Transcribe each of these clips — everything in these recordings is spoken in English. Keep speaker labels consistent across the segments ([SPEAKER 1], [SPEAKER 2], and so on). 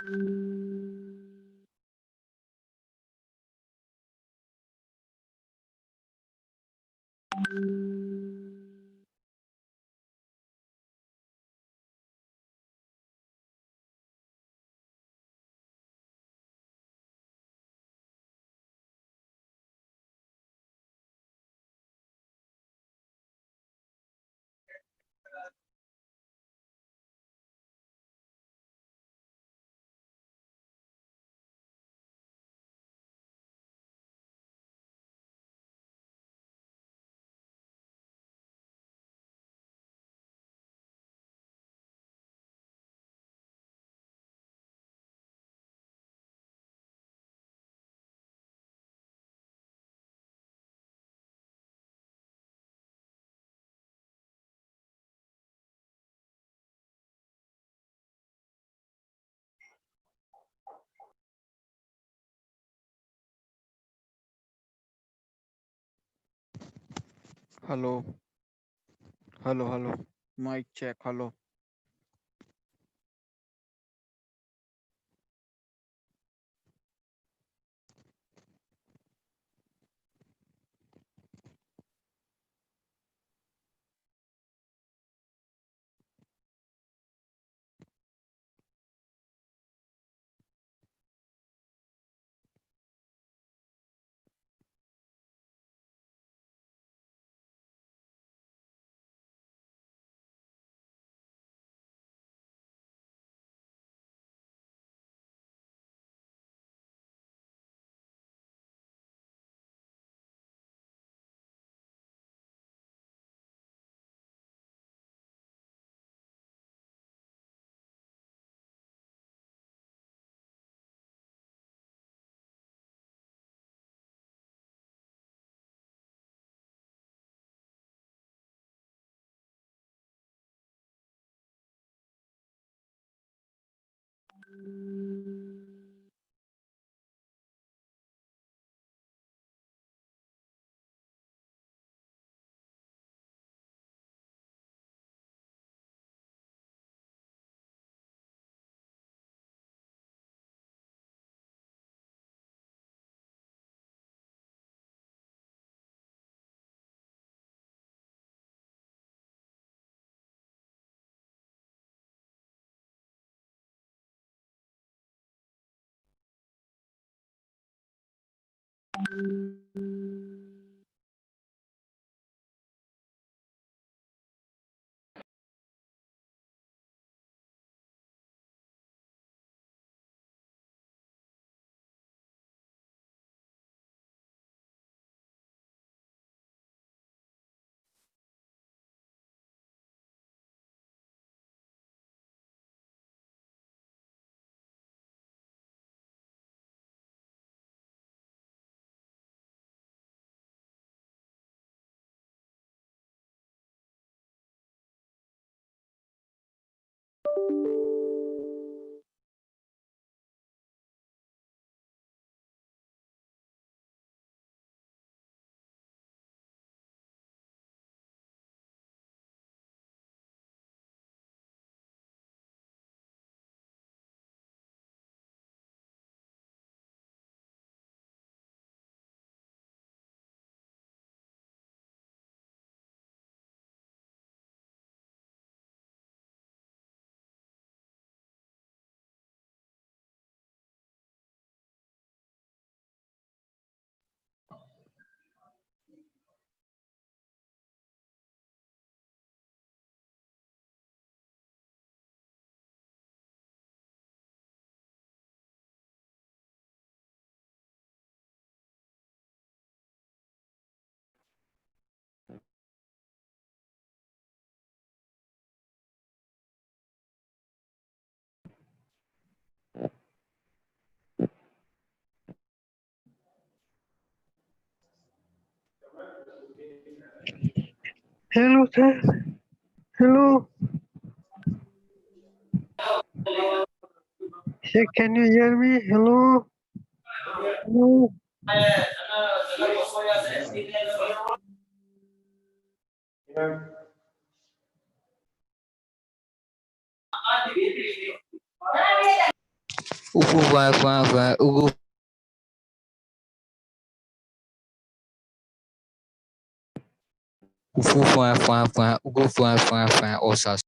[SPEAKER 1] Hello, hello. Mic check, hello.
[SPEAKER 2] Hello, sir. Hello. Sir, can you hear me? Hello. Hello.
[SPEAKER 3] Ufu fine fine fine. Ugu ufu fine fine fine. Ugu fine fine fine. Osas.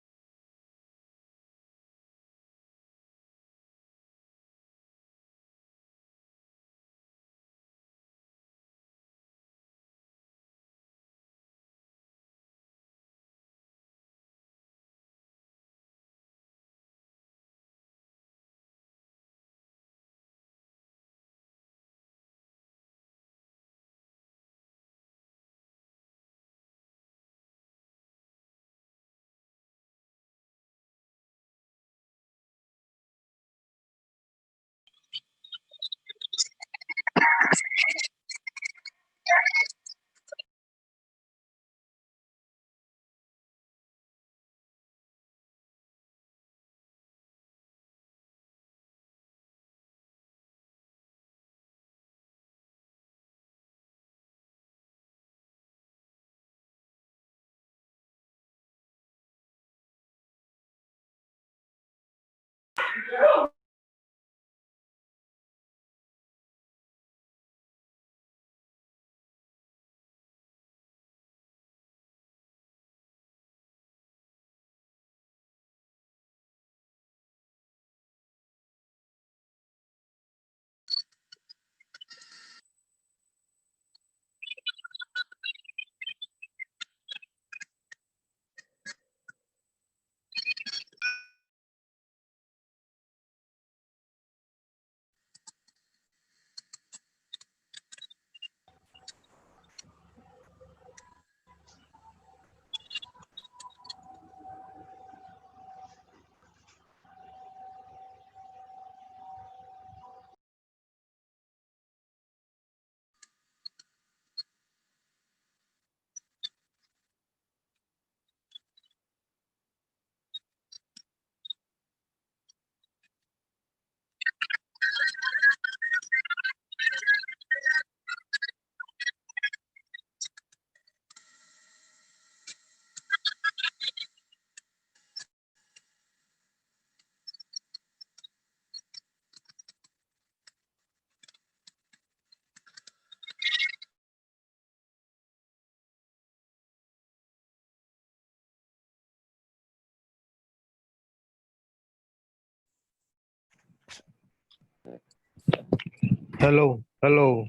[SPEAKER 2] Hello, hello,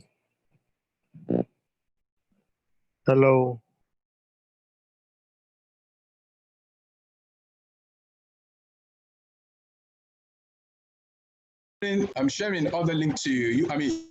[SPEAKER 2] hello.
[SPEAKER 4] I'm sharing other link to you. I mean,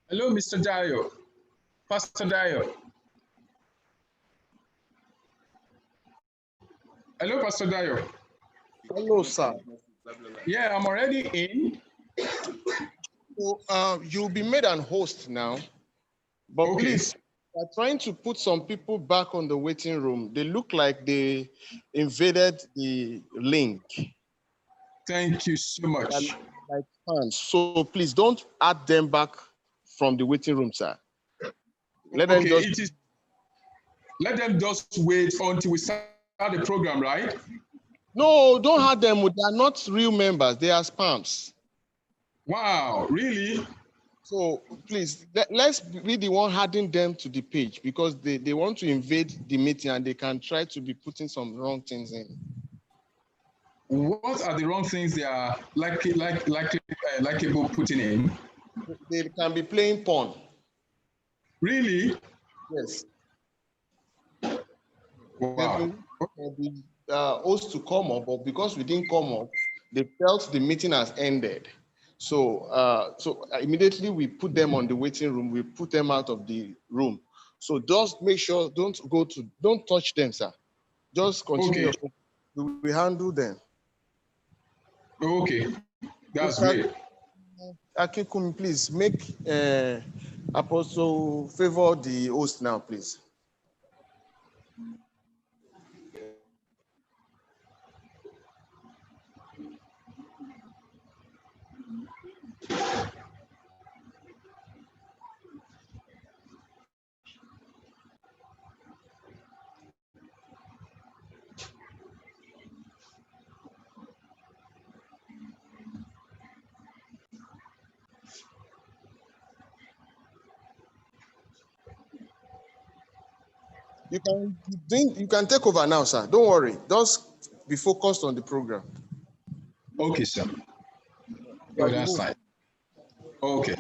[SPEAKER 4] hello, Mr. Dio, Pastor Dio. Hello, Pastor Dio.
[SPEAKER 5] Hello, sir.
[SPEAKER 4] Yeah, I'm already in.
[SPEAKER 5] So, you'll be made an host now, but
[SPEAKER 4] Okay.
[SPEAKER 5] please, we're trying to put some people back on the waiting room. They look like they invaded the link.
[SPEAKER 4] Thank you so much.
[SPEAKER 5] like fans. So please don't add them back from the waiting room, sir. Let them
[SPEAKER 4] Okay,
[SPEAKER 5] just
[SPEAKER 4] let them just wait until we start the program, right?
[SPEAKER 5] no, don't add them. They are not real members. They are spams.
[SPEAKER 4] Wow, really?
[SPEAKER 5] So please, let's be the one adding them to the page because they want to invade the meeting and they can try to be putting some wrong things in.
[SPEAKER 4] What are the wrong things they are likable putting in?
[SPEAKER 5] They can be playing porn.
[SPEAKER 4] Really?
[SPEAKER 5] Yes.
[SPEAKER 4] Wow.
[SPEAKER 5] The host to come up, but because we didn't come up, they felt the meeting has ended. So, immediately we put them on the waiting room. We put them out of the room. So just make sure don't touch them, sir. Just continue.
[SPEAKER 4] Okay.
[SPEAKER 5] We handle them.
[SPEAKER 4] Okay, that's
[SPEAKER 5] Mr.
[SPEAKER 4] great.
[SPEAKER 5] Akikumi, please make Apostle favor the host now, please. You can take over now, sir. Don't worry. Just be focused on the program.
[SPEAKER 4] Okay, sir. Oh, that's fine. Okay.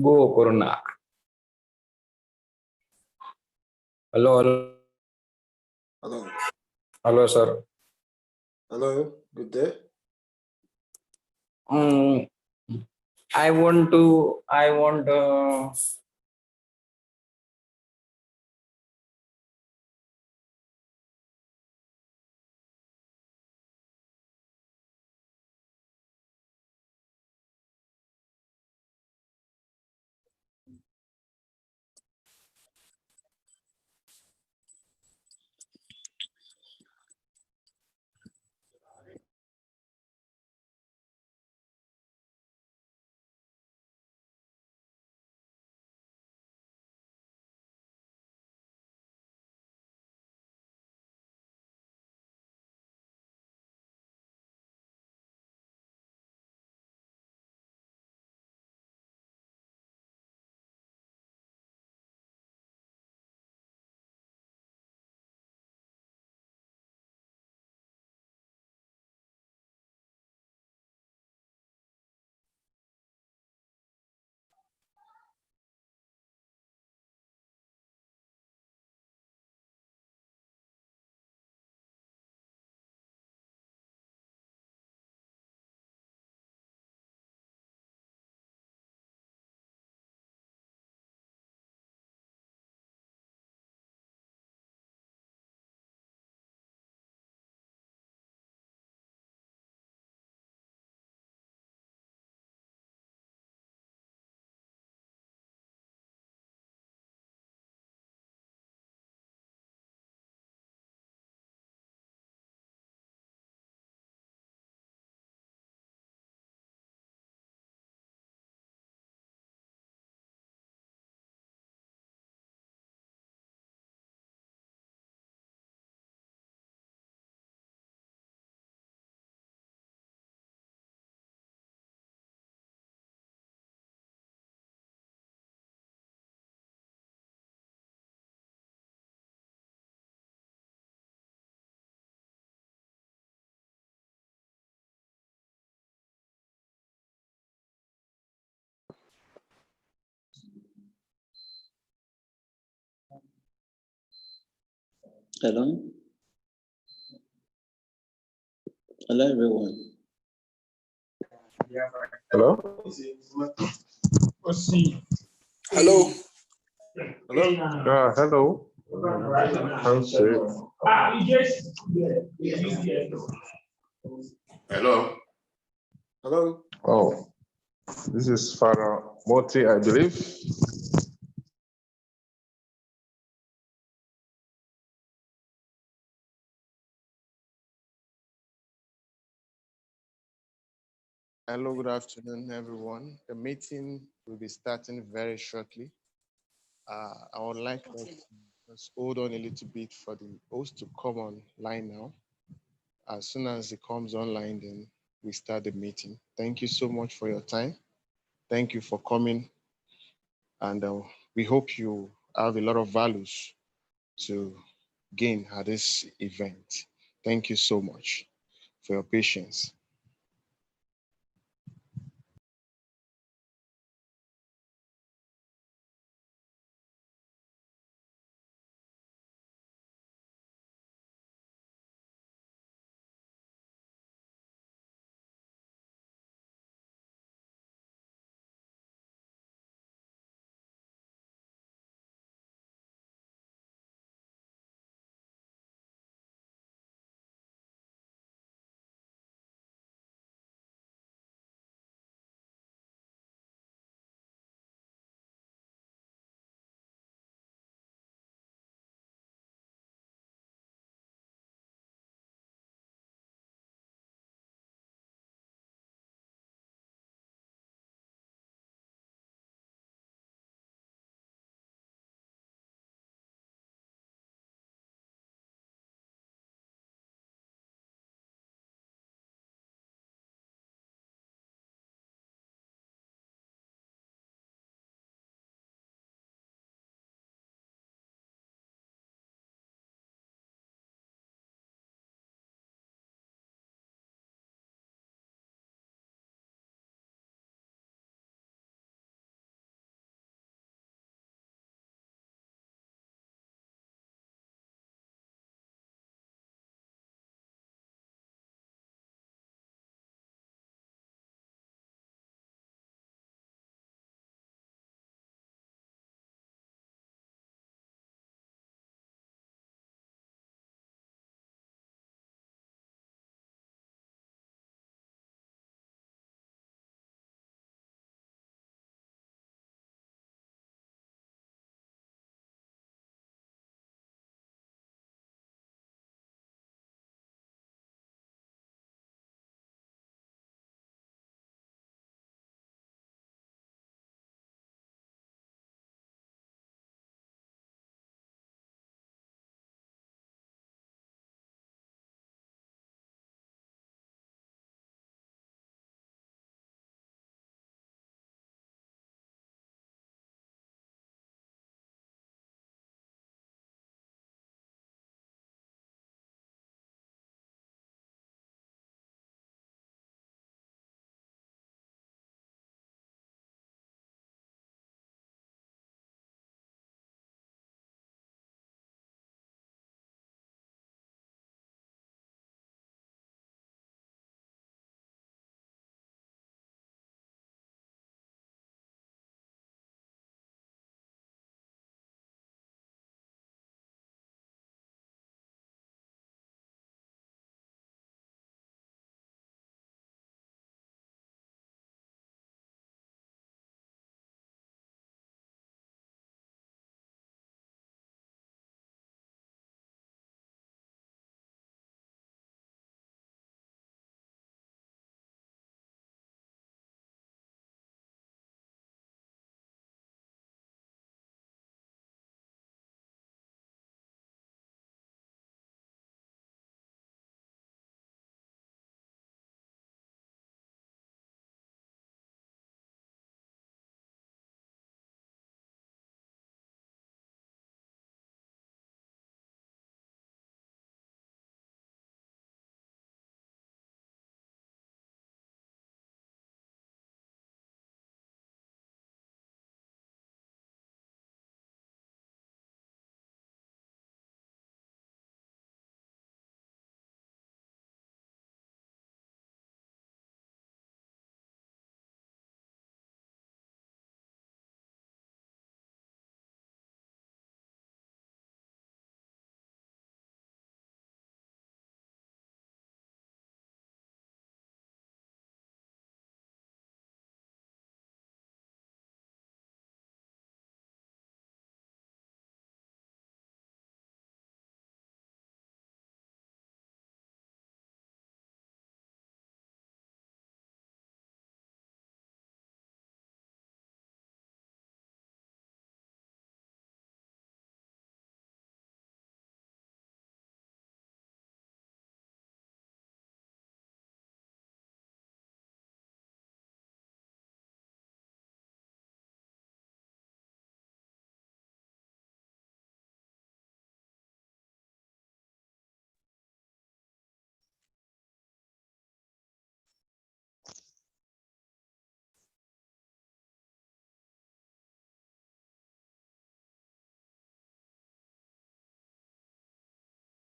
[SPEAKER 6] Go Corona. Hello, hello,
[SPEAKER 7] Hello.
[SPEAKER 6] hello, sir.
[SPEAKER 7] Hello. Good day.
[SPEAKER 6] Um, I want,
[SPEAKER 8] Hello. Hello, everyone.
[SPEAKER 7] Hello.
[SPEAKER 9] Hello.
[SPEAKER 7] Hello. Hello. How's it?
[SPEAKER 9] Hello.
[SPEAKER 7] Hello. Oh, this is Father Moti, I believe.
[SPEAKER 5] Hello, good afternoon, everyone. The meeting will be starting very shortly. I would like us to just hold on a little bit for the host to come online now. As soon as he comes online, then we start the meeting. Thank you so much for your time. Thank you for coming. And we hope you have a lot of values to gain at this event. Thank you so much for your patience.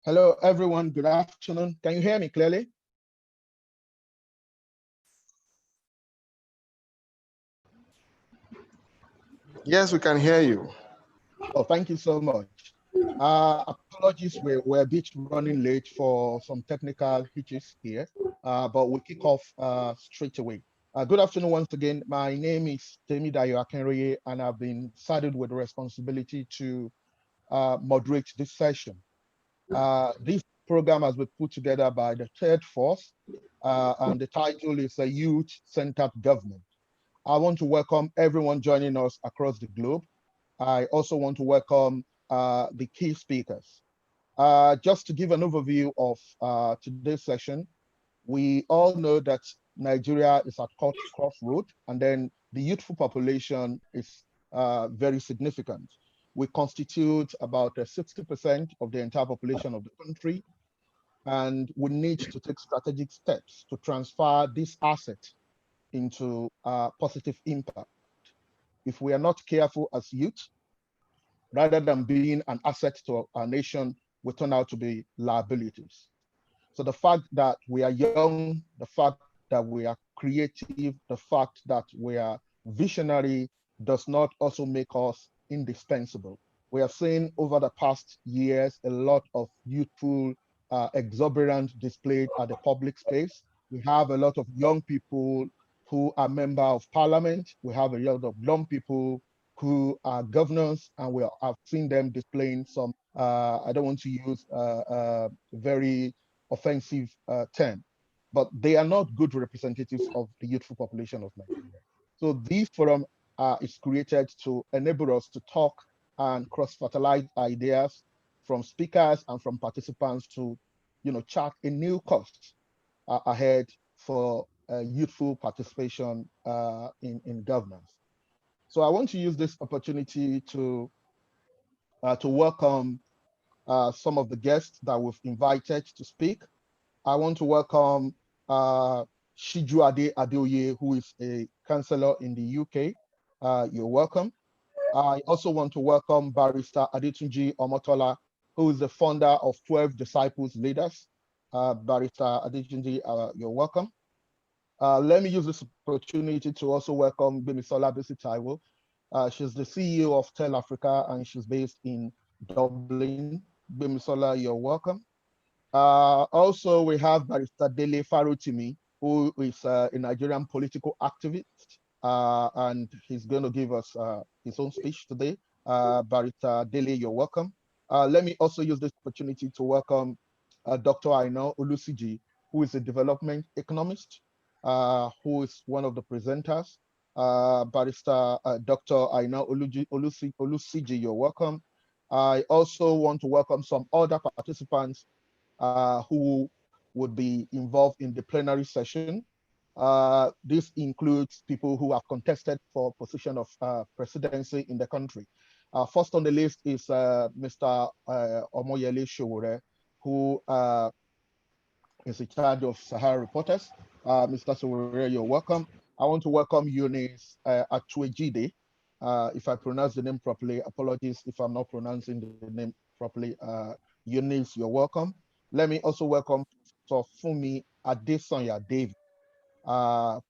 [SPEAKER 10] Hello, everyone. Good afternoon. Can you hear me clearly?
[SPEAKER 5] Yes, we can hear you.
[SPEAKER 10] Oh, thank you so much. Apologies, we're a bit running late for some technical hitches here, but we'll kick off straight away. Good afternoon once again. My name is Temidayo Akinroye, and I've been saddled with the responsibility to moderate this session. This program has been put together by the Third Force, and the title is a Youth-Centered Government. I want to welcome everyone joining us across the globe. I also want to welcome the key speakers. Just to give an overview of today's session, we all know that Nigeria is at crossroad, and then the youthful population is very significant. We constitute about 60% of the entire population of the country, and we need to take strategic steps to transfer this asset into positive impact. If we are not careful as youth, rather than being an asset to our nation, we turn out to be liabilities. So the fact that we are young, the fact that we are creative, the fact that we are visionary does not also make us indispensable. We have seen over the past years a lot of youthful exuberance displayed at the public space. We have a lot of young people who are members of parliament. We have a lot of young people who are governors, and we have seen them displaying some, I don't want to use very offensive term, but they are not good representatives of the youthful population of Nigeria. So this forum is created to enable us to talk and cross-fertilize ideas from speakers and from participants to, chart a new course ahead for youthful participation in governance. So I want to use this opportunity to welcome some of the guests that we've invited to speak. I want to welcome Shiju Ade Adeoye, who is a councillor in the UK. You're welcome. I also want to welcome Barrister Adetunji Omotola, who is the founder of 12 Disciples Leaders. Barrister Adetunji, you're welcome. Let me use this opportunity to also welcome Gbemisola Bisi-Taiwo. She's the CEO of Tel Africa, and she's based in Dublin. Gbemisola, you're welcome. Also, we have Barrister Dele Farotimi, who is a Nigerian political activist, and he's going to give us his own speech today. Barrister Dele, you're welcome. Let me also use this opportunity to welcome Dr. Aina Olusiji, who is a development economist, who is one of the presenters. Barrister Dr. Aina Olusiji, you're welcome. I also want to welcome some other participants who would be involved in the plenary session. This includes people who have contested for position of presidency in the country. First on the list is Mr. Omoyele Sowore, who is in charge of Sahara Reporters. Mr. Sowore, you're welcome. I want to welcome Eunice Atuejide. If I pronounce the name properly, apologies if I'm not pronouncing the name properly. Eunice, you're welcome. Let me also welcome Professor Fumi Adesanya David.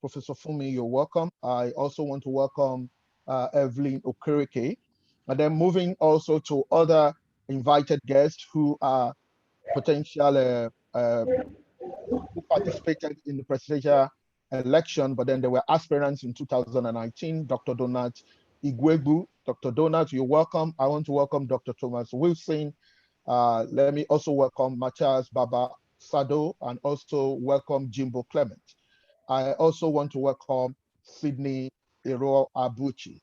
[SPEAKER 10] Professor Fumi, you're welcome. I also want to welcome Evelyn Okereke. And then moving also to other invited guests who are potential who participated in the presidential election, but then they were aspirants in 2019. Dr. Donat Igwebu. Dr. Donat, you're welcome. I want to welcome Dr. Thomas Wilson. Let me also welcome Matthias Baba Sado and also welcome Jimbo Clement. I also want to welcome Sydney Ero Abuchi.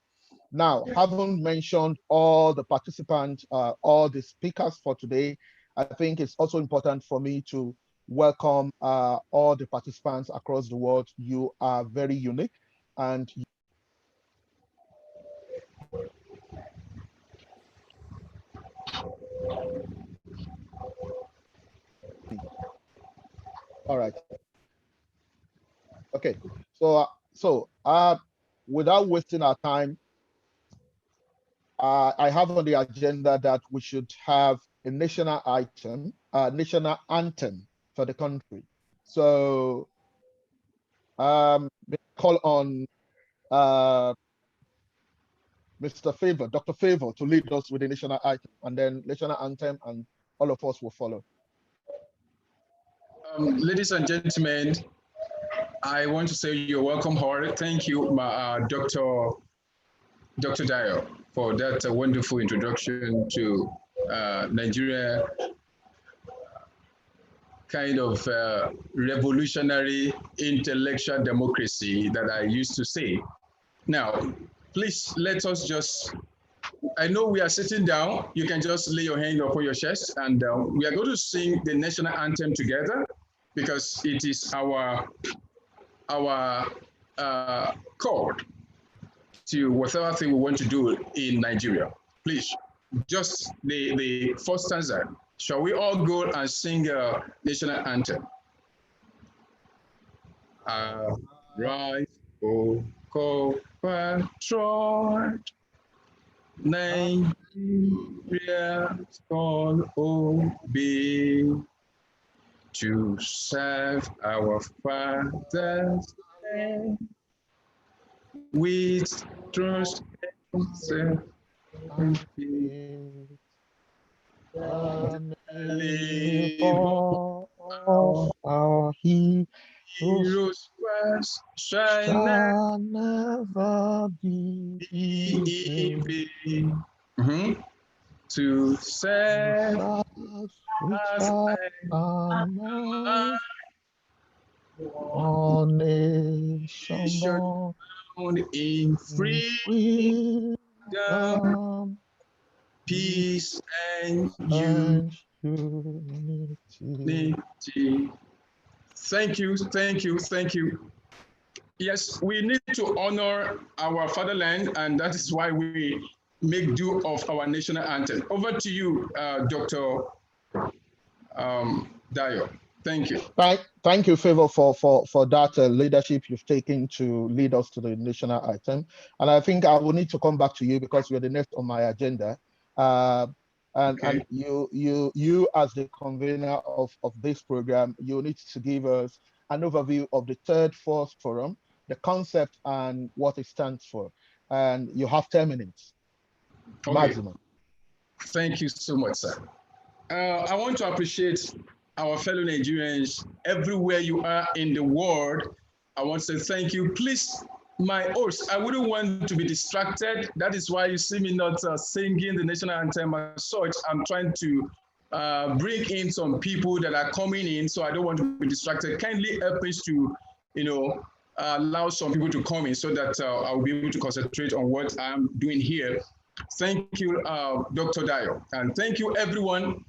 [SPEAKER 10] Now, having mentioned all the participants, all the speakers for today, I think it's also important for me to welcome all the participants across the world. You are very unique, and all right. Okay, so without wasting our time, I have on the agenda that we should have a national item, national anthem for the country. So call on Mr. Favor, Dr. Favor, to lead us with the national item, and then national anthem, and all of us will follow.
[SPEAKER 4] Ladies and gentlemen, I want to say you're welcome, Howard. Thank you, Dr. Dio, for that wonderful introduction to Nigeria, kind of revolutionary intellectual democracy that I used to say. Now, please let us just, I know we are sitting down, you can just lay your hand upon your chest, and we are going to sing the national anthem together, because it is our code to whatever thing we want to do in Nigeria. Please, just the first stanza. Shall we all go and sing a national anthem? Rise, O compatriot, Nigeria's call obey, to serve our fathers with trust and faith.
[SPEAKER 10] Our
[SPEAKER 4] heroes
[SPEAKER 10] shall never be
[SPEAKER 4] to serve
[SPEAKER 10] our nation
[SPEAKER 4] in freedom, peace and unity. Thank you, thank you, thank you. Yes, we need to honor our fatherland, and that is why we make do of our national anthem. Over to you, Dr. Dio. Thank you.
[SPEAKER 10] Thank you, Favor, for that leadership you've taken to lead us to the national anthem. And I think I will need to come back to you because you're the next on my agenda. And you as the convener of this program, you need to give us an overview of the third force forum, the concept and what it stands for. And you have 10 minutes, maximum.
[SPEAKER 4] Thank you so much, sir. I want to appreciate our fellow Nigerians everywhere you are in the world. I want to say thank you. Please, my host, I wouldn't want to be distracted. That is why you see me not singing the national anthem as such. I'm trying to bring in some people that are coming in, so I don't want to be distracted. Kindly help us to, allow some people to come in so that I'll be able to concentrate on what I'm doing here. Thank you, Dr. Dio, and thank you, everyone.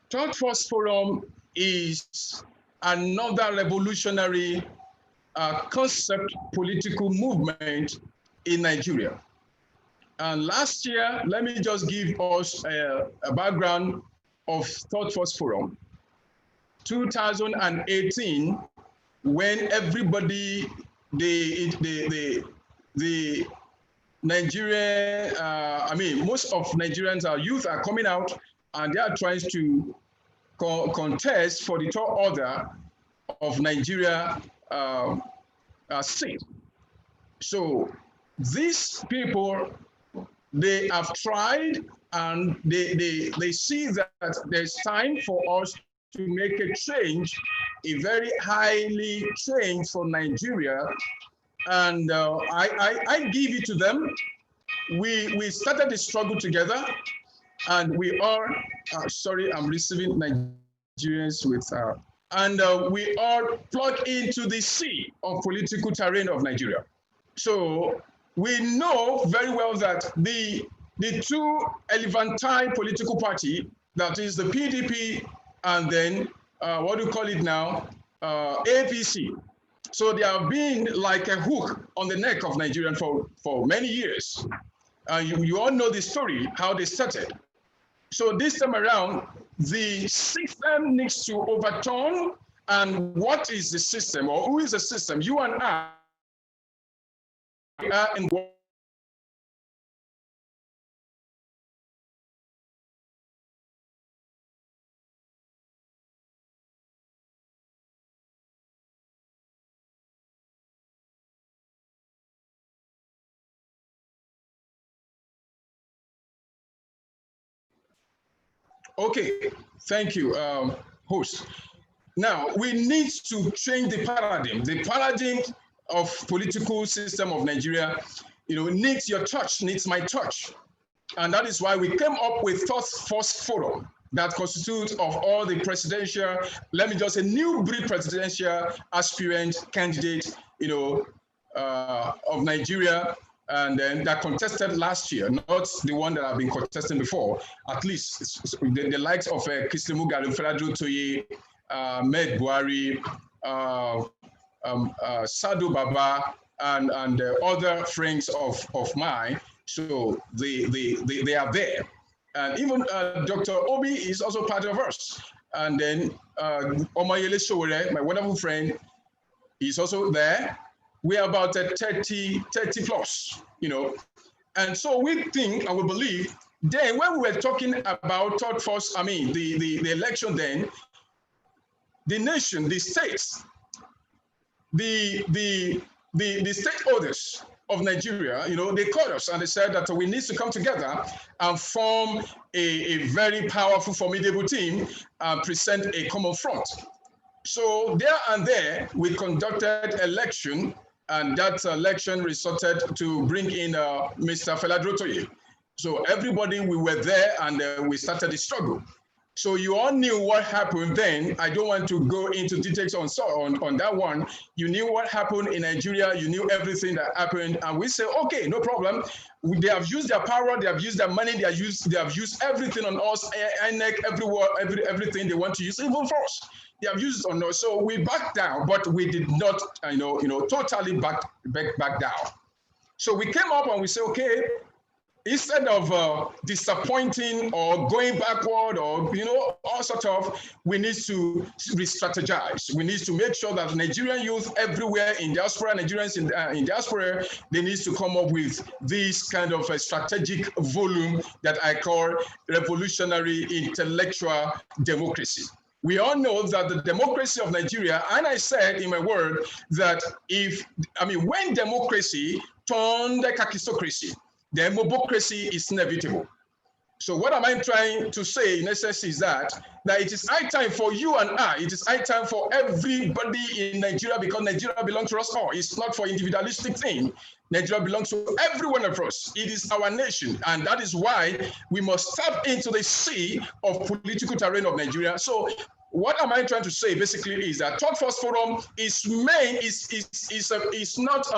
[SPEAKER 4] Third Force Forum is another revolutionary concept political movement in Nigeria. And last year, let me just give us a background of Third Force Forum. 2018, when everybody, the Nigerian, most of Nigerians, our youth are coming out and they are trying to contest for the third order of Nigeria seat. So these people, they have tried and they see that there's time for us to make a change, a very highly change for Nigeria. And I give it to them. We started the struggle together, and we are, sorry, I'm receiving Nigerians with, and we are plugged into the sea of political terrain of Nigeria. So we know very well that the two elephantine political party, that is the PDP and then, what do you call it now, APC. So they have been like a hook on the neck of Nigeria for many years. You all know the story, how they started. So this time around, the system needs to overturn. And what is the system, or who is the system? You and I are in Okay, thank you, host. Now, we need to change the paradigm. The paradigm of political system of Nigeria, needs your touch, needs my touch. And that is why we came up with Thought Force Forum that constitutes of all the presidential, let me just say, new breed presidential aspirant candidate, of Nigeria, and then that contested last year, not the one that have been contesting before. At least the likes of Kislimu Garifradu Toye, Med Buhari, Sadu Baba, and other friends of mine. So they are there. And even Dr. Obi is also part of us. And then Omayele Sowore, my wonderful friend, is also there. We are about 30 plus, And so we think and we believe, then when we were talking about Third Force, the election then, the nation, the states, the stakeholders of Nigeria, they called us and they said that we need to come together and form a very powerful, formidable team and present a common front. So there and there, we conducted election, and that election resulted to bring in Mr. Fela Drotoye. So everybody, we were there, and we started the struggle. So you all knew what happened then. I don't want to go into details on that one. You knew what happened in Nigeria. You knew everything that happened. And we say, okay, no problem. They have used their power. They have used their money. They have used everything on us, INEC, everywhere, everything they want to use, even for us. They have used it on us. So we backed down, but we did not, totally back down. So we came up and we said, okay, instead of disappointing or going backward or, all sort of, we need to re-strategize. We need to make sure that Nigerian youth everywhere in diaspora, Nigerians in diaspora, they need to come up with this kind of a strategic volume that I call revolutionary intellectual democracy. We all know that the democracy of Nigeria, and I said in my word that when democracy turned kakistocracy, then mobocracy is inevitable. So what am I trying to say in essence is that it is high time for you and I, it is high time for everybody in Nigeria, because Nigeria belongs to us all. It's not for individualistic thing. Nigeria belongs to every one of us. It is our nation. And that is why we must tap into the sea of political terrain of Nigeria. So what am I trying to say basically is that Third Force Forum is not,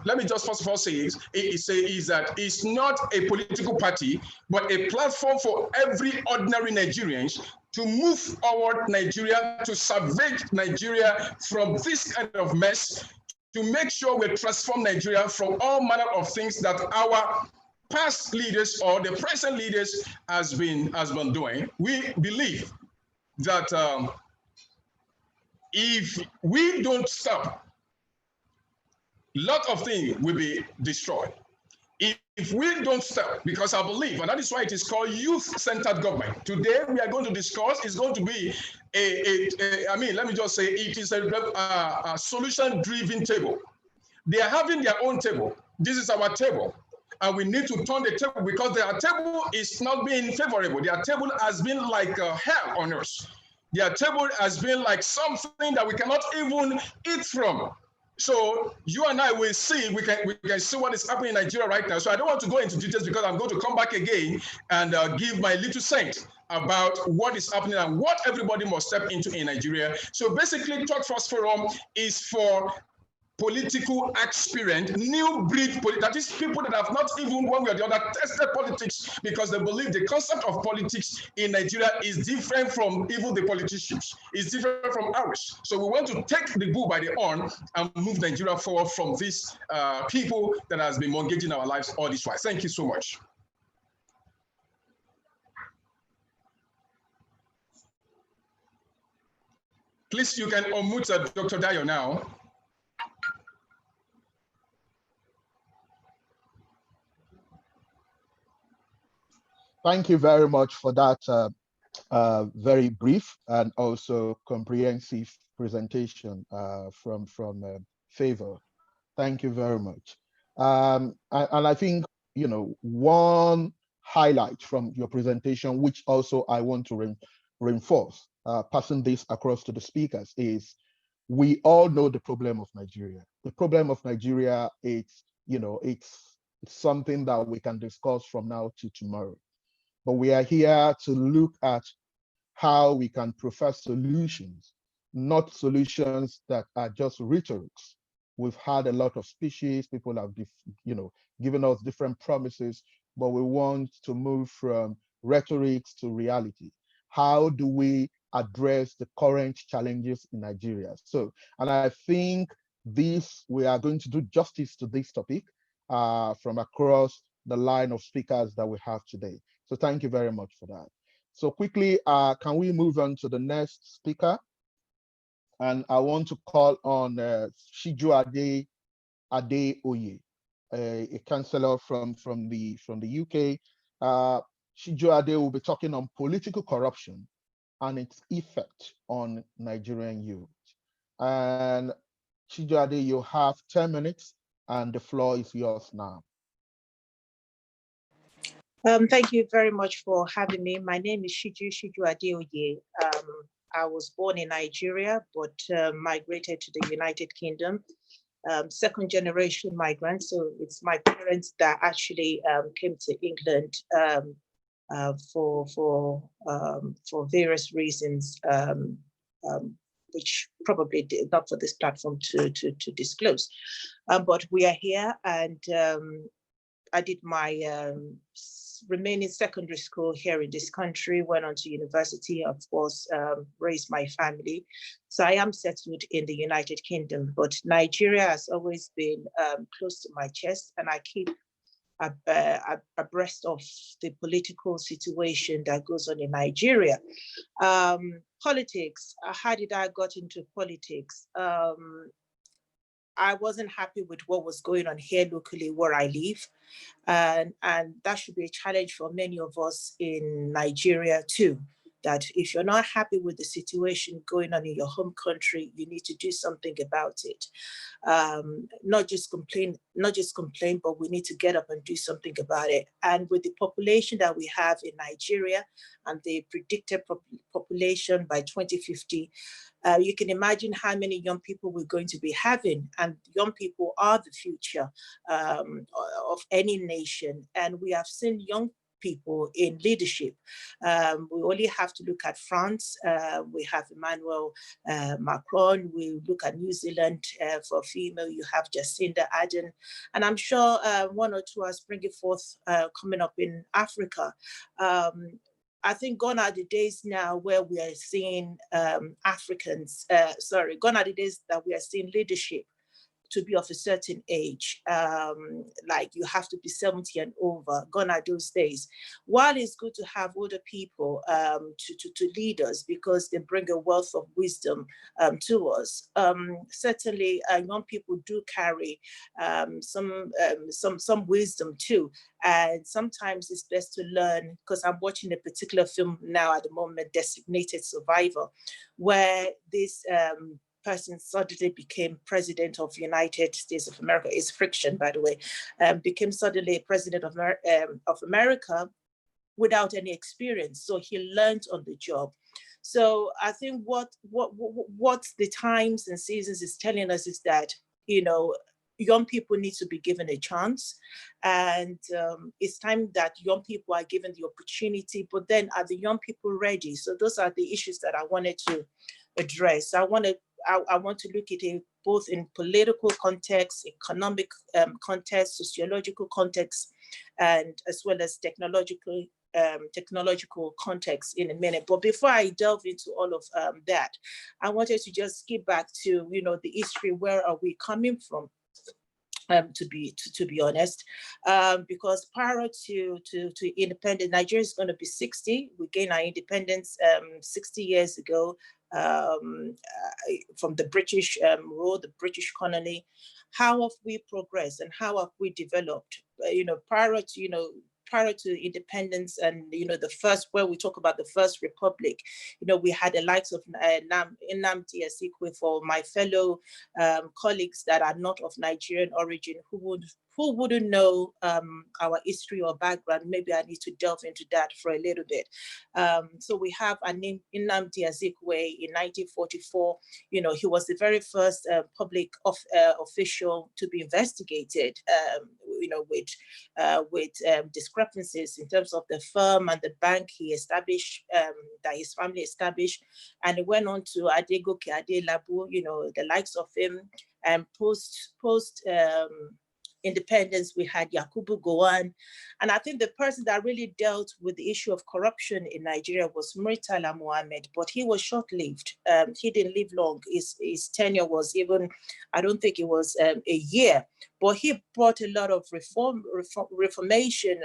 [SPEAKER 4] let me just first of all say is that it's not a political party, but a platform for every ordinary Nigerians to move forward Nigeria, to salvage Nigeria from this kind of mess, to make sure we transform Nigeria from all manner of things that our past leaders or the present leaders has been doing. We believe that if we don't stop, a lot of things will be destroyed. If we don't stop, because I believe, and that is why it is called youth-centered government. Today we are going to discuss, it's going to be let me just say, it is a solution-driven table. They are having their own table. This is our table. And we need to turn the table, because their table is not being favorable. Their table has been like hell on us. Their table has been like something that we cannot even eat from. So you and I will see, we can see what is happening in Nigeria right now. So I don't want to go into details, because I'm going to come back again and give my little cent about what is happening and what everybody must step into in Nigeria. So basically, Third Force Forum is for political experience, new breed, that is people that have not even one way or the other tested politics, because they believe the concept of politics in Nigeria is different from even the politicians. It's different from ours. So we want to take the bull by the horn and move Nigeria forward from these people that has been mortgaging our lives all this while. Thank you so much. Please, you can unmute Dr. Dayo now.
[SPEAKER 10] Thank you very much for that very brief and also comprehensive presentation from Favor. Thank you very much. And I think, one highlight from your presentation, which also I want to reinforce, passing this across to the speakers, is we all know the problem of Nigeria. The problem of Nigeria, it's something that we can discuss from now to tomorrow. But we are here to look at how we can profess solutions, not solutions that are just rhetorics. We've had a lot of speeches, people have given us different promises, but we want to move from rhetorics to reality. How do we address the current challenges in Nigeria? So, and I think we are going to do justice to this topic from across the line of speakers that we have today. So thank you very much for that. So quickly, can we move on to the next speaker? And I want to call on Shiju Adeoye, a councillor from the UK. Shiju Ade will be talking on political corruption and its effect on Nigerian youth. And Shiju Ade, you have 10 minutes and the floor is yours now.
[SPEAKER 11] Thank you very much for having me. My name is Shiju Adeoye. I was born in Nigeria, but migrated to the United Kingdom. Second generation migrant, so it's my parents that actually came to England for various reasons, which probably not for this platform to disclose. But we are here, and I did my remaining secondary school here in this country, went on to university, of course, raised my family. So I am settled in the United Kingdom, but Nigeria has always been close to my chest, and I keep abreast of the political situation that goes on in Nigeria. Politics, how did I got into politics? I wasn't happy with what was going on here locally where I live. And that should be a challenge for many of us in Nigeria too, that if you're not happy with the situation going on in your home country, you need to do something about it. Not just complain, but we need to get up and do something about it. And with the population that we have in Nigeria and the predicted population by 2050, you can imagine how many young people we're going to be having, and young people are the future of any nation. And we have seen young people in leadership. We only have to look at France. We have Emmanuel Macron. We look at New Zealand for female. You have Jacinda Ardern, and I'm sure one or two are springing forth coming up in Africa. I think gone are the days now where we are seeing gone are the days that we are seeing leadership to be of a certain age, like you have to be 70 and over. Gone are those days. While it's good to have older people to lead us because they bring a wealth of wisdom to us, certainly young people do carry some wisdom too. And sometimes it's best to learn, because I'm watching a particular film now at the moment, Designated Survivor, where this person suddenly became president of the United States of America. It's friction, by the way, became suddenly president of America without any experience. So he learned on the job. So I think what the times and seasons is telling us is that, young people need to be given a chance, and it's time that young people are given the opportunity, but then are the young people ready? So those are the issues that I wanted to address. I want to look at it both in political context, economic context, sociological context, and as well as technological context in a minute. But before I delve into all of that, I wanted to just skip back to the history. Where are we coming from? To be honest, because prior to independence, Nigeria is going to be 60. We gained our independence 60 years ago from the British rule, the British colony. How have we progressed and how have we developed? Prior to prior to independence and, the first, when we talk about the first republic, we had the likes of Nnamdi Azikiwe, for my fellow colleagues that are not of Nigerian origin, who wouldn't know our history or background. Maybe I need to delve into that for a little bit. So we have Nnamdi Azikiwe in 1944. He was the very first public official to be investigated, with discrepancies in terms of the firm and the bank he established, that his family established. And it went on to Adegoke Adelabu, the likes of him. And post independence, we had Yakubu Gowon. And I think the person that really dealt with the issue of corruption in Nigeria was Murtala Mohammed, but he was short-lived. He didn't live long. His tenure was even, I don't think it was a year, but he brought a lot of reformation,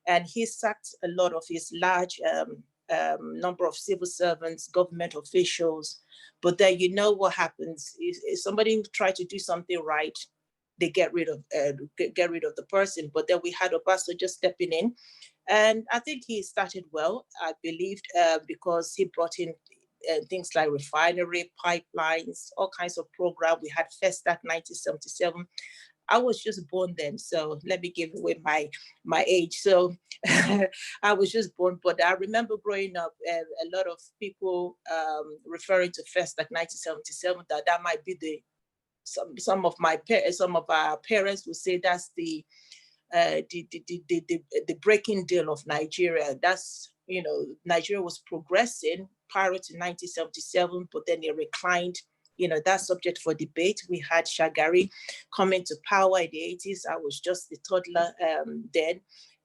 [SPEAKER 11] and he sacked a lot of his large number of civil servants, government officials. But then what happens if somebody tries to do something right, they get rid of the person. But then we had Obasanjo stepping in, and I think he started well, I believed, because he brought in things like refinery, pipelines, all kinds of programs. We had Festac 1977. I was just born then, so let me give away my age. So I was just born, but I remember growing up, a lot of people referring to Festac 1977, that might be some of our parents would say that's the breaking deal of Nigeria. That's, Nigeria was progressing prior to 1977, but then it reclined. That's subject for debate. We had Shagari coming to power in the 80s. I was just a toddler then,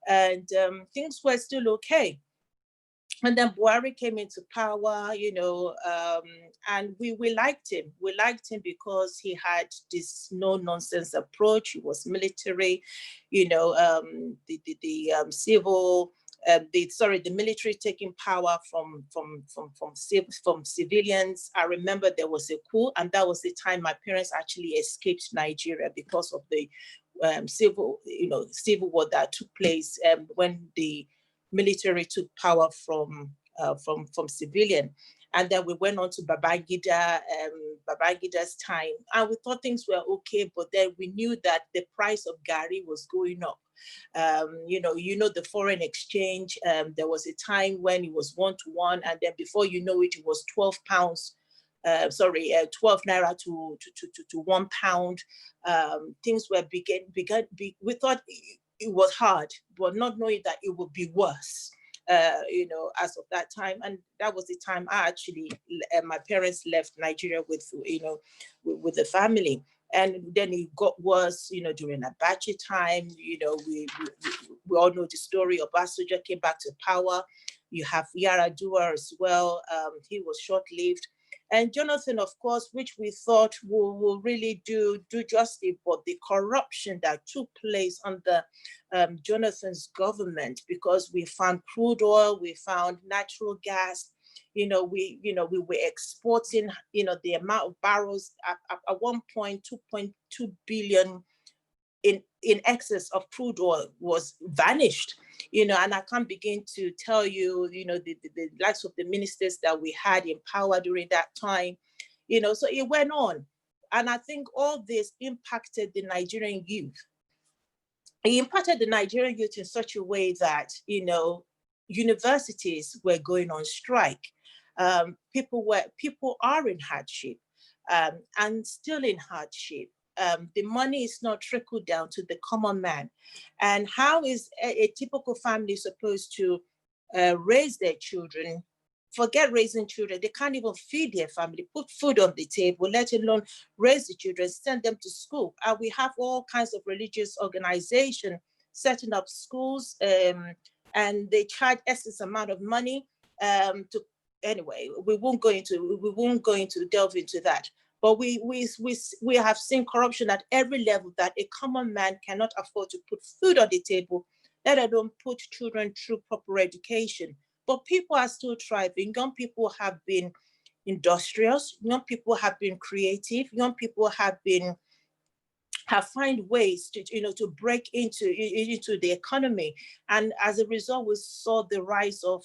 [SPEAKER 11] and things were still okay. And then Buhari came into power, and we liked him. We liked him because he had this no-nonsense approach. He was military, the military taking power from civilians. I remember there was a coup, and that was the time my parents actually escaped Nigeria because of the civil war that took place when the military took power from civilian. And then we went on to Babangida's time, and we thought things were okay, but then we knew that the price of Gari was going up. The foreign exchange, there was a time when it was 1-to-1, and then before you know it, it was 12 pounds. 12 naira to £1. Things were we thought it was hard, but not knowing that it would be worse, as of that time. And that was the time I actually, my parents left Nigeria with the family. And then it got worse, during Abacha time. We all know the story. Obasanjo came back to power. You have Yar'Adua as well. He was short-lived. And Jonathan, of course, which we thought will really do justice, but the corruption that took place under Jonathan's government, because we found crude oil, we found natural gas, we were exporting, the amount of barrels at one point, 2.2 billion in excess of crude oil was vanished, and I can't begin to tell you, the likes of the ministers that we had in power during that time, so it went on. And I think all this impacted the Nigerian youth. It impacted the Nigerian youth in such a way that, universities were going on strike. People are in hardship, and still in hardship. The money is not trickled down to the common man. And how is a typical family supposed to raise their children? Forget raising children, they can't even feed their family, put food on the table, let alone raise the children, send them to school. And we have all kinds of religious organizations setting up schools, and they charge excess amount of money anyway, we won't go into delve into that. But we have seen corruption at every level, that a common man cannot afford to put food on the table, let alone put children through proper education. But people are still thriving. Young people have been industrious. Young people have been creative. Young people have been have find ways to, to break into the economy. And as a result, we saw the rise of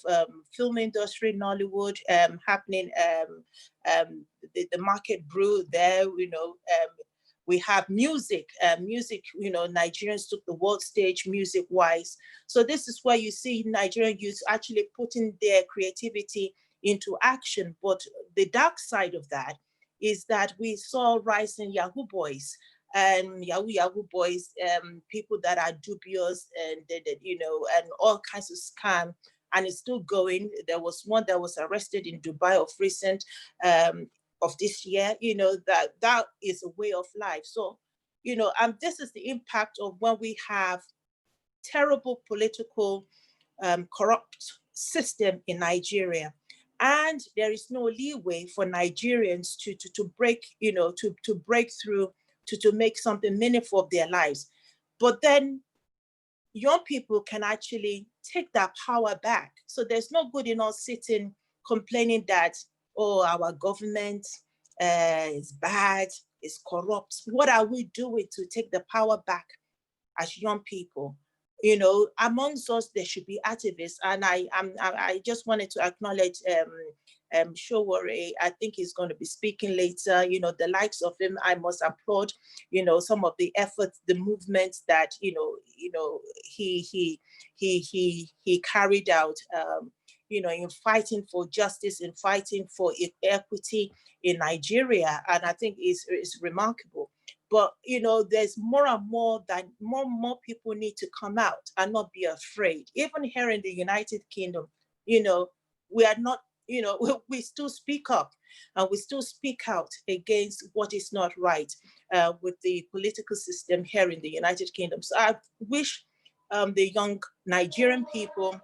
[SPEAKER 11] film industry, Nollywood happening. The market grew there, we have music, Nigerians took the world stage music-wise. So this is where you see Nigerian youth actually putting their creativity into action. But the dark side of that is that we saw rising Yahoo boys and Yahoo boys, people that are dubious and all kinds of scam, and it's still going. There was one that was arrested in Dubai of recent, of this year. That is a way of life. So, this is the impact of when we have terrible political, corrupt system in Nigeria. And there is no leeway for Nigerians to break, to break through, to make something meaningful of their lives. But then young people can actually take that power back. So there's no good in us sitting complaining that, oh, our government is bad, is corrupt. What are we doing to take the power back as young people? Amongst us, there should be activists. And I just wanted to acknowledge Showore. I think he's going to be speaking later. The likes of him, I must applaud, some of the efforts, the movements that, he carried out, in fighting for justice, in fighting for equity in Nigeria. And I think it's remarkable. But, there's more and more that more people need to come out and not be afraid. Even here in the United Kingdom, we are not, we still speak up and we still speak out against what is not right with the political system here in the United Kingdom. So I wish the young Nigerian people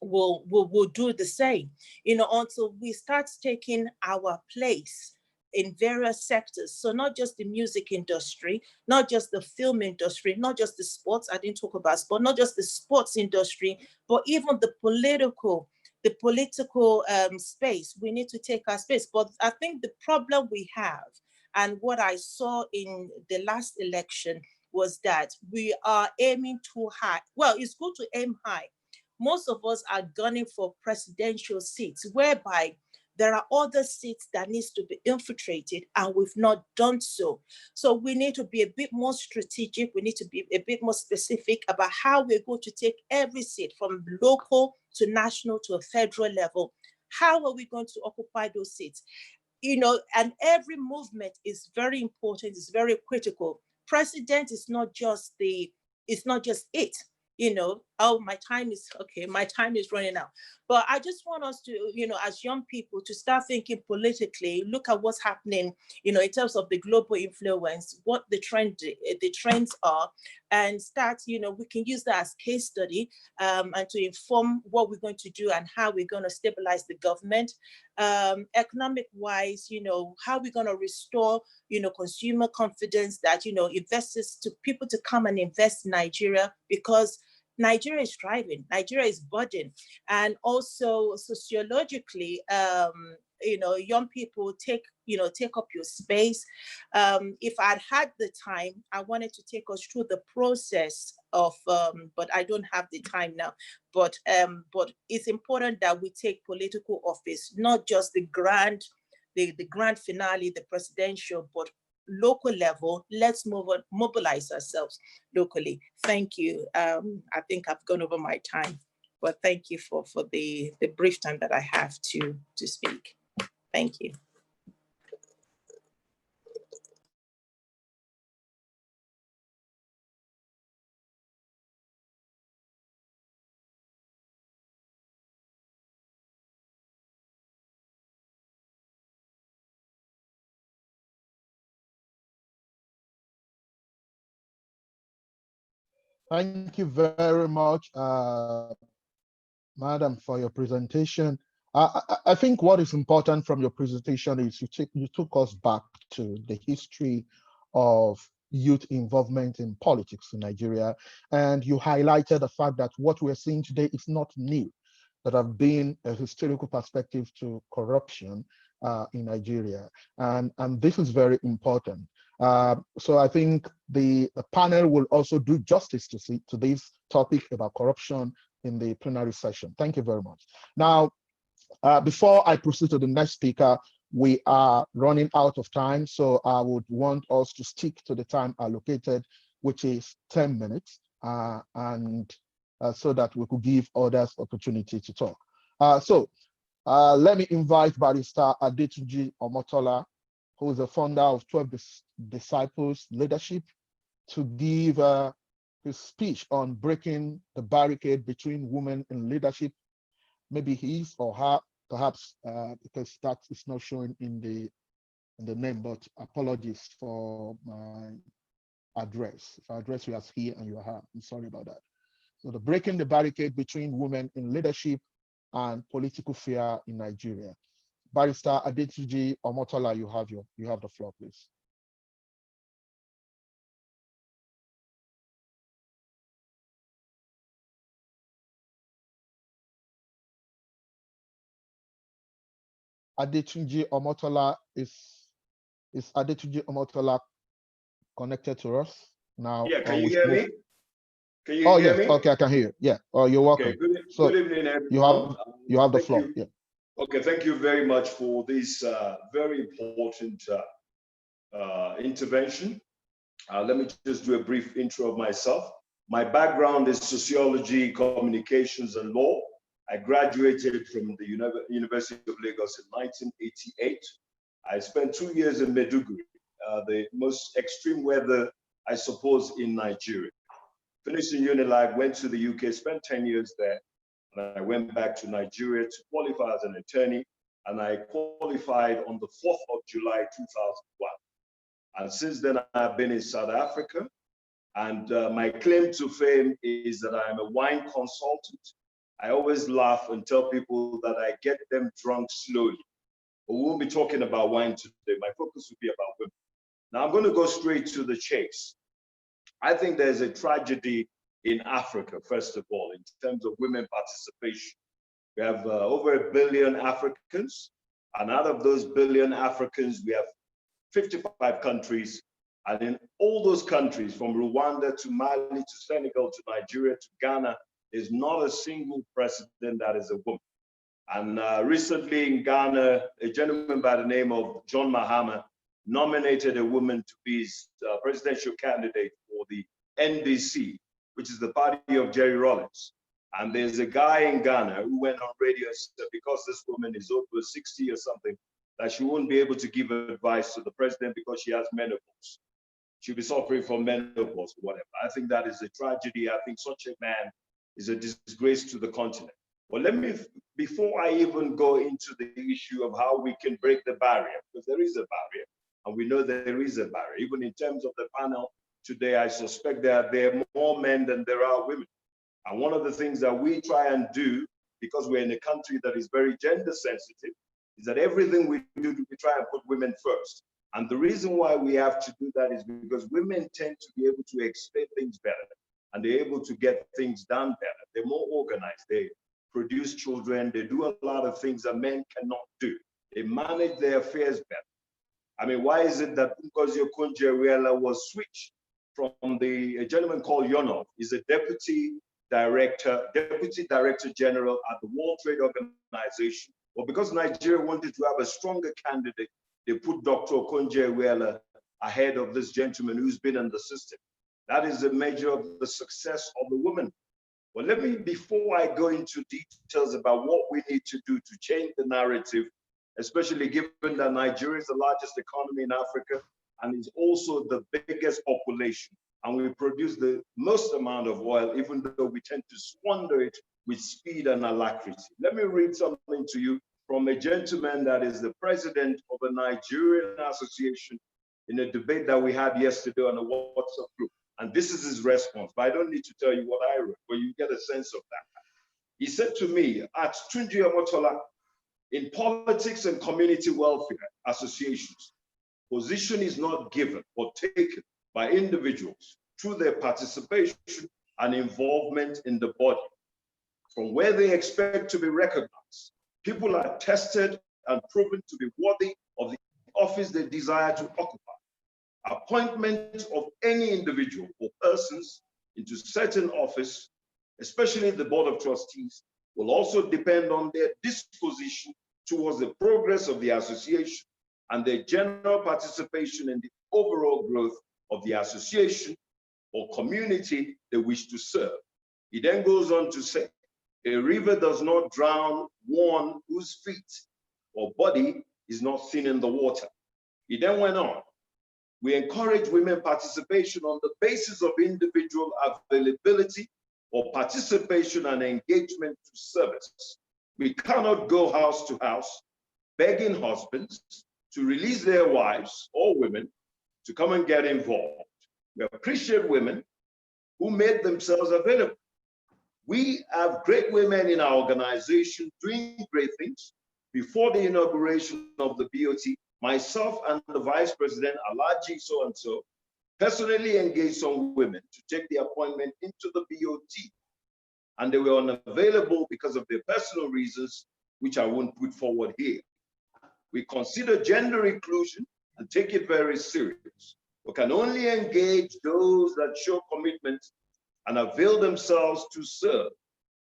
[SPEAKER 11] will do the same, until we start taking our place in various sectors. So not just the music industry, not just the film industry, not just the sports, I didn't talk about sport, not just the sports industry, but even the political space. We need to take our space. But I think the problem we have, and what I saw in the last election, was that we are aiming too high. Well, it's good to aim high. Most of us are gunning for presidential seats, whereby there are other seats that needs to be infiltrated, and we've not done so. So we need to be a bit more strategic. We need to be a bit more specific about how we're going to take every seat from local to national to a federal level. How are we going to occupy those seats? And every movement is very important, it's very critical. President is not just it. Oh, my time is running out. But I just want us to, as young people, to start thinking politically, look at what's happening, in terms of the global influence, what the trends are, and start, we can use that as case study and to inform what we're going to do and how we're going to stabilize the government. Economic wise, how we're going to restore, consumer confidence, that, investors, to people to come and invest in Nigeria, because Nigeria is thriving, Nigeria is budding. And also sociologically, young people take up your space. If I'd had the time, I wanted to take us through the process of, but I don't have the time now. But it's important that we take political office, not just the grand finale, the presidential, but local level. Let's mobilize ourselves locally. Thank you. I think I've gone over my time, but thank you for the brief time that I have to speak. Thank you.
[SPEAKER 10] Thank you very much, Madam, for your presentation. I think what is important from your presentation is you took us back to the history of youth involvement in politics in Nigeria, and you highlighted the fact that what we're seeing today is not new, that have been a historical perspective to corruption in Nigeria, and this is very important. So I think the panel will also do justice to this topic about corruption in the plenary session. Thank you very much. Now, before I proceed to the next speaker, we are running out of time, so I would want us to stick to the time allocated, which is 10 minutes, so that we could give others opportunity to talk. Let me invite Barrister Adetunji Omotola, who is the founder of 12 Disciples Leadership, to give his speech on breaking the barricade between women in leadership. Maybe his or her, perhaps, because that is not showing in the name, but apologies for my address. If I address you as he and you are her, I'm sorry about that. So the breaking the barricade between women in leadership and political fear in Nigeria. Barrister Adetunji Omotola, you have the floor, please. Adetunji Omotola, is Adetunji Omotola connected to us now?
[SPEAKER 12] Yeah, can you hear me? Can you
[SPEAKER 10] hear
[SPEAKER 12] yes.
[SPEAKER 10] me? Okay, I can hear you. Yeah. Oh, you're welcome.
[SPEAKER 12] Okay, good evening, everyone.
[SPEAKER 10] You have the floor. Yeah.
[SPEAKER 12] Okay, thank you very much for this very important intervention. Let me just do a brief intro of myself. My background is sociology, communications, and law. I graduated from the University of Lagos in 1988. I spent 2 years in Maiduguri, the most extreme weather, I suppose, in Nigeria. Finished in Unilife, went to the UK, spent 10 years there. And I went back to Nigeria to qualify as an attorney. And I qualified on the 4th of July, 2001. And since then, I've been in South Africa. And my claim to fame is that I'm a wine consultant. I always laugh and tell people that I get them drunk slowly. But we won't be talking about wine today. My focus will be about women. Now I'm going to go straight to the chase. I think there's a tragedy in Africa, first of all, in terms of women participation. We have over 1 billion Africans. And out of those billion Africans, we have 55 countries. And in all those countries, from Rwanda to Mali to Senegal to Nigeria to Ghana, there's not a single president that is a woman. And recently in Ghana, a gentleman by the name of John Mahama nominated a woman to be his presidential candidate for the NDC, which is the party of Jerry Rawlings. And there's a guy in Ghana who went on radio and said, because this woman is over 60 or something, that she won't be able to give advice to the president because she has menopause. She'll be suffering from menopause or whatever. I think that is a tragedy. I think such a man is a disgrace to the continent. Well, let me, before I even go into the issue of how we can break the barrier, because there is a barrier, and we know there is a barrier. Even in terms of the panel today, I suspect that there are more men than there are women. And one of the things that we try and do, because we're in a country that is very gender sensitive, is that everything we do, we try and put women first. And the reason why we have to do that is because women tend to be able to explain things better, and they're able to get things done better. They're more organized. They produce children. They do a lot of things that men cannot do. They manage their affairs better. I mean, why is it that Ngozi Okonjo-Iweala was switched from a gentleman called Yonov, is a deputy director general at the World Trade Organization? Well, because Nigeria wanted to have a stronger candidate, they put Dr. Okonjo-Iweala ahead of this gentleman who's been in the system. That is a measure of the success of the woman. Well, let me, before I go into details about what we need to do to change the narrative, especially given that Nigeria is the largest economy in Africa and is also the biggest population, and we produce the most amount of oil, even though we tend to squander it with speed and alacrity. Let me read something to you from a gentleman that is the president of a Nigerian association in a debate that we had yesterday on a WhatsApp group. And this is his response, but I don't need to tell you what I wrote, but you get a sense of that. He said to me, at Tunji Omotola, in politics and community welfare associations, position is not given or taken by individuals through their participation and involvement in the body, from where they expect to be recognized. People are tested and proven to be worthy of the office they desire to occupy. Appointment of any individual or persons into certain office, especially the Board of Trustees, will also depend on their disposition towards the progress of the association and their general participation in the overall growth of the association or community they wish to serve. He then goes on to say, a river does not drown one whose feet or body is not seen in the water. He then went on, we encourage women participation on the basis of individual availability or participation and engagement to service. We cannot go house to house begging husbands to release their wives or women to come and get involved. We appreciate women who made themselves available. We have great women in our organization doing great things. Before the inauguration of the BOT, myself and the Vice President, Alaji so-and-so, personally engaged some women to take the appointment into the BOT. And they were unavailable because of their personal reasons, which I won't put forward here. We consider gender inclusion and take it very serious. We can only engage those that show commitment and avail themselves to serve.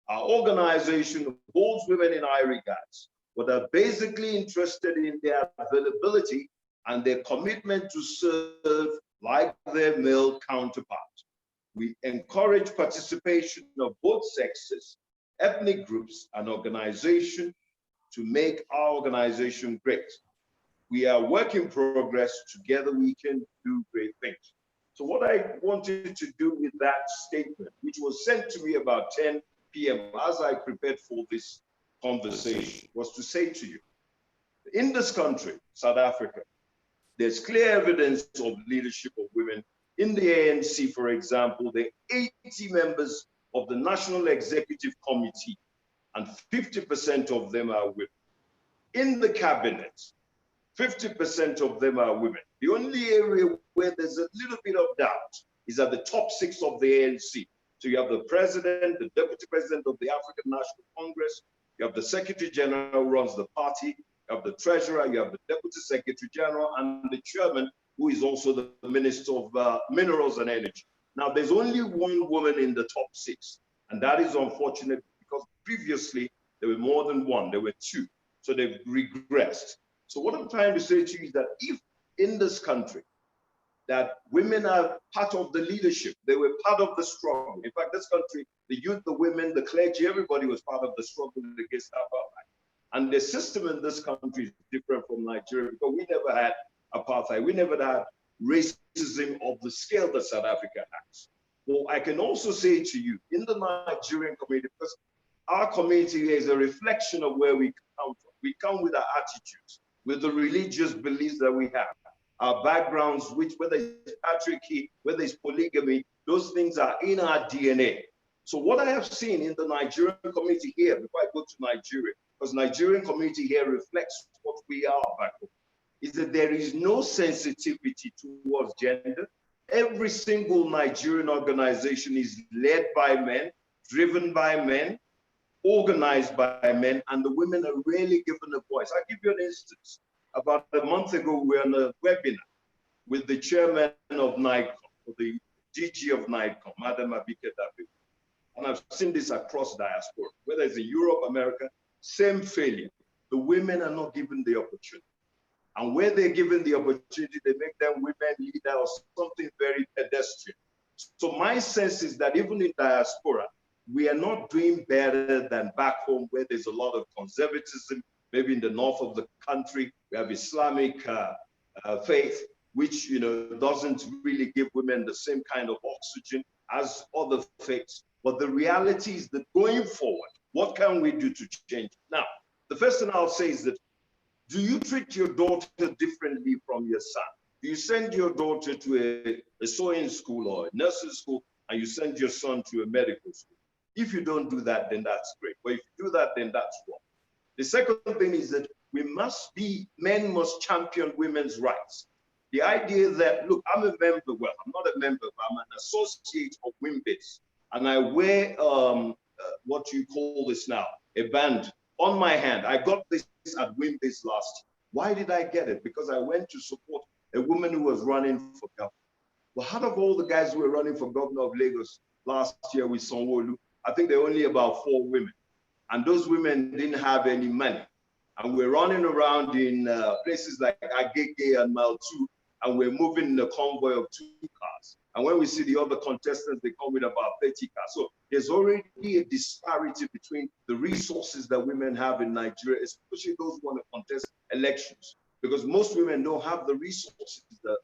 [SPEAKER 12] Our organization holds women in high regards, but are basically interested in their availability and their commitment to serve like their male counterparts. We encourage participation of both sexes, ethnic groups, and organizations to make our organization great. We are work in progress. Together we can do great things. So what I wanted to do with that statement, which was sent to me about 10 p.m. as I prepared for this conversation, was to say to you, in this country, South Africa, there's clear evidence of leadership of women. In the ANC, for example, there are 80 members of the National Executive Committee, and 50% of them are women. In the cabinet, 50% of them are women. The only area where there's a little bit of doubt is at the top 6 of the ANC. So you have the president, the deputy president of the African National Congress, you have the secretary general who runs the party, you have the treasurer, you have the deputy secretary general, and the chairman, who is also the minister of minerals and energy. Now, there's only one woman in the top 6, and that is unfortunate because previously there were more than one, there were 2. So they've regressed. So what I'm trying to say to you is that if in this country that women are part of the leadership, they were part of the struggle. In fact, this country, the youth, the women, the clergy, everybody was part of the struggle against apartheid. And the system in this country is different from Nigeria because we never had apartheid. We never had racism of the scale that South Africa has. Well, I can also say to you, in the Nigerian community, because our community is a reflection of where we come from. We come with our attitudes, with the religious beliefs that we have, our backgrounds, which whether it's patriarchy, whether it's polygamy, those things are in our DNA. So what I have seen in the Nigerian community here, before I go to Nigeria, because Nigerian community here reflects what we are back home, is that there is no sensitivity towards gender. Every single Nigerian organization is led by men, driven by men, organized by men, and the women are really given a voice. I'll give you an instance. About a month ago, we were on a webinar with the chairman of NICOM, or the DG of NICOM, Madam Abike Dabe. And I've seen this across diaspora, whether it's in Europe, America, same failure. The women are not given the opportunity. And where they're given the opportunity, they make them women leader or something very pedestrian. So my sense is that even in diaspora, we are not doing better than back home where there's a lot of conservatism. Maybe in the north of the country, we have Islamic faith, which doesn't really give women the same kind of oxygen as other faiths. But the reality is that going forward, what can we do to change? Now, the first thing I'll say is that, do you treat your daughter differently from your son? Do you send your daughter to a sewing school or a nursing school, and you send your son to a medical school? If you don't do that, then that's great. But if you do that, then that's wrong. The second thing is that men must champion women's rights. The idea that, look, I'm a member, well, I'm not a member, but I'm an associate of WIMBIS, and I wear what you call this now, a band on my hand. I got this at WIMBIS last year. Why did I get it? Because I went to support a woman who was running for governor. Well, out of all the guys who were running for governor of Lagos last year with Sanwo-Olu, I think there were only about 4 women. And those women didn't have any money. And we're running around in places like Agege and Mile 2, and we're moving in a convoy of 2 cars. And when we see the other contestants, they come with about 30 cars. So there's already a disparity between the resources that women have in Nigeria, especially those who want to contest elections, because most women don't have the resources that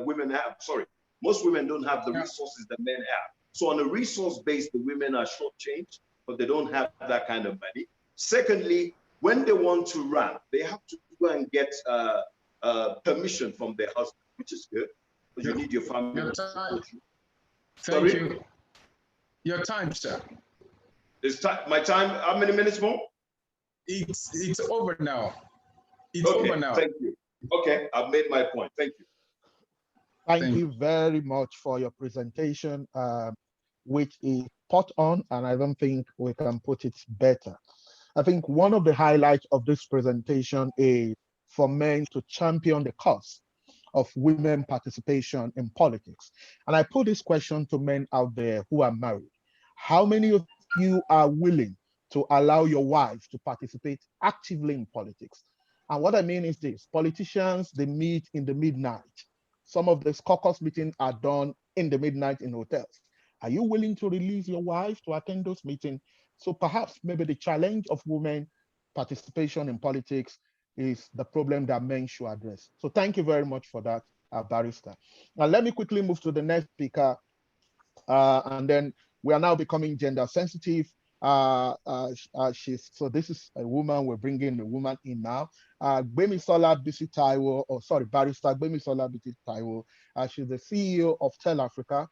[SPEAKER 12] women have. Sorry, most women don't have the resources that men have. So on a resource base, the women are shortchanged, but they don't have that kind of money. Secondly, when they want to run, they have to go and get permission from their husband, which is good, because you need your family to support you.
[SPEAKER 4] Thank you. Your time, sir.
[SPEAKER 12] It's time. My time. How many minutes more?
[SPEAKER 4] It's over now. It's
[SPEAKER 12] okay,
[SPEAKER 4] over now.
[SPEAKER 12] Thank you. Okay, I've made my point. Thank you.
[SPEAKER 10] Thank you very much for your presentation, which is spot on, and I don't think we can put it better. I think one of the highlights of this presentation is for men to champion the cause of women participation in politics. And I put this question to men out there who are married. How many of you are willing to allow your wives to participate actively in politics? And what I mean is this: politicians, they meet in the midnight. Some of these caucus meetings are done in the midnight in hotels. Are you willing to release your wife to attend those meetings? So perhaps maybe the challenge of women participation in politics is the problem that men should address. So thank you very much for that, Barrister. Now let me quickly move to the next speaker. And then we are now becoming gender sensitive. So this is a woman, we're bringing a woman in now. Gbemisola Bisi Taiwo, Barrister Gbemisola Bisi Taiwo. She's the CEO of Tell Africa,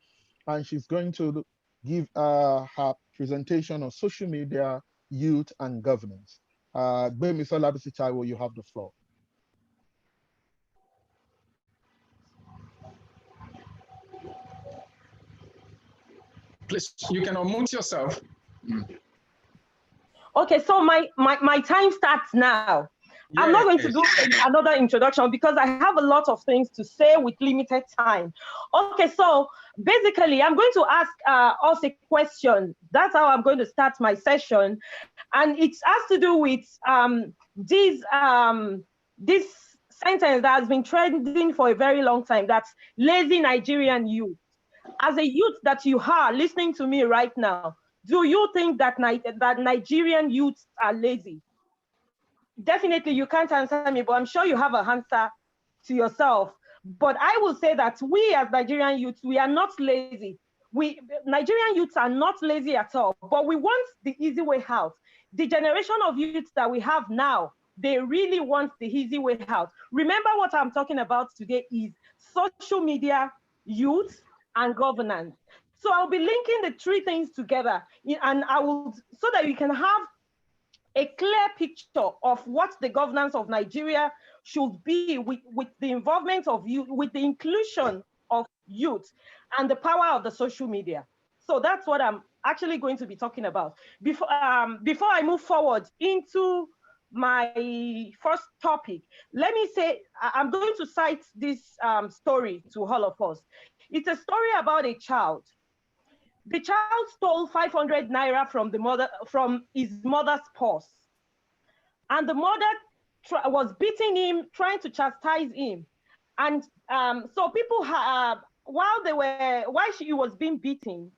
[SPEAKER 10] and she's going to give her presentation on social media, youth, and governance. Gbemisola Bisi Taiwo, you have the floor.
[SPEAKER 4] Please, you can unmute yourself.
[SPEAKER 13] Okay, so my time starts now. I'm not going to do another introduction because I have a lot of things to say with limited time. Okay, so basically I'm going to ask us a question. That's how I'm going to start my session. And it has to do with this sentence that has been trending for a very long time, that's lazy Nigerian youth. As a youth that you are listening to me right now, do you think that Nigerian youths are lazy? Definitely you can't answer me, but I'm sure you have an answer to yourself. But I will say that we as Nigerian youths, we are not lazy. Nigerian youths are not lazy at all, but we want the easy way out. The generation of youths that we have now, they really want the easy way out. Remember what I'm talking about today is social media, youth, and governance. So I'll be linking the 3 things together, and I will, so that you can have a clear picture of what the governance of Nigeria should be with the involvement of youth, with the inclusion of youth and the power of the social media. So that's what I'm actually going to be talking about. Before I move forward into my first topic, let me say, I'm going to cite this story to all of us. It's a story about a child. The child stole 500 naira from his mother's purse. And the mother was beating him, trying to chastise him. And so people, while he was being beaten,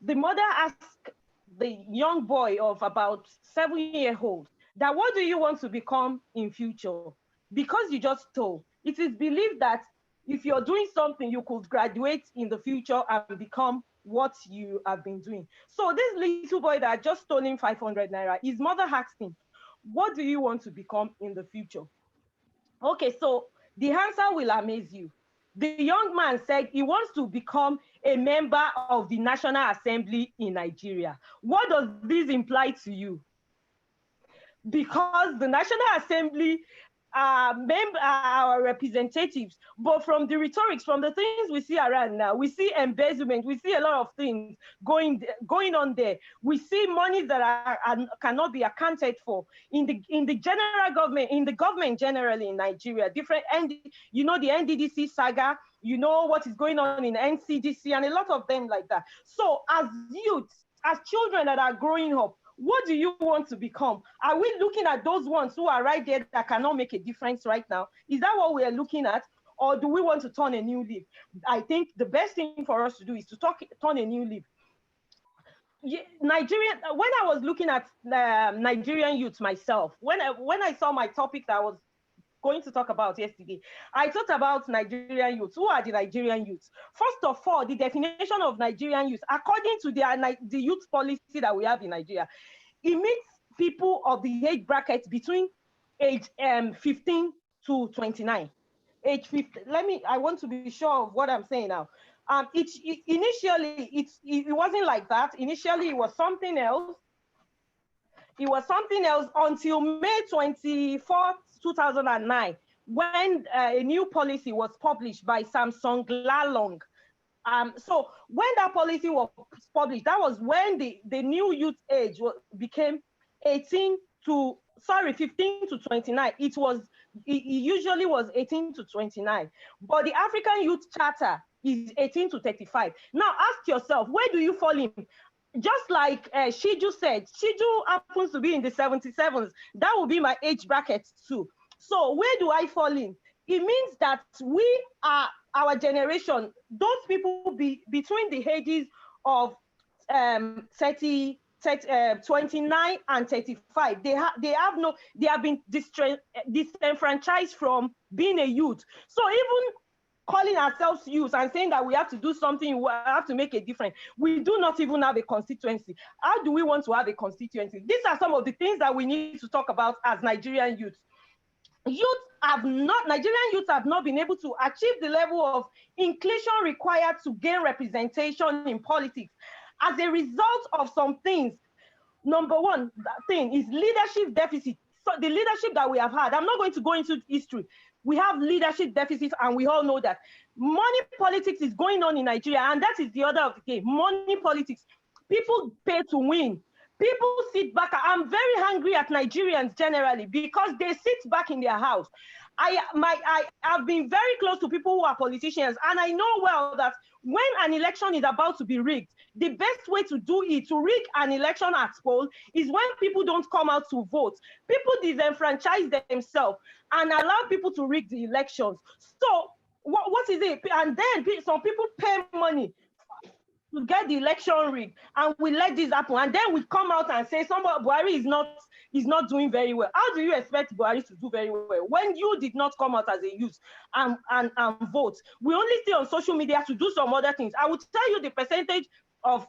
[SPEAKER 13] the mother asked the young boy of about 7-year-old that, what do you want to become in future? Because you just stole. It is believed that if you're doing something, you could graduate in the future and become what you have been doing. So this little boy that just stolen 500 naira, his mother asked him, what do you want to become in the future? Okay, so the answer will amaze you. The young man said he wants to become a member of the National Assembly in Nigeria. What does this imply to you? Because the National Assembly our representatives, but from the rhetorics, from the things we see around now, we see embezzlement, we see a lot of things going on there. We see money that cannot be accounted for in the general government, in the government generally in Nigeria. Different, and you know, the NDDC saga, you know what is going on in NCDC, and a lot of them like that. So as youths, as children that are growing up, what do you want to become? Are we looking at those ones who are right there that cannot make a difference right now? Is that what we are looking at? Or do we want to turn a new leaf? I think the best thing for us to do is to turn a new leaf. Nigerian, when I was looking at Nigerian youth myself, when I saw my topic that I was going to talk about yesterday, I thought about Nigerian youth. Who are the Nigerian youth? First of all, the definition of Nigerian youth, according to the youth policy that we have in Nigeria, it means people of the age bracket between age 15 to 29. Age 15. I want to be sure of what I'm saying now. Initially, it wasn't like that. Initially, it was something else. It was something else until May 24th, 2009, when a new policy was published by Samsung Lalong. So when that policy was published, that was when the new youth age became 15 to 29. It usually was 18 to 29, but the African Youth Charter is 18 to 35. Now ask yourself, where do you fall in? Just like Shiju said, Shiju happens to be in the 77s. That will be my age bracket too. So where do I fall in? It means that we are, our generation, those people between the ages of 29 and 35, they have been disenfranchised from being a youth. So even calling ourselves youth and saying that we have to do something, we have to make a difference, we do not even have a constituency. How do we want to have a constituency? These are some of the things that we need to talk about as Nigerian youth. Nigerian youth have not been able to achieve the level of inclusion required to gain representation in politics as a result of some things. Number one thing is leadership deficit. So the leadership that we have had, I'm not going to go into history. We have leadership deficits, and we all know that. Money politics is going on in Nigeria, and that is the order of the game. Money politics. People pay to win. People sit back. I'm very angry at Nigerians generally because they sit back in their house. I've been very close to people who are politicians, and I know well that when an election is about to be rigged, the best way to do it, to rig an election at poll, is when people don't come out to vote. People disenfranchise themselves and allow people to rig the elections. So what is it? And then some people pay money to get the election rigged, and we let this happen. And then we come out and say somebody Buhari is not doing very well. How do you expect Buhari to do very well when you did not come out as a youth and vote? We only see on social media to do some other things. I will tell you the percentage of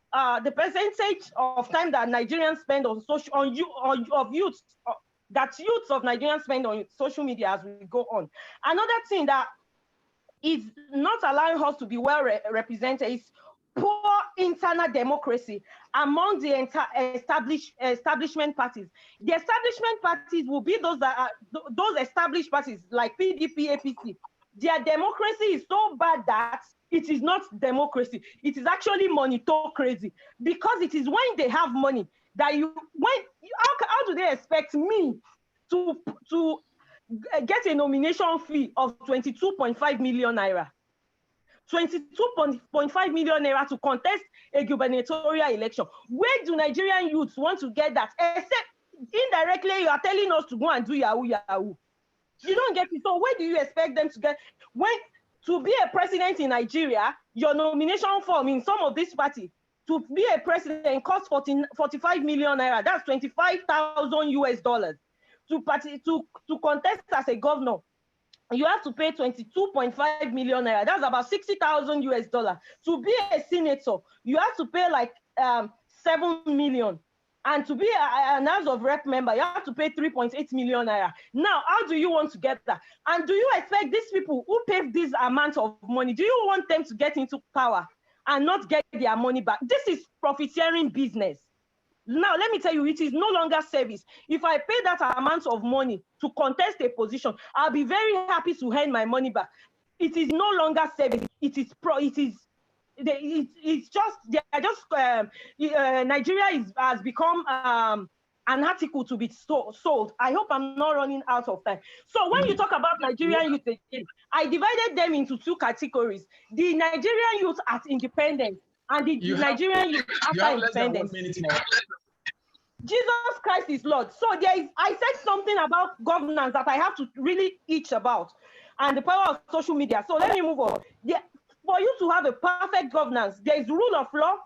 [SPEAKER 13] time that Nigerians spend on youths of Nigerians spend on social media as we go on. Another thing that is not allowing us to be well represented is poor internal democracy among the establishment parties. The establishment parties will be those established parties like PDP, APC. Their democracy is so bad that it is not democracy. It is actually moneytocracy, because it is when they have money that how do they expect me to get a nomination fee of 22.5 million naira? 22.5 million naira to contest a gubernatorial election. Where do Nigerian youths want to get that? Except indirectly, you are telling us to go and do Yahoo Yahoo. You don't get it. So where do you expect them to get? To be a president in Nigeria, your nomination form in some of this party, to be a president costs 45 million naira. That's $25,000 US. To contest as a governor, you have to pay 22.5 million naira. That's about $60,000 US. To be a senator, you have to pay like 7 million. And to be an House of Rep member, you have to pay 3.8 million naira. Now, how do you want to get that? And do you expect these people who pay this amount of money, do you want them to get into power and not get their money back? This is profiteering business. Now, let me tell you, it is no longer service. If I pay that amount of money to contest a position, I'll be very happy to hand my money back. It is no longer service. It's just Nigeria has become an article to be sold. I hope I'm not running out of time. So when you talk about Nigerian youth again, I divided them into two categories: the Nigerian youth at independence and the Nigerian youth after independence. Jesus Christ is Lord. So I said something about governance that I have to really itch about, and the power of social media. So let me move on. For you to have a perfect governance, there is rule of law,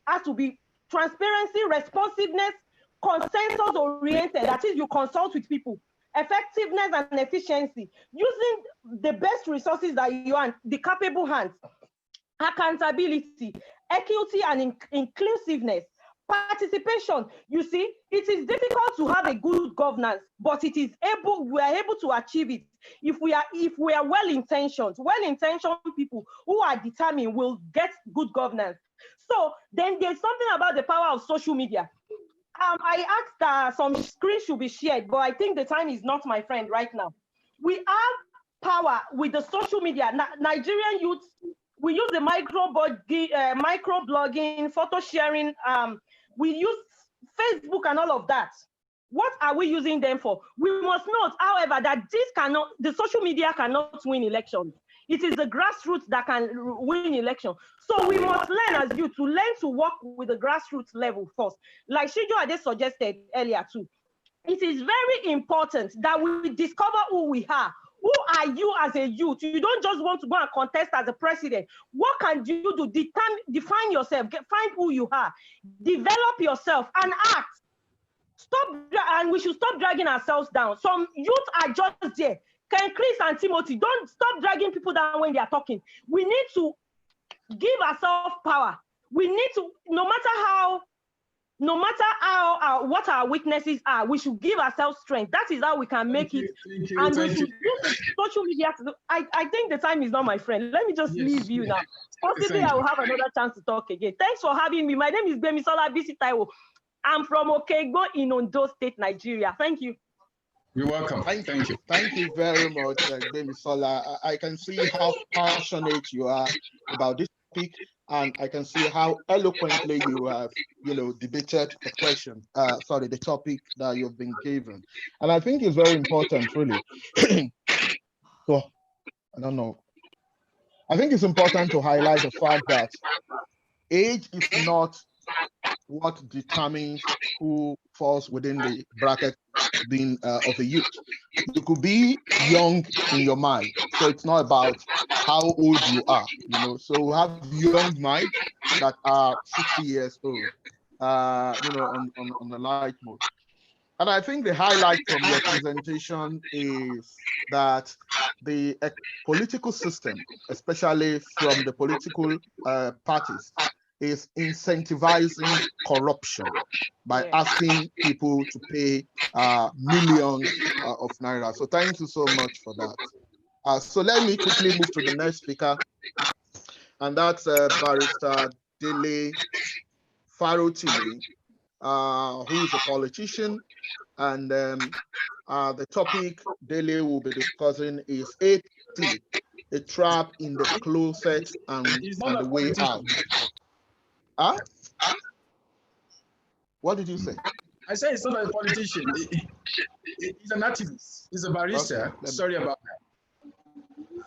[SPEAKER 13] has to be transparency, responsiveness, consensus oriented. That is, you consult with people, effectiveness and efficiency, using the best resources that you want, the capable hands, accountability, equity and inclusiveness, participation. You see, it is difficult to have a good governance, but we are able to achieve it if we are well-intentioned. Well-intentioned people who are determined will get good governance. So then there's something about the power of social media. I asked that some screens should be shared, but I think the time is not my friend right now. We have power with the social media. Nigerian youth, we use the microblogging, photo sharing. We use Facebook and all of that. What are we using them for? We must note, however, that the social media cannot win elections. It is the grassroots that can win election. So we must learn as you to learn to work with the grassroots level first. Like Shijo Ade suggested earlier too. It is very important that we discover who we are. Who are you as a youth? You don't just want to go and contest as a president. What can you do? Define yourself, find who you are, develop yourself and act. And we should stop dragging ourselves down. Some youth are just there. Ken Chris and Timothy, don't stop dragging people down when they are talking. We need to give ourselves power. We need to, no matter what our weaknesses are, we should give ourselves strength. That is how we can make it. And we should use social media. I think the time is not my friend. Let me just leave you now. Possibly I will have another chance to talk again. Thanks for having me. My name is Gbemisola Bisi Taiwo. I'm from Okegbo in Ondo State, Nigeria. Thank you.
[SPEAKER 4] You're welcome. Thank you.
[SPEAKER 10] Thank you very much, Gbemisola. I can see how passionate you are about this topic, and I can see how eloquently you have, debated the topic that you've been given. And I think it's very important, really. So, I don't know. I think it's important to highlight the fact that age is not what determines who falls within the bracket being of a youth. You could be young in your mind, so it's not about how old you are, So we have young minds that are 60 years old, on the light mode. And I think the highlight from your presentation is that the political system, especially from the political parties, is incentivizing corruption by asking people to pay millions of naira. So thank you so much for that. So let me quickly move to the next speaker, and that's Barrister Dele Farotimi, who is a politician, and the topic Dele will be discussing is a trap in the closet and the way out. What did you say?
[SPEAKER 4] I say it's not a politician. He's an activist. He's a barrister. Okay, sorry about that.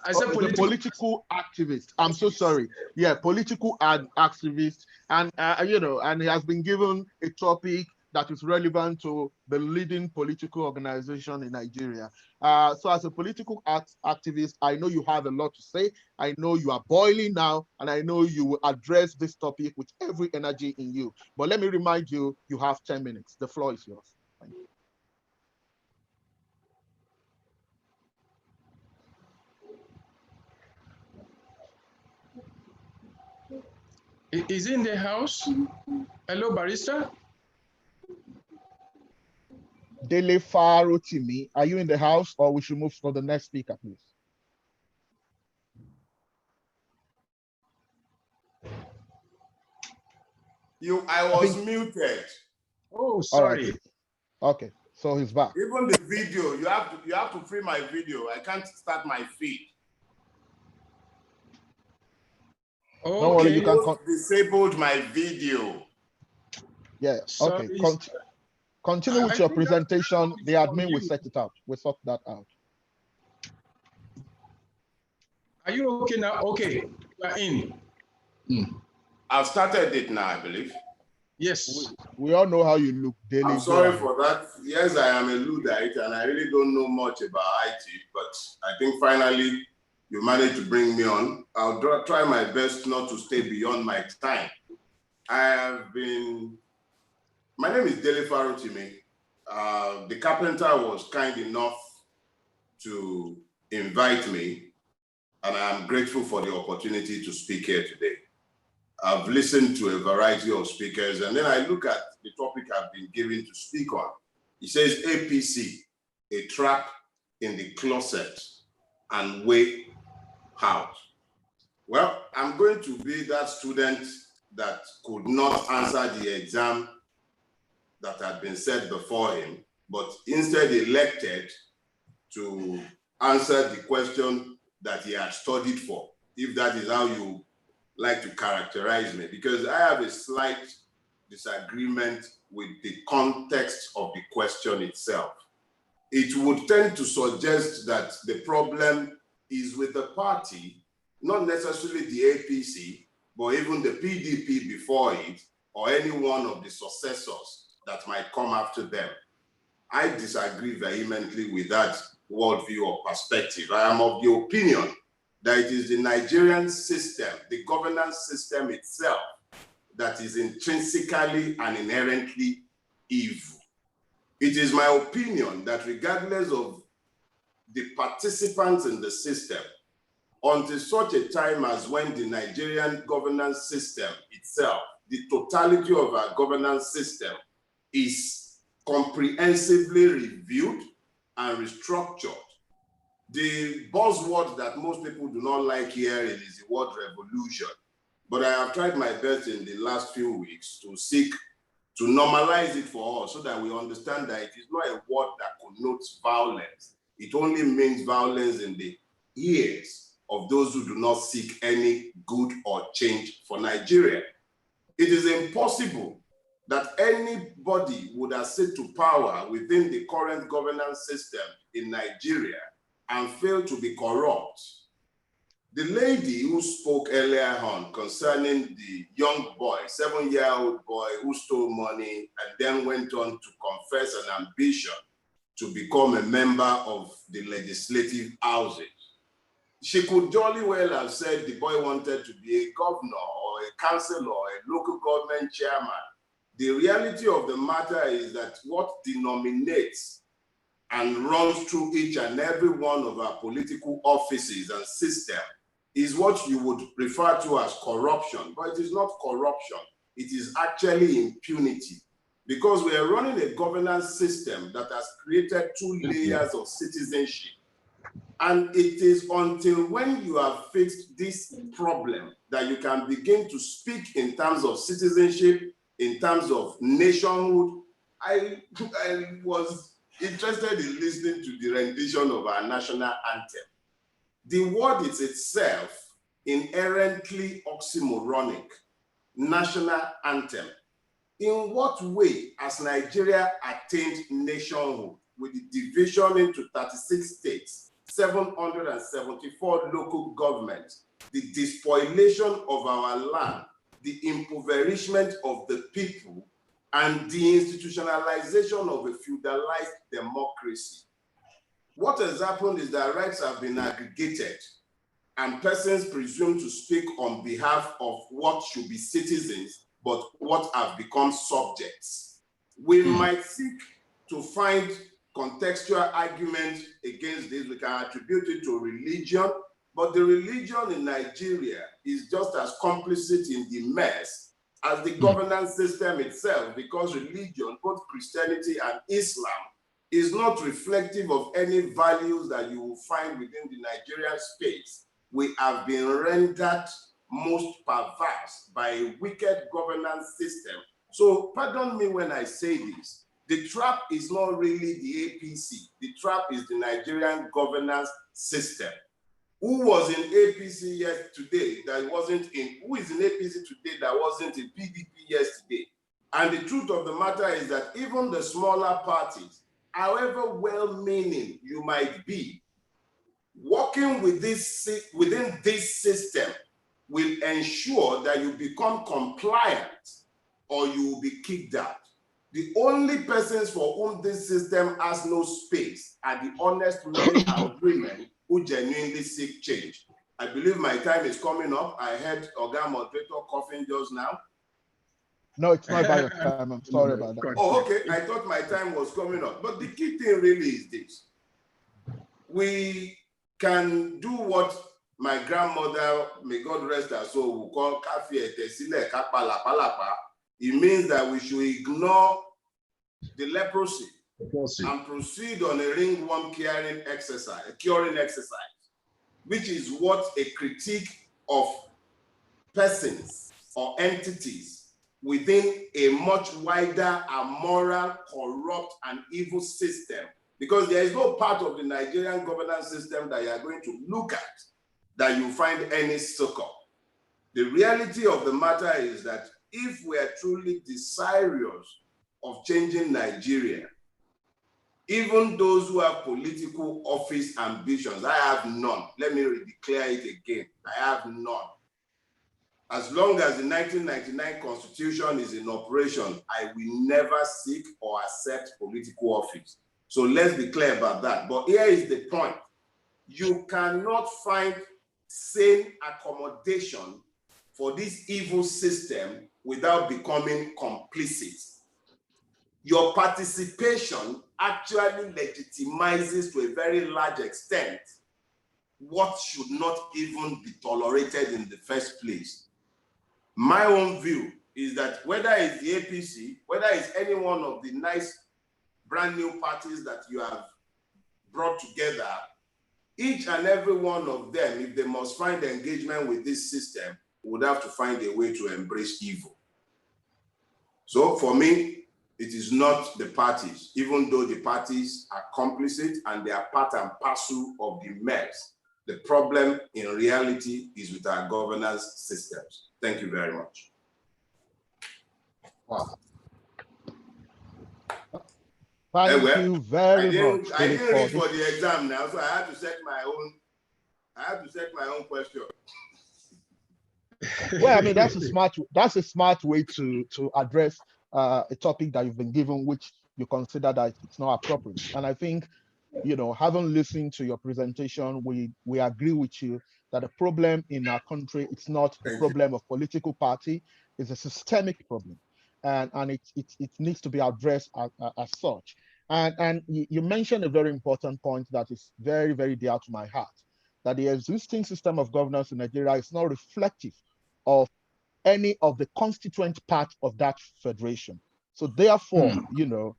[SPEAKER 4] I said
[SPEAKER 10] political activist. I'm so sorry. Yeah, political activist, and and he has been given a topic that is relevant to the leading political organization in Nigeria. So as a political activist, I know you have a lot to say. I know you are boiling now, and I know you will address this topic with every energy in you. But let me remind you, you have 10 minutes. The floor is yours. Thank
[SPEAKER 4] you. Is he in the house? Hello, barrister?
[SPEAKER 10] Dele Farotimi, are you in the house, or we should move to the next speaker, please?
[SPEAKER 14] I was muted.
[SPEAKER 4] Oh,
[SPEAKER 10] All
[SPEAKER 4] sorry.
[SPEAKER 10] right. Okay, so he's back.
[SPEAKER 14] Even the video, you have to free my video. I can't start my feed.
[SPEAKER 4] Okay.
[SPEAKER 10] Don't worry, you can
[SPEAKER 14] disabled my video.
[SPEAKER 10] Yeah.
[SPEAKER 4] Sorry.
[SPEAKER 10] Okay. Continue with your presentation. The admin will set it out. We'll sort that out.
[SPEAKER 4] Are you okay now? Okay, you are in.
[SPEAKER 14] I've started it now, I believe.
[SPEAKER 4] Yes.
[SPEAKER 10] We all know how you look daily.
[SPEAKER 14] I'm sorry for that. Yes, I am a Luddite and I really don't know much about IT, but I think finally you managed to bring me on. I'll try my best not to stay beyond my time. My name is Dele Farotimi. The carpenter was kind enough to invite me, and I'm grateful for the opportunity to speak here today. I've listened to a variety of speakers, and then I look at the topic I've been given to speak on. It says APC, a trap in the closet and way out. Well, I'm going to be that student that could not answer the exam that had been set before him, but instead elected to answer the question that he had studied for, if that is how you like to characterize me, because I have a slight disagreement with the context of the question itself. It would tend to suggest that the problem is with the party, not necessarily the APC, but even the PDP before it, or any one of the successors that might come after them. I disagree vehemently with that worldview or perspective. I am of the opinion that it is the Nigerian system, the governance system itself, that is intrinsically and inherently evil. It is my opinion that regardless of the participants in the system, until such a time as when the Nigerian governance system itself, the totality of our governance system is comprehensively reviewed and restructured. The buzzword that most people do not like here is the word revolution. But I have tried my best in the last few weeks to seek to normalize it for us so that we understand that it is not a word that connotes violence. It only means violence in the ears of those who do not seek any good or change for Nigeria. It is impossible that anybody would accede to power within the current governance system in Nigeria and fail to be corrupt. The lady who spoke earlier on concerning the young boy, 7-year-old boy who stole money and then went on to confess an ambition to become a member of the legislative houses. She could jolly well have said the boy wanted to be a governor or a councillor or a local government chairman. The reality of the matter is that what denominates and runs through each and every one of our political offices and systems is what you would refer to as corruption, but it is not corruption. It is actually impunity, because we are running a governance system that has created 2 layers of citizenship. And it is until when you have fixed this problem that you can begin to speak in terms of citizenship, in terms of nationhood. I was interested in listening to the rendition of our national anthem. The word is itself inherently oxymoronic, national anthem. In what way has Nigeria attained nationhood with the division into 36 states, 774 local governments, the despoilation of our land, the impoverishment of the people, and the institutionalization of a feudalized democracy? What has happened is that rights have been aggregated and persons presumed to speak on behalf of what should be citizens, but what have become subjects. We might seek to find contextual arguments against this. We can attribute it to religion, but the religion in Nigeria is just as complicit in the mess as the governance system itself, because religion, both Christianity and Islam, is not reflective of any values that you will find within the Nigerian space. We have been rendered most perverse by a wicked governance system So pardon me when I say this. The trap is not really the APC. The trap is the Nigerian governance system. Who was in APC yesterday that wasn't in, who is in APC today that wasn't in PDP yesterday? And the truth of the matter is that even the smaller parties, however well-meaning you might be, working with within this system will ensure that you become compliant or you will be kicked out. The only persons for whom this system has no space are the honest men and women who genuinely seek change. I believe my time is coming up. I heard Oga Moderator coughing just now.
[SPEAKER 10] No, it's not by your time. I'm sorry about that.
[SPEAKER 14] Oh, okay. I thought my time was coming up. But the key thing really is this. We can do what my grandmother, may God rest her soul, will call kafi etesile kapalapalapa. It means that we should ignore the leprosy and proceed on a ringworm curing exercise, which is what a critique of persons or entities within a much wider, immoral, corrupt, and evil system. Because there is no part of the Nigerian governance system that you are going to look at that you find any succor. The reality of the matter is that if we are truly desirous of changing Nigeria, even those who have political office ambitions, I have none. Let me declare it again. I have none. As long as the 1999 Constitution is in operation, I will never seek or accept political office. So let's be clear about that. But here is the point. You cannot find sane accommodation for this evil system without becoming complicit. Your participation actually legitimizes to a very large extent what should not even be tolerated in the first place. My own view is that whether it's the APC, whether it's any one of the nice brand new parties that you have brought together, each and every one of them, if they must find engagement with this system, would have to find a way to embrace evil. So for me, it is not the parties, even though the parties are complicit and they are part and parcel of the mess. The problem in reality is with our governance systems. Thank you very much.
[SPEAKER 10] Wow. Thank you very much.
[SPEAKER 14] I didn't read for the exam now, so I had to set my own question.
[SPEAKER 10] Well, I mean, that's a smart way to address a topic that you've been given, which you consider that it's not appropriate. And I think, you know, having listened to your presentation, we agree with you that the problem in our country, it's not a problem of political party, it's a systemic problem. And it needs to be addressed as such. And you mentioned a very important point that is very, very dear to my heart, that the existing system of governance in Nigeria is not reflective of any of the constituent parts of that federation. So therefore, you know,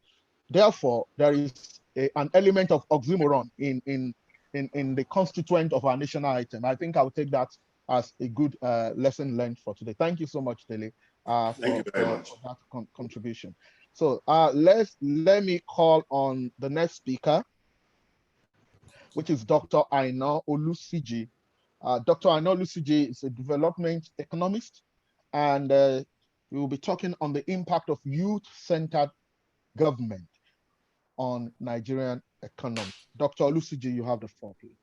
[SPEAKER 10] there is an element of oxymoron in the constituent of our national item. I think I would take that as a good lesson learned for today. Thank you so much, Dele, for that contribution. So let me call on the next speaker, which is Dr. Aina Olusiji. Dr. Aina Olusiji is a development economist, and we will be talking on the impact of youth-centered government on Nigerian economy. Dr. Olusiji, you have the floor, please.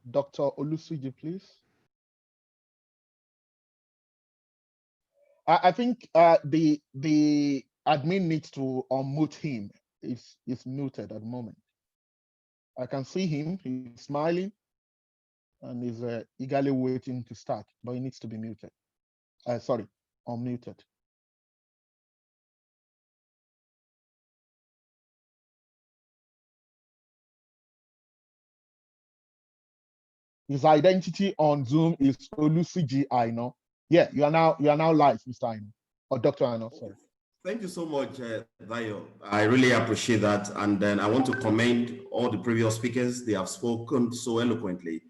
[SPEAKER 10] Dr. Olusiji, please. I think the admin needs to unmute him. He's muted at the moment. I can see him. He's smiling and he's eagerly waiting to start, but he needs to be muted. Sorry, unmuted. His identity on Zoom is Olusiji Aina. Yeah, you are now live, Mr. Aina, or Dr. Aina, sorry.
[SPEAKER 15] Thank you so much, Dayo. I really appreciate that. And then I want to commend all the previous speakers. They have spoken so eloquently.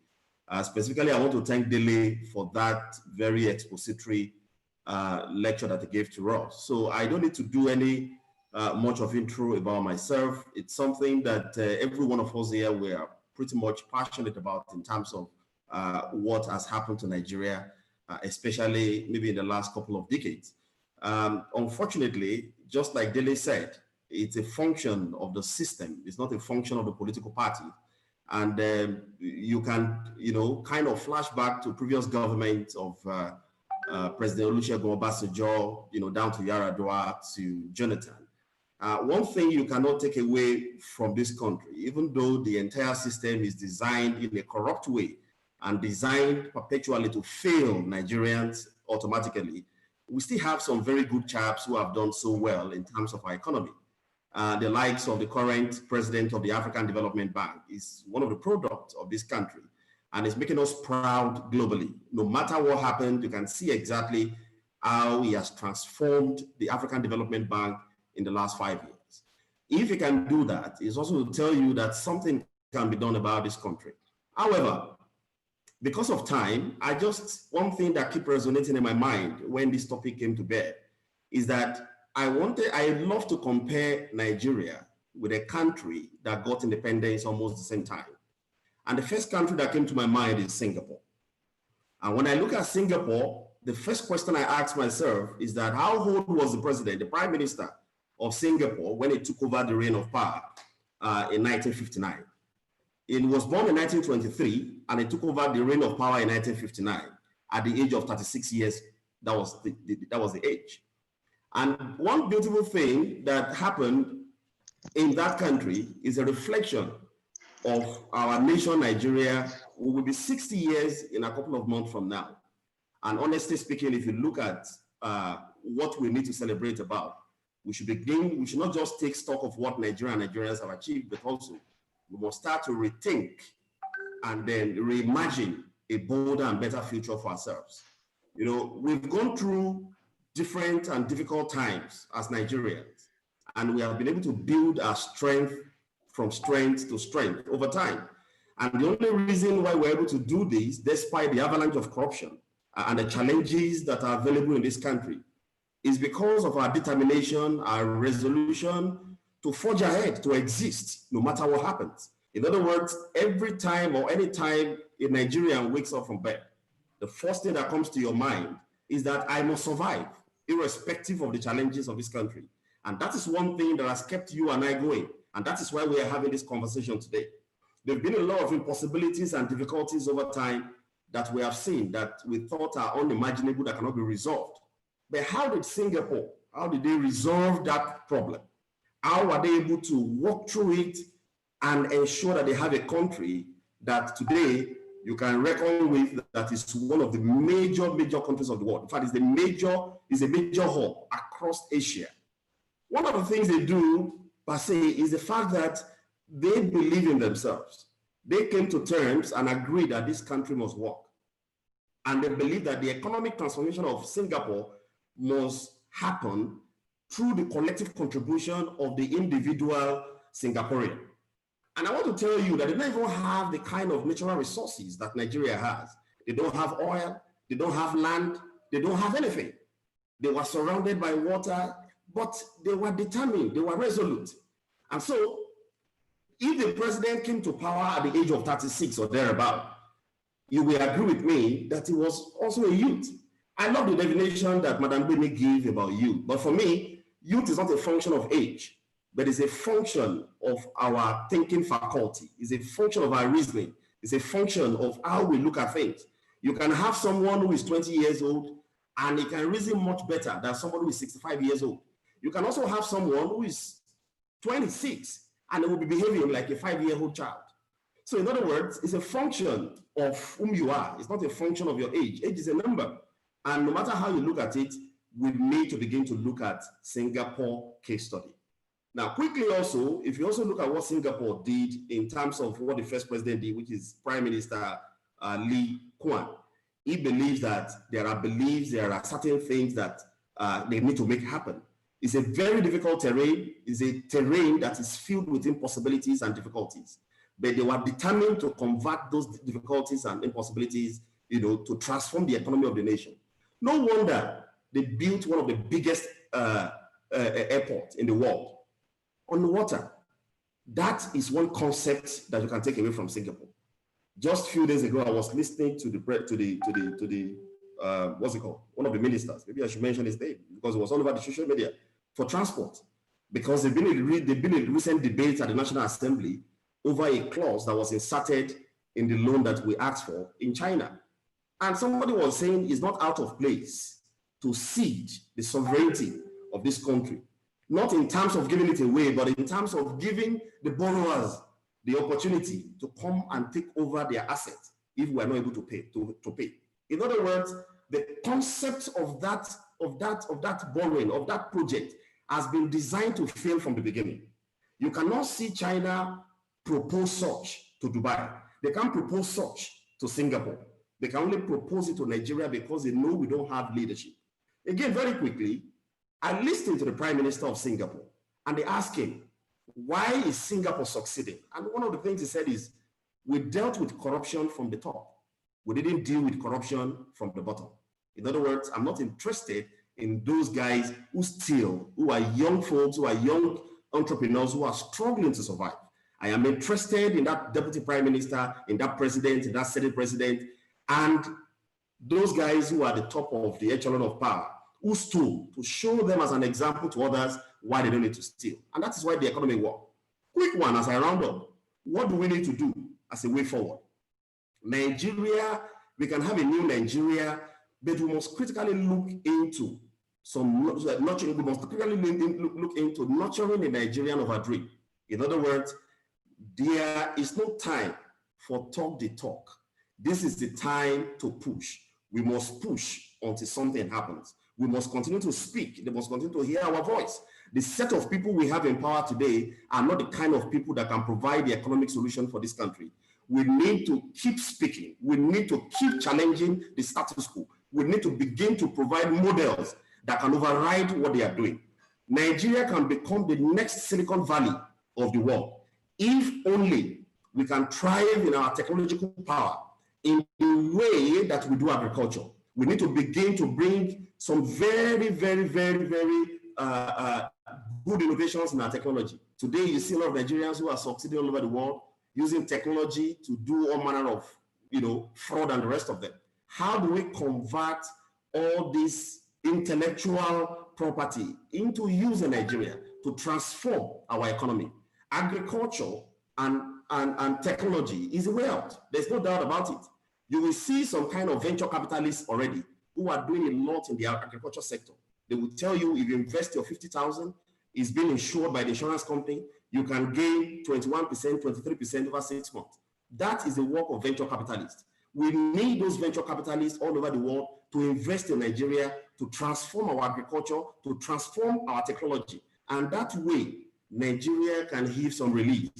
[SPEAKER 15] Specifically, I want to thank Dele for that very expository lecture that he gave to us. So I don't need to do any much of intro about myself. It's something that every one of us here, we are pretty much passionate about in terms of what has happened to Nigeria, especially maybe in the last couple of decades. Unfortunately, just like Dele said, it's a function of the system. It's not a function of the political party. And you can, kind of flash back to previous governments of President Olusegun Obasanjo, down to Yar'Adua to Jonathan. One thing you cannot take away from this country, even though the entire system is designed in a corrupt way and designed perpetually to fail Nigerians automatically, we still have some very good chaps who have done so well in terms of our economy. The likes of the current president of the African Development Bank is one of the products of this country, and it's making us proud globally. No matter what happened, you can see exactly how he has transformed the African Development Bank in the last 5 years. If he can do that, it's also to tell you that something can be done about this country. However, because of time, one thing that keeps resonating in my mind when this topic came to bear is that I love to compare Nigeria with a country that got independence almost the same time. And the first country that came to my mind is Singapore. And when I look at Singapore, the first question I ask myself is that how old was the president, the prime minister of Singapore when he took over the reign of power in 1959? He was born in 1923 and he took over the reign of power in 1959 at the age of 36 years. That was the age. And one beautiful thing that happened in that country is a reflection of our nation, Nigeria. We will be 60 years in a couple of months from now. And honestly speaking, if you look at what we need to celebrate about, we should not just take stock of what Nigeria and Nigerians have achieved, but also we must start to rethink and then reimagine a bolder and better future for ourselves. We've gone through different and difficult times as Nigerians, and we have been able to build our strength from strength to strength over time. And the only reason why we're able to do this, despite the avalanche of corruption and the challenges that are available in this country, is because of our determination, our resolution to forge ahead, to exist, no matter what happens. In other words, every time or any time a Nigerian wakes up from bed, the first thing that comes to your mind is that I must survive, irrespective of the challenges of this country. And that is one thing that has kept you and I going. And that is why we are having this conversation today. There have been a lot of impossibilities and difficulties over time that we have seen that we thought are unimaginable, that cannot be resolved. But how did Singapore, how did they resolve that problem? How are they able to walk through it and ensure that they have a country that today you can reckon with, that is one of the major countries of the world? In fact, is a major hub across Asia. One of the things they do, per se, is the fact that they believe in themselves. They came to terms and agreed that this country must work. And they believe that the economic transformation of Singapore must happen through the collective contribution of the individual Singaporean. And I want to tell you that they don't even have the kind of natural resources that Nigeria has. They don't have oil, they don't have land, they don't have anything. They were surrounded by water, but they were determined, they were resolute. And so, if the president came to power at the age of 36 or thereabout, you will agree with me that he was also a youth. I love the definition that Madam Bini gave about youth, but for me, youth is not a function of age, but it's a function of our thinking faculty. It's a function of our reasoning. It's a function of how we look at things. You can have someone who is 20 years old and he can reason much better than someone who is 65 years old. You can also have someone who is 26 and they will be behaving like a 5-year-old child. So in other words, it's a function of whom you are. It's not a function of your age. Age is a number. And no matter how you look at it, we need to begin to look at Singapore case study. Now, quickly also, if you also look at what Singapore did in terms of what the first president did, which is Prime Minister Lee Kuan, he believes that there are certain things that they need to make happen. It's a very difficult terrain. It's a terrain that is filled with impossibilities and difficulties. But they were determined to convert those difficulties and impossibilities, to transform the economy of the nation. No wonder they built one of the biggest airports in the world on the water. That is one concept that you can take away from Singapore. Just a few days ago, I was listening to what's it called? One of the ministers. Maybe I should mention his name because it was all over the social media for transport. Because they've been in recent debates at the National Assembly over a clause that was inserted in the loan that we asked for in China. And somebody was saying it's not out of place to cede the sovereignty of this country, not in terms of giving it away, but in terms of giving the borrowers the opportunity to come and take over their assets if we are not able to pay. In other words, the concept of that borrowing, of that project, has been designed to fail from the beginning. You cannot see China propose such to Dubai. They can't propose such to Singapore. They can only propose it to Nigeria because they know we don't have leadership. Again, very quickly, I listened to the Prime Minister of Singapore and they asked him, why is Singapore succeeding? And one of the things he said is, we dealt with corruption from the top. We didn't deal with corruption from the bottom. In other words, I'm not interested in those guys who steal, who are young folks, who are young entrepreneurs who are struggling to survive. I am interested in that deputy prime minister, in that president, in that senate president, and those guys who are the top of the echelon of power, who stole, to show them as an example to others why they don't need to steal. And that is why the economy works. Quick one as I round up. What do we need to do as a way forward? Nigeria, we can have a new Nigeria, but we must critically look into nurturing the Nigerian of our dream. In other words, there is no time for talk the talk. This is the time to push. We must push until something happens. We must continue to speak. They must continue to hear our voice. The set of people we have in power today are not the kind of people that can provide the economic solution for this country. We need to keep speaking. We need to keep challenging the status quo. We need to begin to provide models that can override what they are doing. Nigeria can become the next Silicon Valley of the world if only we can thrive in our technological power in the way that we do agriculture. We need to begin to bring some very, very, very, very good innovations in our technology. Today, you see a lot of Nigerians who are succeeding all over the world using technology to do all manner of, fraud and the rest of them. How do we convert all this intellectual property into use in Nigeria to transform our economy? Agriculture and technology is a way out. There's no doubt about it. You will see some kind of venture capitalists already who are doing a lot in the agriculture sector. They will tell you if you invest your 50,000, it's being insured by the insurance company, you can gain 21%, 23% over 6 months. That is the work of venture capitalists. We need those venture capitalists all over the world to invest in Nigeria, to transform our agriculture, to transform our technology. And that way, Nigeria can have some relief.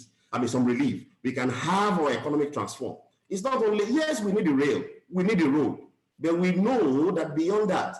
[SPEAKER 15] We can have our economic transform. It's not only, yes, we need the rail, we need the road, but we know that beyond that,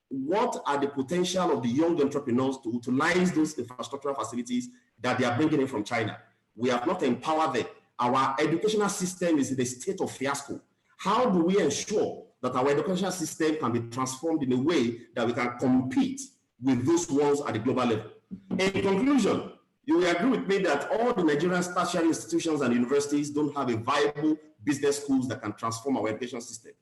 [SPEAKER 15] what are the potential of the young entrepreneurs to utilize those infrastructural facilities that they are bringing in from China? We have not empowered them. Our educational system is in a state of fiasco. How do we ensure that our educational system can be transformed in a way that we can compete with those ones at the global level? In conclusion, you will agree with me that all the Nigerian tertiary institutions and universities don't have a viable business schools that can transform our education system.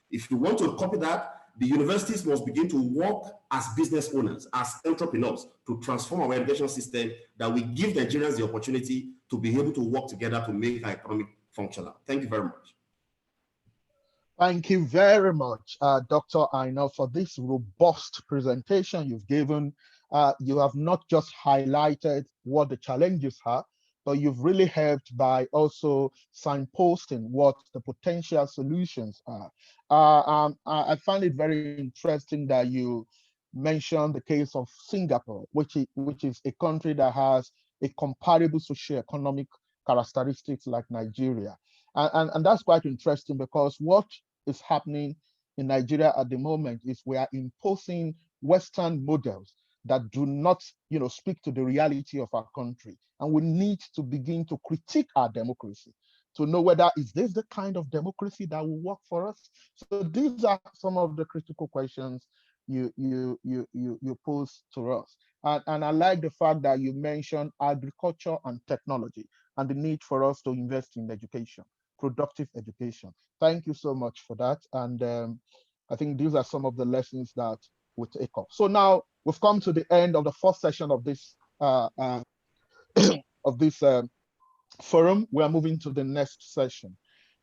[SPEAKER 15] If you want to copy that, the universities must begin to work as business owners, as entrepreneurs, to transform our education system, that we give Nigerians the opportunity to be able to work together to make our economy functional. Thank you very much.
[SPEAKER 10] Thank you very much, Dr. Aina, for this robust presentation you've given. You have not just highlighted what the challenges are, but you've really helped by also signposting what the potential solutions are. I find it very interesting that you mentioned the case of Singapore, which is a country that has a comparable socio-economic characteristics like Nigeria. And that's quite interesting, because what is happening in Nigeria at the moment is we are imposing Western models that do not, speak to the reality of our country. And we need to begin to critique our democracy to know whether is this the kind of democracy that will work for us. So these are some of the critical questions you pose to us. And I like the fact that you mentioned agriculture and technology and the need for us to invest in education, productive education. Thank you so much for that. And I think these are some of the lessons that we take up. So now we've come to the end of the first session of this forum. We are moving to the next session.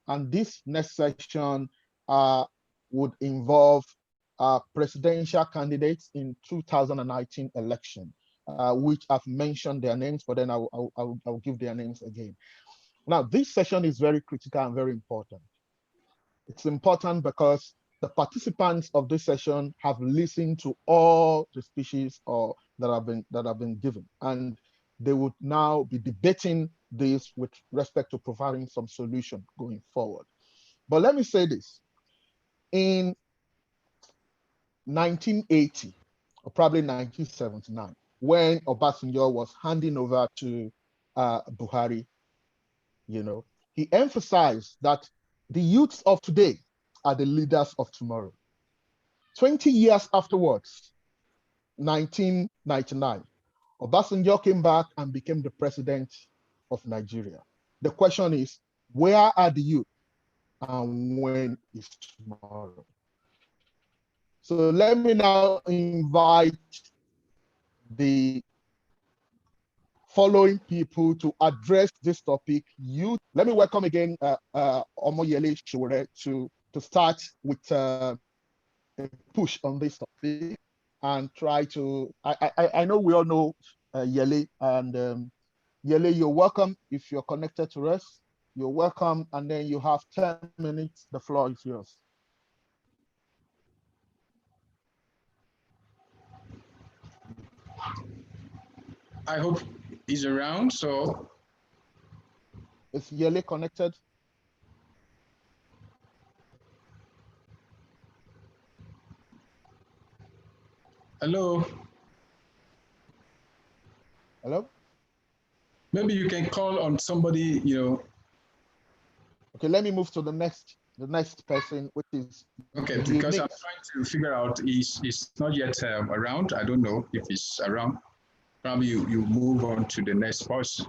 [SPEAKER 10] And this next section would involve presidential candidates in 2019 election, which I've mentioned their names, but then I'll give their names again. Now, this session is very critical and very important. It's important because the participants of this session have listened to all the speeches that have been given, and they would now be debating this with respect to providing some solution going forward. But let me say this: in 1980, or probably 1979, when Obasanjo was handing over to Buhari, he emphasized that the youths of today are the leaders of tomorrow. 20 years afterwards, 1999, Obasanjo came back and became the president of Nigeria. The question is, where are the youth and when is tomorrow? So let me now invite the following people to address this topic. Youth. Let me welcome again Omoyele Sowore to start with a push on this topic and try to, I know we all know Yele, and Yele, you're welcome. If you're connected to us, you're welcome, and then you have 10 minutes. The floor is yours.
[SPEAKER 4] I hope he's around, so.
[SPEAKER 10] Is Yele connected?
[SPEAKER 4] Hello.
[SPEAKER 10] Hello?
[SPEAKER 4] Maybe you can call on somebody,
[SPEAKER 10] Okay, let me move to the next person, which is
[SPEAKER 4] okay, because I'm trying to figure out he's not yet around. I don't know if he's around. Probably you move on to the next person.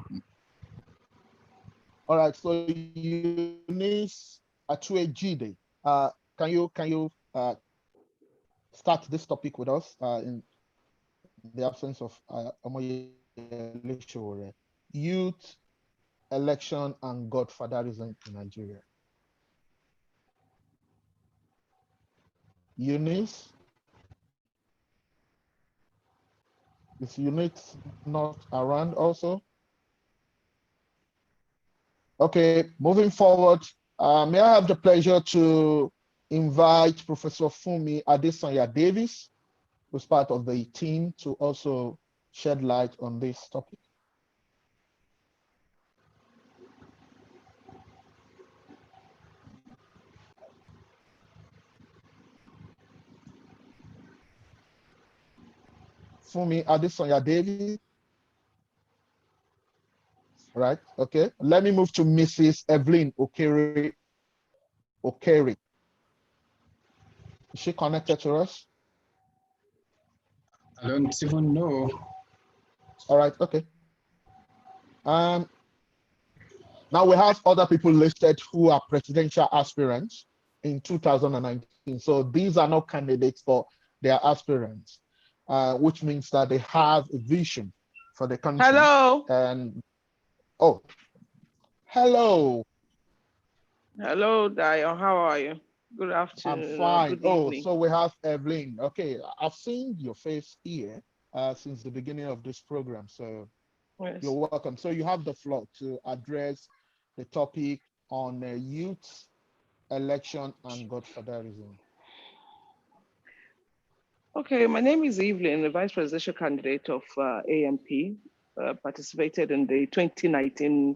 [SPEAKER 10] All right, so Eunice Atuejide, can you start this topic with us in the absence of Omoyele Sowore? Youth, election, and godfatherism in Nigeria. Eunice? Is Eunice not around also? Okay, moving forward, may I have the pleasure to invite Professor Funmi Adesanya Davis, who's part of the team, to also shed light on this topic. Funmi Adesanya Davis. Right, okay. Let me move to Mrs. Evelyn Okere. Is she connected to us?
[SPEAKER 4] I don't even know.
[SPEAKER 10] All right, okay. Now we have other people listed who are presidential aspirants in 2019. So these are not candidates, but they are aspirants, which means that they have a vision for the country.
[SPEAKER 16] Hello.
[SPEAKER 10] And oh, hello.
[SPEAKER 16] Hello, Dio. How are you? Good afternoon.
[SPEAKER 10] I'm fine.
[SPEAKER 16] Good evening.
[SPEAKER 10] So we have Evelyn. Okay, I've seen your face here since the beginning of this program. So yes, you're welcome. So you have the floor to address the topic on youth, election, and godfatherism.
[SPEAKER 16] Okay, my name is Evelyn, the vice presidential candidate of AMP. Participated in the 2019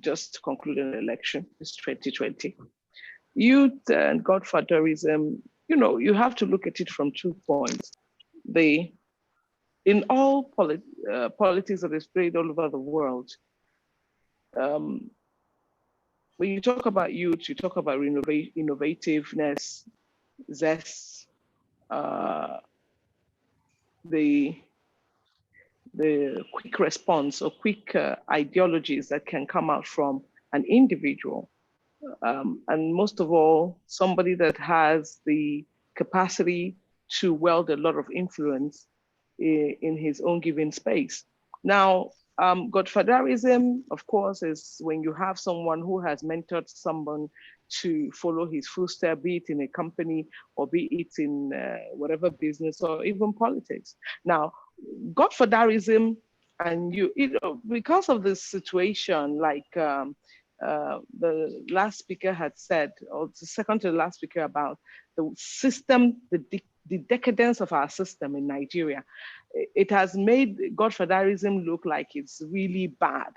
[SPEAKER 16] just concluded election. It's 2020. Youth and godfatherism, you have to look at it from 2 points. in all politics that is played all over the world, when you talk about youth, you talk about innovativeness, zest, the quick response or quick ideologies that can come out from an individual. And most of all, somebody that has the capacity to wield a lot of influence in his own given space. Now, godfatherism, of course, is when you have someone who has mentored someone to follow his footsteps, be it in a company or be it in whatever business or even politics. Now, godfatherism, and because of this situation, like the last speaker had said, or the second to the last speaker, about the system, the decadence of our system in Nigeria, it has made godfatherism look like it's really bad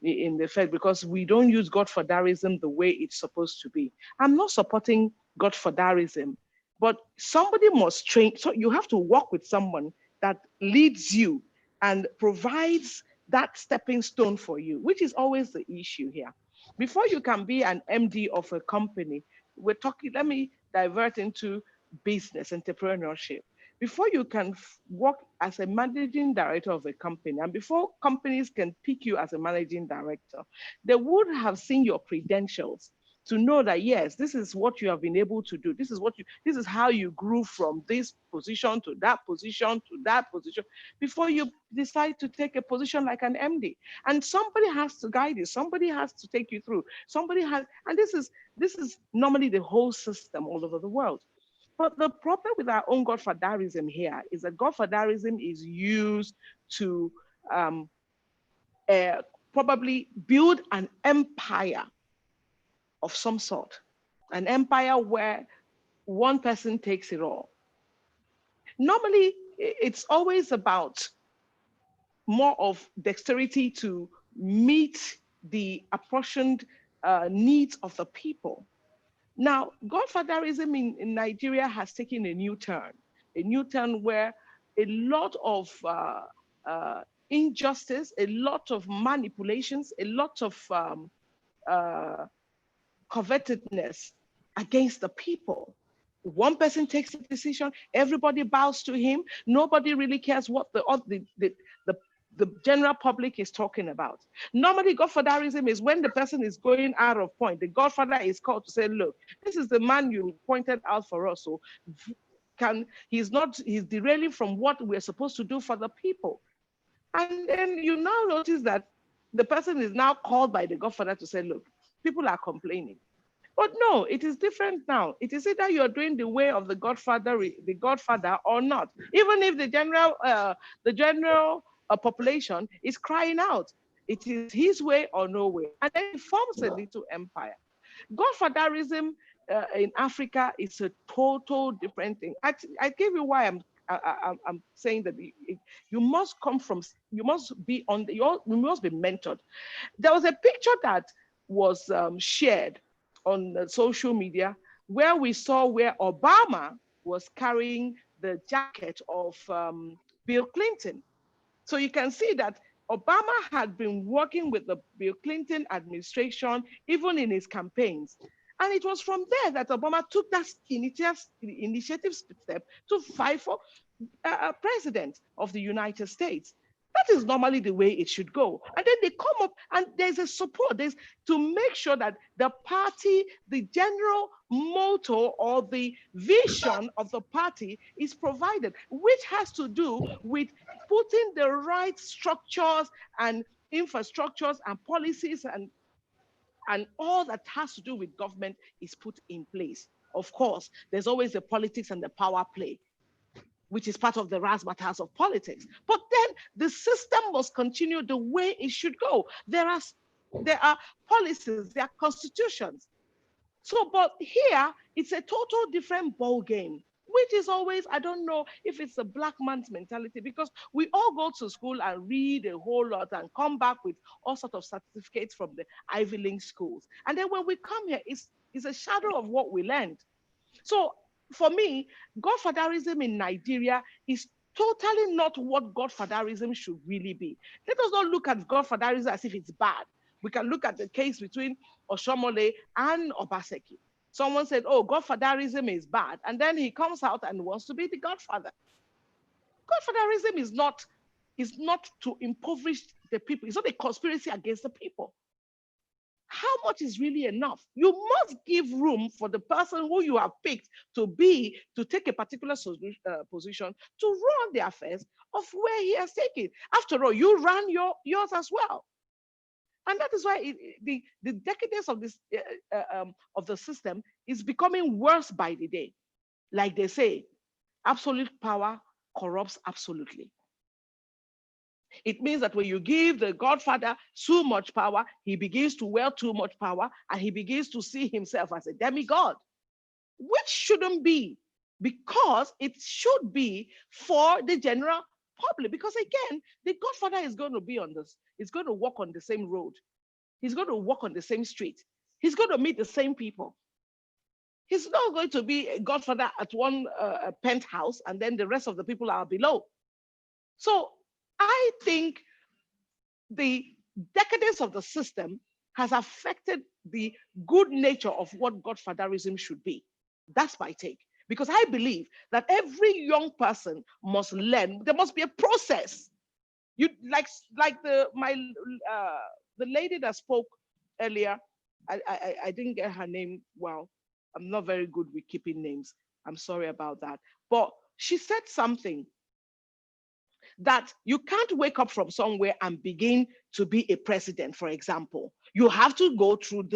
[SPEAKER 16] in the fact, because we don't use godfatherism the way it's supposed to be. I'm not supporting godfatherism, but somebody must train. So you have to work with someone that leads you and provides that stepping stone for you, which is always the issue here. Before you can be an MD of a company, we're talking, let me divert into business, entrepreneurship. Before you can work as a managing director of a company, and before companies can pick you as a managing director, they would have seen your credentials to know that, yes, this is what you have been able to do. This is how you grew from this position to that position to that position before you decide to take a position like an MD. And somebody has to guide you. Somebody has to take you through. Somebody has, and this is normally the whole system all over the world. But the problem with our own godfatherism here is that godfatherism is used to probably build an empire of some sort, an empire where one person takes it all. Normally, it's always about more of dexterity to meet the apportioned needs of the people. Now, godfatherism in Nigeria has taken a new turn where a lot of injustice, a lot of manipulations, a lot of covetousness against the people. One person takes a decision, everybody bows to him. Nobody really cares what the general public is talking about. Normally, godfatherism is when the person is going out of point. The godfather is called to say, look, this is the man you pointed out for us. So he's derailing from what we're supposed to do for the people. And then you now notice that the person is now called by the godfather to say, look, people are complaining. But no, it is different now. It is either you're doing the way of the godfather or not. Even if the general population is crying out, it is his way or no way. And then it forms a little empire. Godfatherism in Africa is a total different thing. I give you why I'm saying that you must be mentored. There was a picture that was shared on social media where we saw where Obama was carrying the jacket of Bill Clinton. So you can see that Obama had been working with the Bill Clinton administration, even in his campaigns. And it was from there that Obama took that initiative step to fight for president of the United States. That is normally the way it should go. And then they come up and there's a support. There's to make sure that the party, the general motto or the vision of the party is provided, which has to do with putting the right structures and infrastructures and policies and all that has to do with government is put in place. Of course, there's always the politics and the power play, which is part of the razzmatazz of politics. But then the system must continue the way it should go. There are policies, there are constitutions. So, but here, it's a total different ball game, which is always, I don't know if it's a black man's mentality, because we all go to school and read a whole lot and come back with all sorts of certificates from the Ivy League schools. And then when we come here, it's a shadow of what we learned. So for me, godfatherism in Nigeria is totally not what godfatherism should really be. Let us not look at godfatherism as if it's bad. We can look at the case between Oshomole and Obaseki. Someone said, oh, godfatherism is bad. And then he comes out and wants to be the godfather. Godfatherism is not to impoverish the people. It's not a conspiracy against the people. How much is really enough? You must give room for the person who you have picked to take a particular position to run the affairs of where he has taken. After all, you ran yours as well. And that is why the decadence of this of the system is becoming worse by the day. Like they say, absolute power corrupts absolutely. It means that when you give the godfather too much power, he begins to wield too much power and he begins to see himself as a demigod, which shouldn't be, because it should be for the general public. Because again, the godfather is going to be on this, he's going to walk on the same road. He's going to walk on the same street. He's going to meet the same people. He's not going to be a godfather at one penthouse and then the rest of the people are below. So I think the decadence of the system has affected the good nature of what godfatherism should be. That's my take. Because I believe that every young person must learn. There must be a process. You like the lady that spoke earlier. I didn't get her name well. I'm not very good with keeping names. I'm sorry about that. But she said something that you can't wake up from somewhere and begin to be a president, for example. You have to go through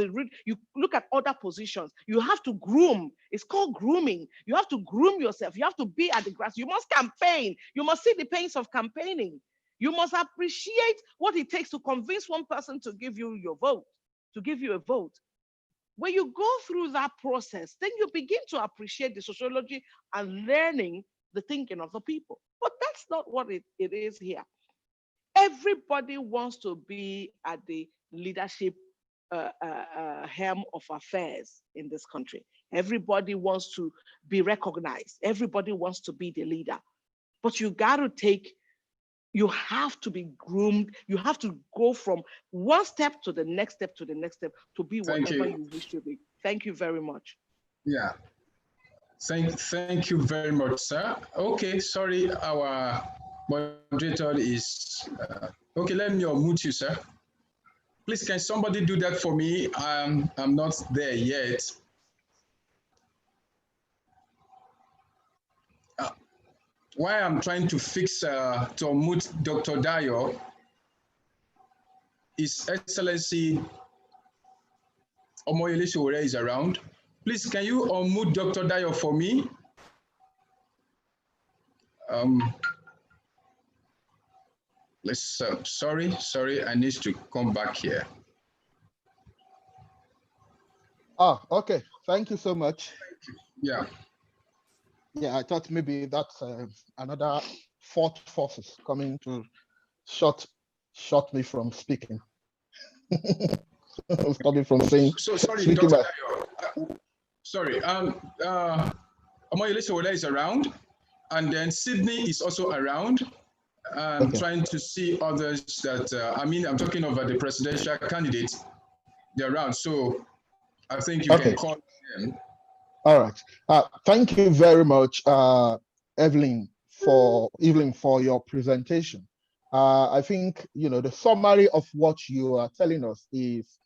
[SPEAKER 16] you look at other positions. You have to groom. It's called grooming. You have to groom yourself. You have to be at the grass. You must campaign. You must see the pains of campaigning. You must appreciate what it takes to convince one person to give you your vote, to give you a vote. When you go through that process, then you begin to appreciate the sociology and learning the thinking of the people. But that's not what it is here. Everybody wants to be at the leadership helm of affairs in this country. Everybody wants to be recognized. Everybody wants to be the leader. But you have to be groomed. You have to go from one step to the next step to the next step to be whatever you wish to be. Thank you very much.
[SPEAKER 4] Yeah. Thank you very much, sir. Okay, sorry, our moderator is, okay, let me unmute you, sir. Please, can somebody do that for me? I'm not there yet. While I'm trying to fix, to unmute Dr. Dayo, His Excellency Omoyele Sowore is around. Please, can you unmute Dr. Dayo for me? Sorry, I need to come back here.
[SPEAKER 10] Okay. Thank you so much.
[SPEAKER 4] Yeah.
[SPEAKER 10] Yeah, I thought maybe that's another fourth forces coming to shut me from speaking. Stop me from saying.
[SPEAKER 4] So sorry, Dr. Dayo. Sorry, Omoyele Sowore is around, and then Sydney is also around. I'm trying to see others that, I'm talking about the presidential candidates. They're around, so I think you can call them.
[SPEAKER 10] All right. Thank you very much, Evelyn, for your presentation. I think, the summary of what you are telling us is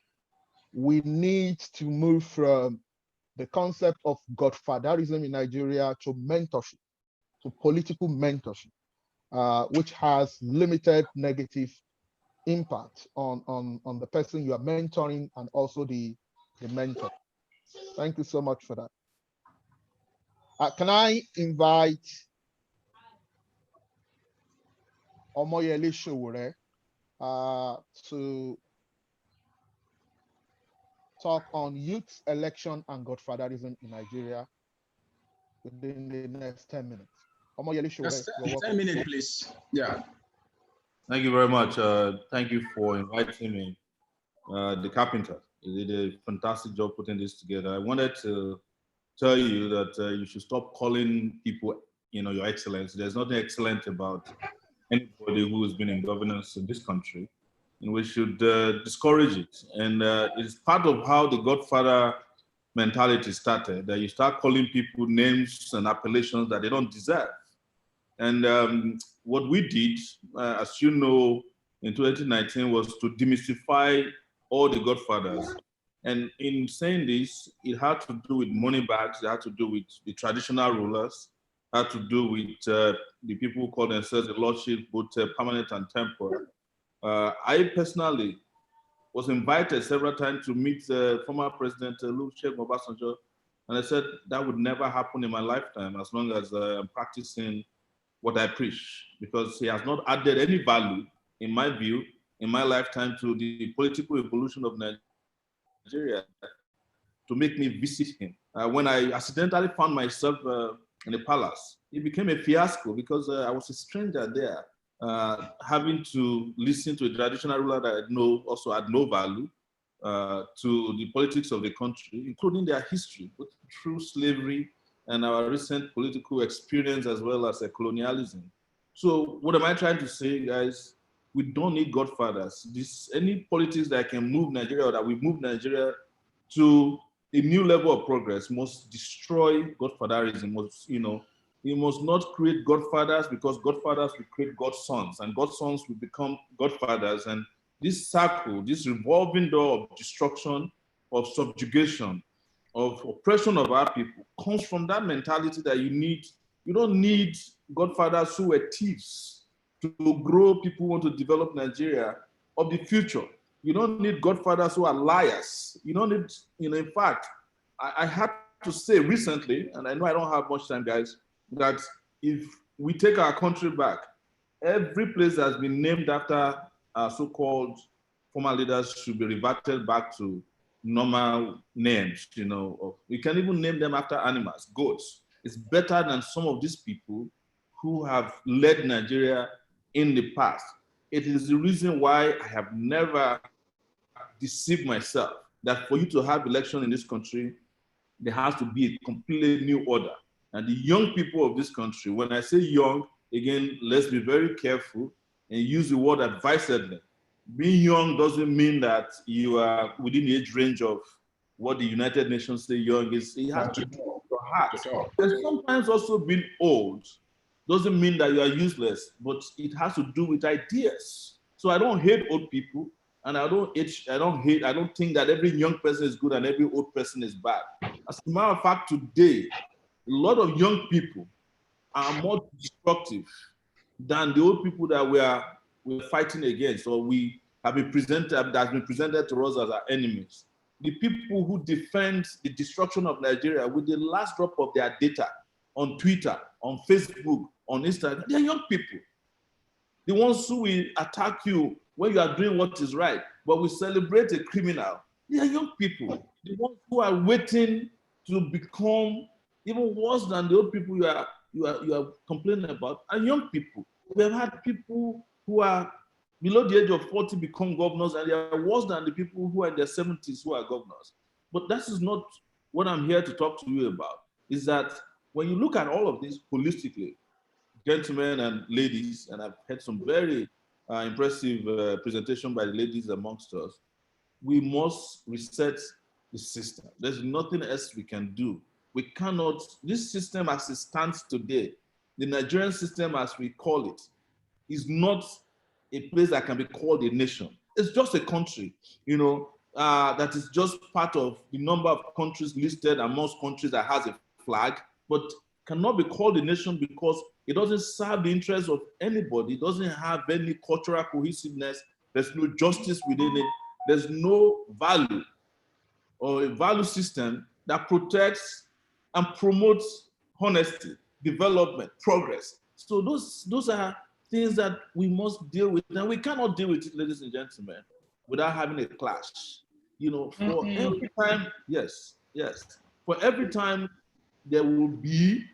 [SPEAKER 10] we need to move from the concept of godfatherism in Nigeria to mentorship, to political mentorship, which has limited negative impact on the person you are mentoring and also the mentor. Thank you so much for that. Can I invite Omoyele Sowore to talk on youth election and godfatherism in Nigeria within the next 10 minutes. Omoyele Sowore,
[SPEAKER 4] 10 minutes, please. Yeah.
[SPEAKER 7] Thank you very much. Thank you for inviting me. The carpenter, he did a fantastic job putting this together. I wanted to
[SPEAKER 17] tell you that you should stop calling people, Your Excellency. There's nothing excellent about anybody who has been in governance in this country, and we should discourage it. And it's part of how the Godfather mentality started, that you start calling people names and appellations that they don't deserve. And what we did, as you know, in 2019 was to demystify all the Godfathers. And in saying this, it had to do with money bags, it had to do with the traditional rulers, had to do with the people who call themselves the Lordship, both permanent and temporal. I personally was invited several times to meet former President Olusegun Obasanjo, and I said that would never happen in my lifetime as long as I'm practicing what I preach, because he has not added any value, in my view, in my lifetime to the political evolution of Nigeria to make me visit him. When I accidentally found myself in the palace, it became a fiasco because I was a stranger there, having to listen to a traditional ruler that I know also had no value to the politics of the country, including their history, both through slavery and our recent political experience as well as colonialism. So what am I trying to say, guys? We don't need godfathers. Any politics that can move Nigeria or that will move Nigeria to a new level of progress must destroy godfatherism. You must not create godfathers, because godfathers will create godsons, and godsons will become godfathers. And this circle, this revolving door of destruction, of subjugation, of oppression of our people comes from that mentality that you don't need godfathers who were thieves to grow people who want to develop Nigeria of the future. You don't need godfathers who are liars. You don't need, in fact, I had to say recently, and I know I don't have much time, guys, that if we take our country back, every place that has been named after our so-called former leaders should be reverted back to normal names, We can even name them after animals, goats. It's better than some of these people who have led Nigeria in the past. It is the reason why I have never deceived myself that for you to have election in this country, there has to be a completely new order. And the young people of this country, when I say young, again, let's be very careful and use the word advisedly. Being young doesn't mean that you are within the age range of what the United Nations say young is. It has to do with your heart. And sometimes also being old doesn't mean that you are useless, but it has to do with ideas. So I don't hate old people, and I don't think that every young person is good and every old person is bad. As a matter of fact, today, a lot of young people are more destructive than the old people that we're fighting against, or we have been presented, that has been presented to us as our enemies. The people who defend the destruction of Nigeria with the last drop of their data on Twitter, on Facebook, on Instagram, they're young people. The ones who will attack you when you are doing what is right, but we celebrate a criminal, they are young people. The ones who are waiting to become even worse than the old people you are complaining about are young people. We have had people who are below the age of 40 become governors, and they are worse than the people who are in their 70s who are governors. But that is not what I'm here to talk to you about, is that when you look at all of this holistically, gentlemen and ladies, and I've had some very impressive presentation by the ladies amongst us, we must reset the system. There's nothing else we can do. We cannot, this system as it stands today, the Nigerian system as we call it, is not a place that can be called a nation. It's just a country, that is just part of the number of countries listed amongst countries that has a flag, but cannot be called a nation because it doesn't serve the interests of anybody. It doesn't have any cultural cohesiveness. There's no justice within it. There's no value or a value system that protects and promotes honesty, development, progress. So those are things that we must deal with, and we cannot deal with it, ladies and gentlemen, without having a clash. For every time, yes, for every time there will be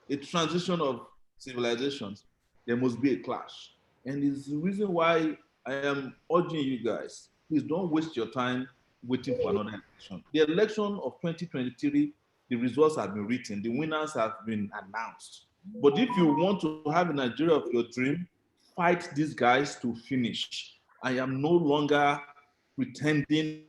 [SPEAKER 17] a transition of civilizations, there must be a clash. And it's the reason why I am urging you guys, please don't waste your time waiting for another election. The election of 2023 the results have been written, the winners have been announced. But if you want to have a Nigeria of your dream, fight these guys to finish. I am no longer pretending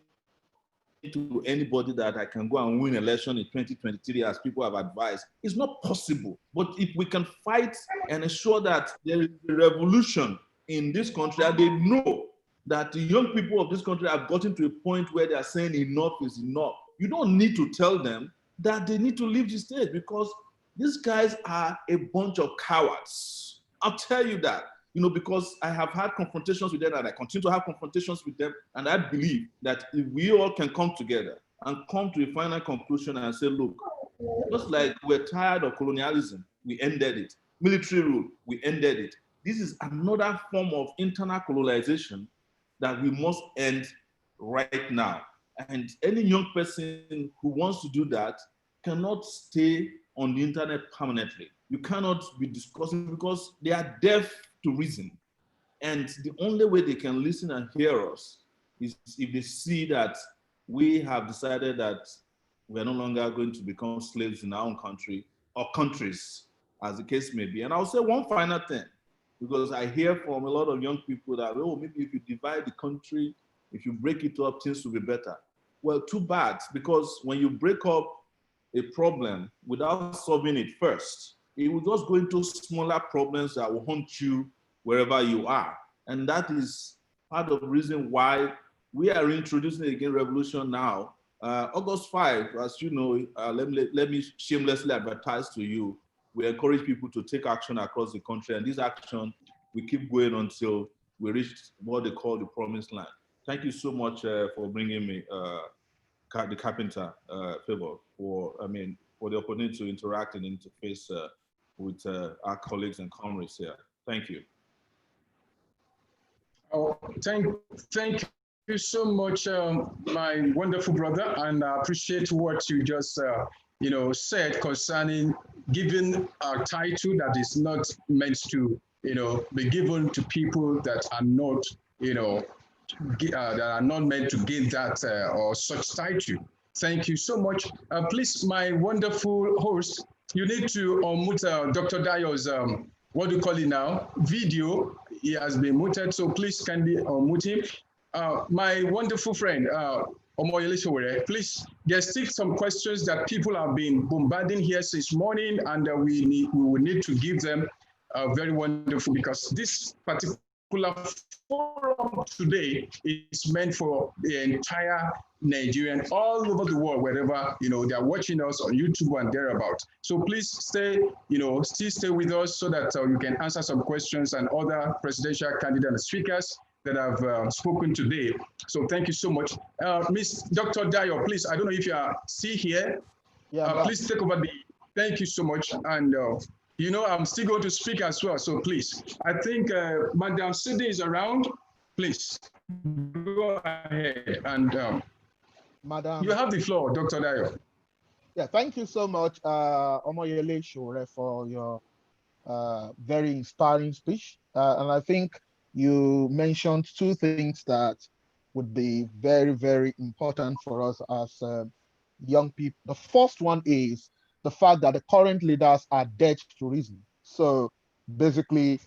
[SPEAKER 17] to anybody that I can go and win election in 2023 as people have advised. It's not possible. But if we can fight and ensure that there is a revolution in this country, and they know that the young people of this country have gotten to a point where they are saying enough is enough. You don't need to tell them that they need to leave the state, because these guys are a bunch of cowards. I'll tell you that. Because I have had confrontations with them and I continue to have confrontations with them. And I believe that if we all can come together and come to a final conclusion and say, look, just like we're tired of colonialism, we ended it. Military rule, we ended it. This is another form of internal colonization that we must end right now. And any young person who wants to do that cannot stay on the internet permanently. You cannot be discussing, because they are deaf to reason. And the only way they can listen and hear us is if they see that we have decided that we're no longer going to become slaves in our own country or countries, as the case may be. And I'll say one final thing, because I hear from a lot of young people that, oh, maybe if you divide the country, if you break it up, things will be better. Well, too bad, because when you break up a problem without solving it first, it will just go into smaller problems that will haunt you wherever you are. And that is part of the reason why we are introducing again revolution now. August 5, as you know, let me shamelessly advertise to you. We encourage people to take action across the country, and this action we keep going until we reach what they call the promised land. Thank you so much for bringing me the carpenter Favor, for the opportunity to interact and interface with our colleagues and comrades here. Thank you.
[SPEAKER 4] Oh, thank you so much, my wonderful brother, and I appreciate what you just said concerning giving a title that is not meant to be given to people that are not that are not meant to gain that or such title. Thank you so much. Please, my wonderful host, you need to unmute Dr. Dayo's, what do you call it now, video. He has been muted, so please kindly unmute him. My wonderful friend, Omoyele Sowore, please, there's still some questions that people have been bombarding here since morning, and we will need to give them very wonderful, because this particular forum today is meant for the entire Nigerian, all over the world, wherever they are watching us on YouTube and thereabout. So please stay, still stay with us so that you can answer some questions and other presidential candidate and speakers that have spoken today. So thank you so much. Miss Dr. Dayo, please, I don't know if you are still here. Yeah, please take over the, thank you so much. And I'm still going to speak as well, so please. I think Madam Sydney is around. Please, go ahead. And Madam, you have the floor, Dr. Dayo.
[SPEAKER 10] Yeah, thank you so much, Omoyele Sowore, for your very inspiring speech. And I think you mentioned two things that would be very, very important for us as young people. The first one is the fact that the current leaders are dead to reason. So basically,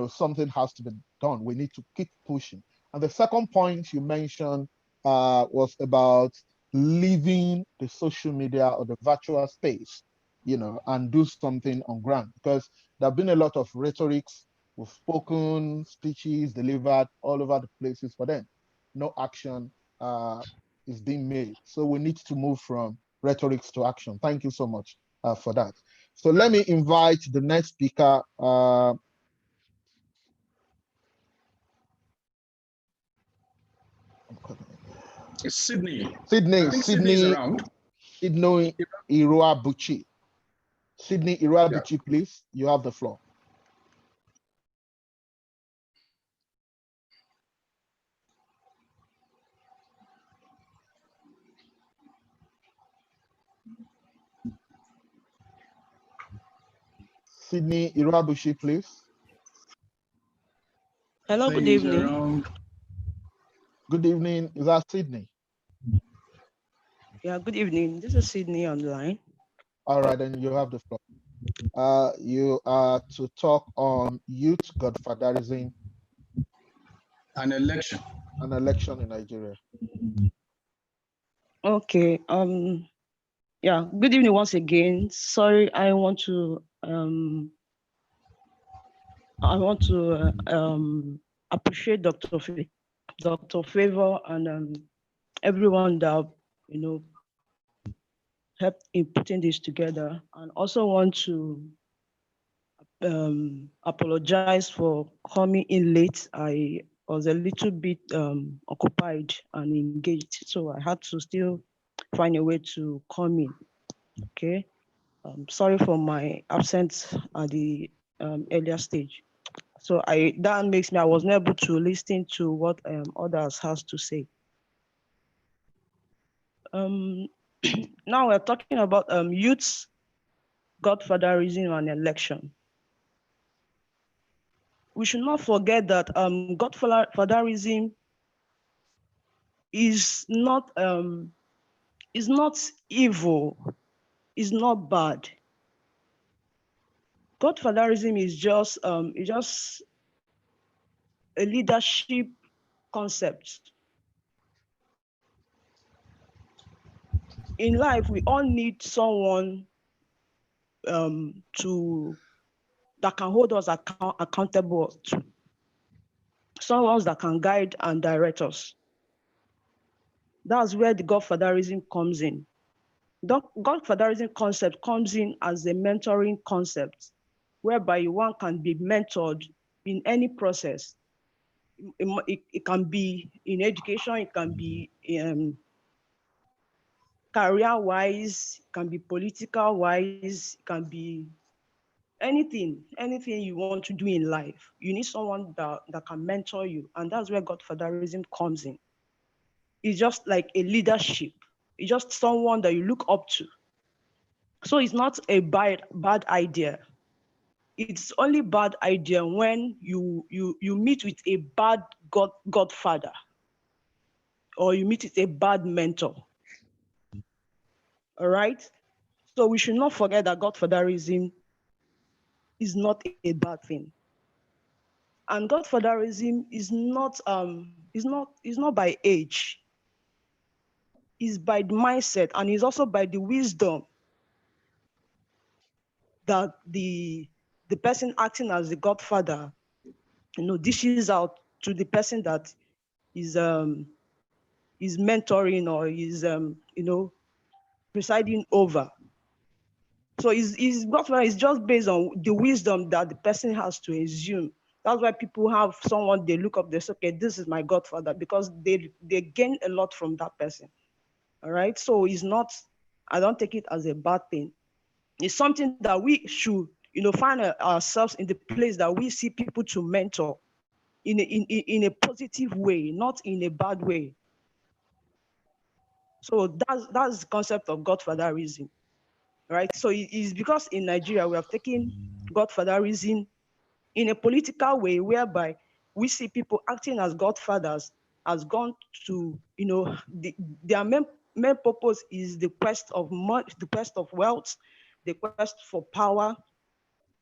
[SPEAKER 10] something has to be done. We need to keep pushing. And the second point you mentioned was about leaving the social media or the virtual space, and do something on ground, because there have been a lot of rhetorics, we've spoken, speeches delivered all over the places, for them. No action is being made. So we need to move from rhetorics to action. Thank you so much for that. So let me invite the next speaker.
[SPEAKER 4] Sydney
[SPEAKER 10] Iruabuchi. Sydney Iruabuchi, please, you have the floor. Sydney Iruabuchi, please.
[SPEAKER 18] Hello, good evening.
[SPEAKER 10] Good evening. Is that Sydney?
[SPEAKER 18] Yeah, good evening. This is Sydney on the line.
[SPEAKER 10] All right, then you have the floor. You are to talk on youth godfatherism.
[SPEAKER 4] An election.
[SPEAKER 10] An election in Nigeria.
[SPEAKER 9] Okay. Yeah. Good evening once again. Sorry, I want to appreciate Dr. Favor and everyone that helped in putting this together, and also want to apologize for coming in late. I was a little bit occupied and engaged, so I had to still find a way to come in. Okay, sorry for my absence at the earlier stage. So that makes me, I wasn't able to listen to what others has to say. Now we're talking about youths, godfatherism and election. We should not forget that godfatherism is not evil, is not bad. Godfatherism is just a leadership concept. In life, we all need someone that can hold us accountable to, someone that can guide and direct us. That's where the godfatherism comes in. The godfatherism concept comes in as a mentoring concept, whereby one can be mentored in any process. It can be in education, it can be career-wise, it can be political-wise, it can be anything you want to do in life. You need someone that can mentor you, and that's where godfatherism comes in. It's just like a leadership. It's just someone that you look up to. So it's not a bad idea. It's only bad idea when you meet with a bad godfather, or you meet with a bad mentor. All right? So we should not forget that godfatherism is not a bad thing. And godfatherism is not by age. It's by the mindset, and it's also by the wisdom that the person acting as the godfather, dishes out to the person that is mentoring or is presiding over. So his godfather is just based on the wisdom that the person has to assume. That's why people have someone they look up, they say, okay, this is my godfather, because they gain a lot from that person. All right. So it's not, I don't take it as a bad thing. It's something that we should, find ourselves in the place that we see people to mentor in a positive way, not in a bad way. So that's the concept of godfatherism, right? So it's because in Nigeria we have taken godfatherism in a political way, whereby we see people acting as godfathers has gone to, their main purpose is the quest of wealth, the quest for power,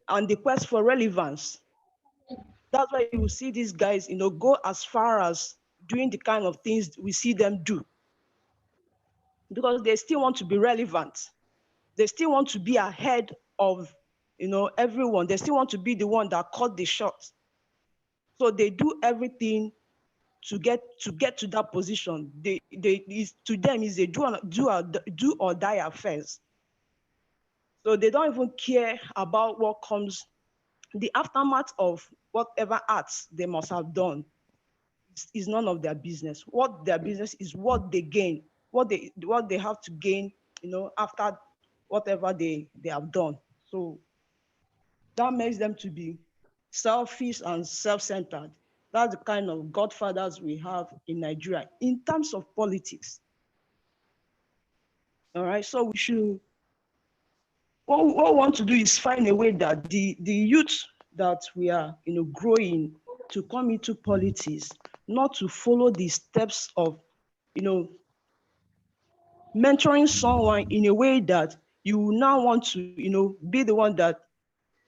[SPEAKER 9] and the quest for relevance. That's why you will see these guys, go as far as doing the kind of things we see them do, because they still want to be relevant. They still want to be ahead of, everyone. They still want to be the one that caught the shot. So they do everything to get to that position. To them is a do or die affairs. So they don't even care about what comes, the aftermath of whatever acts they must have done is none of their business. What their business is what they gain, what they have to gain, after whatever they have done. So that makes them to be selfish and self-centered. That's the kind of godfathers we have in Nigeria in terms of politics. All right, so we should, what we want to do is find a way that the youth that we are growing to come into politics, not to follow the steps of mentoring someone in a way that you now want to, be the one that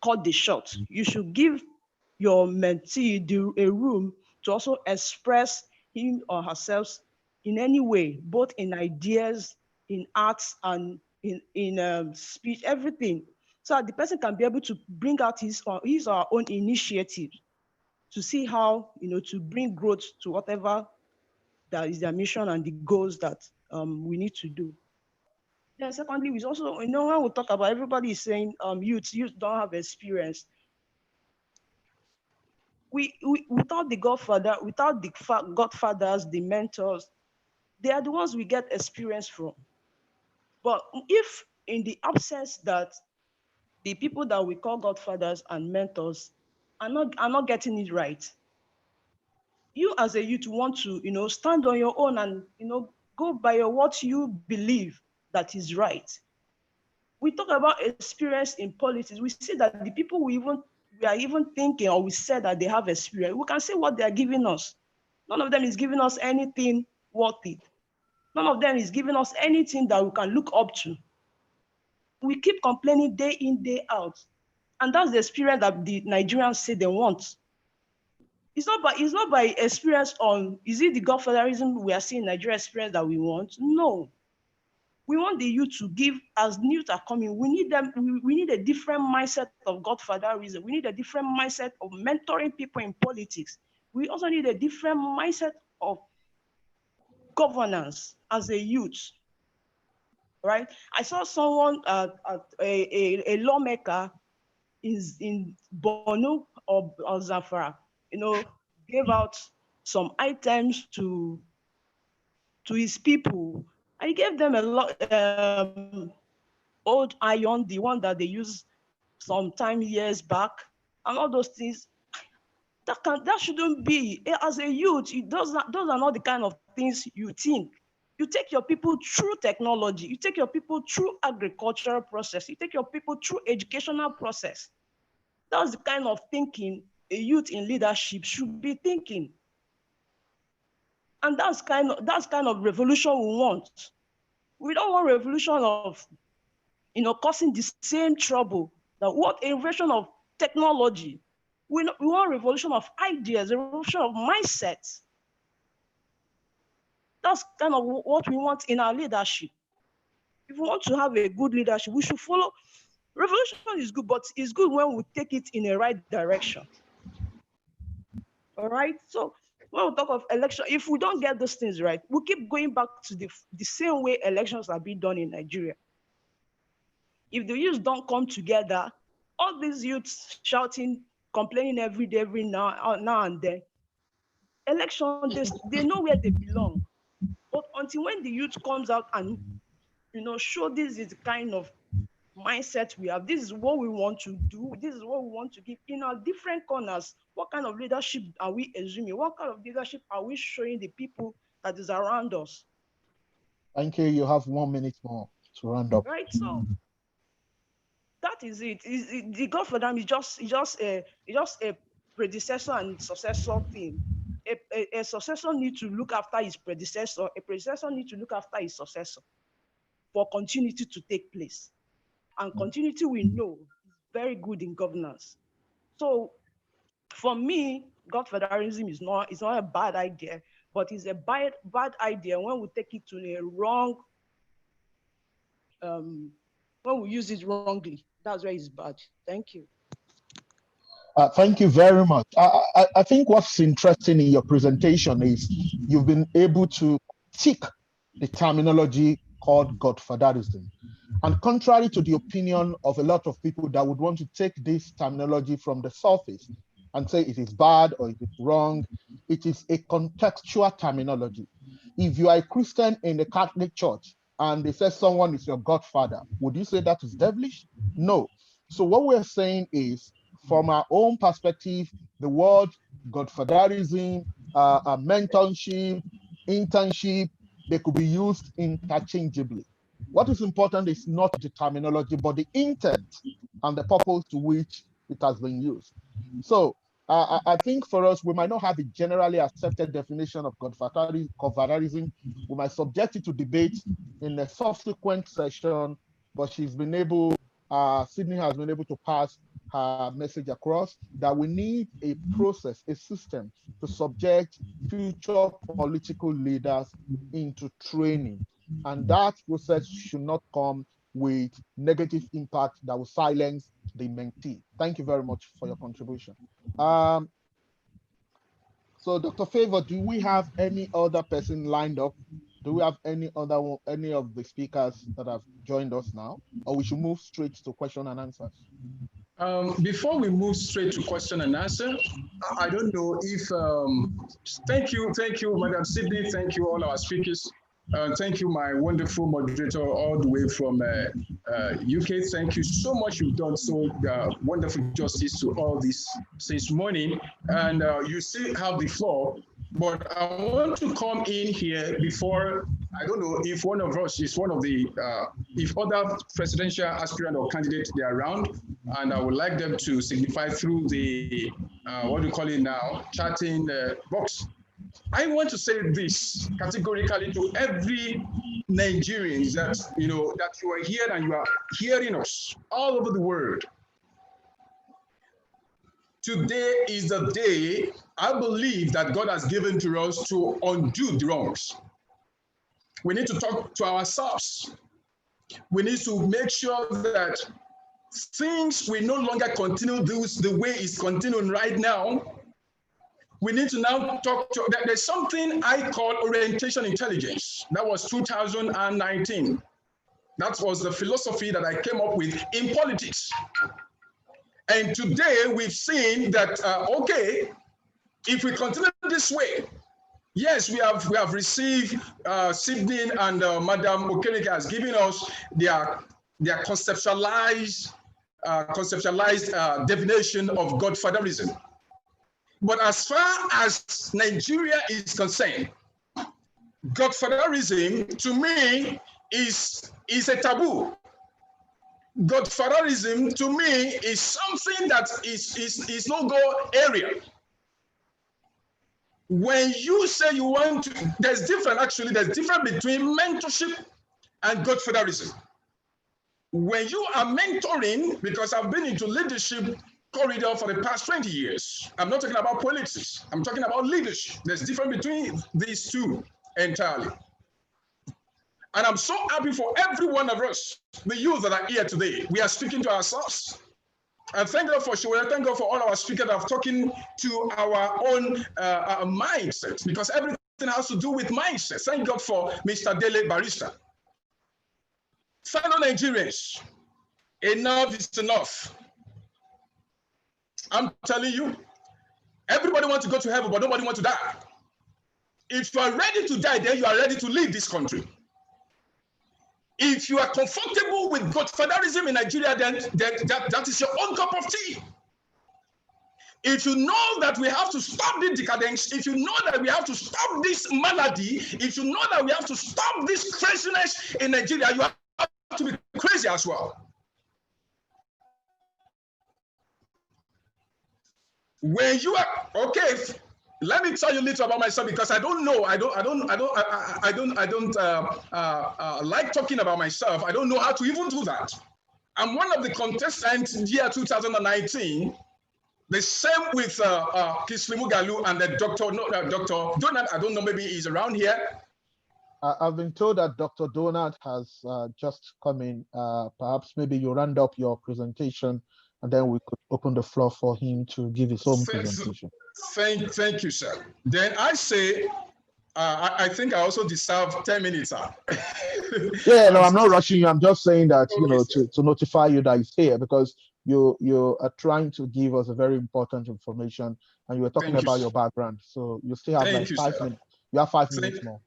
[SPEAKER 9] called the shot. You should give your mentee a room to also express him or herself in any way, both in ideas, in arts, and in speech, everything. So that the person can be able to bring out his or her own initiative to see how, to bring growth to whatever that is their mission and the goals that we need to do. Then secondly, we also, when we talk about, everybody is saying youth don't have experience. We without the godfathers, the mentors, they are the ones we get experience from. But if in the absence that the people that we call godfathers and mentors are not getting it right, you as a youth want to, stand on your own and, go by what you believe that is right. We talk about experience in politics. We see that the people we are even thinking, or we said that they have experience, we can say what they are giving us. None of them is giving us anything worth it. None of them is giving us anything that we can look up to. We keep complaining day in, day out. And that's the experience that the Nigerians say they want. It's not by experience on, is it the godfatherism we are seeing in Nigeria experience that we want? No. We want the youth to give, as youth are coming, we need them, we need a different mindset of godfatherism. We need a different mindset of mentoring people in politics. We also need a different mindset of governance as a youth, right? I saw someone, a lawmaker in Borno or Zamfara, gave out some items to his people. I gave them a lot, old iron, the one that they used some time years back, and all those things. That shouldn't be. As a youth, those are not the kind of things you think. You take your people through technology. You take your people through agricultural process. You take your people through educational process. That's the kind of thinking a youth in leadership should be thinking. And that's kind of revolution we want. We don't want revolution of, causing the same trouble. That what a revolution of technology. We want revolution of ideas, a revolution of mindsets. That's kind of what we want in our leadership. If we want to have a good leadership, we should follow. Revolution is good, but it's good when we take it in a right direction. All right? So when we talk of election, if we don't get those things right, we keep going back to the same way elections are being done in Nigeria. If the youths don't come together, all these youths shouting, complaining every day, every now and then, election, they know where they belong. But until when the youth comes out and, show this is the kind of mindset we have, this is what we want to do, this is what we want to give in our different corners, what kind of leadership are we assuming? What kind of leadership are we showing the people that is around us?
[SPEAKER 10] Thank you. You have 1 minute more to round up.
[SPEAKER 9] Right, so that is it. The God for them is just a predecessor and successor thing. A successor needs to look after his predecessor. A predecessor needs to look after his successor for continuity to take place. And continuity, we know, is very good in governance. So for me, godfatherism is not a bad idea, but it's a bad idea when we take it to a wrong, when we use it wrongly. That's where it's bad. Thank you.
[SPEAKER 10] Thank you very much. I think what's interesting in your presentation is you've been able to tick the terminology called godfatherism. And contrary to the opinion of a lot of people that would want to take this terminology from the surface and say it is bad or it is wrong, it is a contextual terminology. If you are a Christian in the Catholic Church and they say someone is your godfather, would you say that is devilish? No. So what we're saying is, from our own perspective, the word godfatherism, mentorship, internship, they could be used interchangeably. What is important is not the terminology, but the intent and the purpose to which it has been used. So I think for us, we might not have a generally accepted definition of godfatherism. We might subject it to debate in a subsequent session, but she's been able, Sydney has been able to pass her message across that we need a process, a system to subject future political leaders into training. And that process should not come with negative impact that will silence the mentee. Thank you very much for your contribution. So Dr. Favor, do we have any other person lined up? Do we have any of the speakers that have joined us now? Or we should move straight to question and answers?
[SPEAKER 4] Before we move straight to question and answer, I don't know if, thank you, Madam Sydney, thank you all our speakers. Thank you, my wonderful moderator all the way from UK. Thank you so much. You've done so wonderful justice to all this since morning. And you still have the floor. But I want to come in here before, I don't know if one of us is one of the, if other presidential aspirant or candidate they are around, and I would like them to signify through the, what do you call it now, chatting box. I want to say this categorically to every Nigerian that, you know, that you are here and you are hearing us all over the world. Today is the day I believe that God has given to us to undo the wrongs. We need to talk to ourselves. We need to make sure that things will no longer continue the way it's continuing right now. We need to now talk to, there's something I call orientation intelligence. That was 2019. That was the philosophy that I came up with in politics. And today we've seen that, okay, if we continue this way, yes, we have received Sydney and Madam Okereke has given us their conceptualized definition of Godfatherism. But as far as Nigeria is concerned, Godfatherism to me is a taboo. Godfatherism to me is something that is no-go area. When you say you want to, there's difference between mentorship and Godfatherism. When you are mentoring, because I've been into leadership corridor for the past 20 years. I'm not talking about politics. I'm talking about leadership. There's difference between these two entirely. And I'm so happy for every one of us, the youth that are here today. We are speaking to ourselves. And thank God for Shoya. Thank God for all our speakers that are talking to our own mindset, because everything has to do with mindset. Thank God for Mr. Dele Barrister. Fellow Nigerians, enough is enough. I'm telling you, everybody wants to go to heaven, but nobody wants to die. If you are ready to die, then you are ready to leave this country. If you are comfortable with Godfatherism in Nigeria, then that is your own cup of tea. If you know that we have to stop the decadence, if you know that we have to stop this malady, if you know that we have to stop this craziness in Nigeria, you have to be crazy as well. When you are okay, let me tell you a little about myself, because I don't know. I don't like talking about myself. I don't know how to even do that. I'm one of the contestants in year 2019. The same with Kislimu Galu and the Dr. Donald. I don't know, maybe he's around here.
[SPEAKER 10] I've been told that Dr. Donald has just come in. Perhaps maybe you round up your presentation, and then we could open the floor for him to give his own presentation.
[SPEAKER 4] Thank you, sir. Then I say, I think I also deserve 10 minutes.
[SPEAKER 10] Yeah, no, I'm not rushing you. I'm just saying that, you know, to notify you that he's here, because you are trying to give us a very important information, and you were talking about your background. So you still have like 5 minutes. You have 5 minutes more.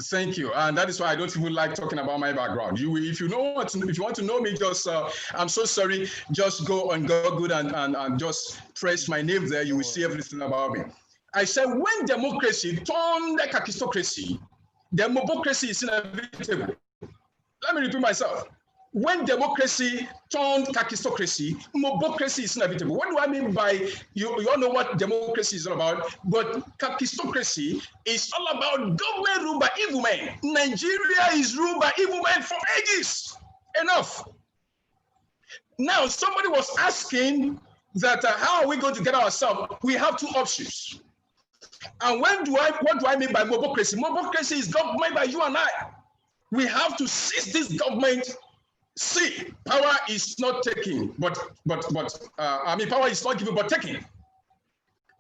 [SPEAKER 4] Thank you, and that is why I don't even like talking about my background. If you want to know me, just I'm so sorry. Just go on Google and just press my name there. You will see everything about me. I said when democracy turned like kakistocracy, democracy is inevitable. Let me repeat myself. When democracy turned kakistocracy, mobocracy is inevitable. What do I mean by, you all know what democracy is all about, but kakistocracy is all about government ruled by evil men. Nigeria is ruled by evil men for ages. Enough. Now, somebody was asking that how are we going to get ourselves? We have two options. And what do I mean by mobocracy? Mobocracy is government by you and I. We have to seize this government. See, power is not taking, but power is not given but taking.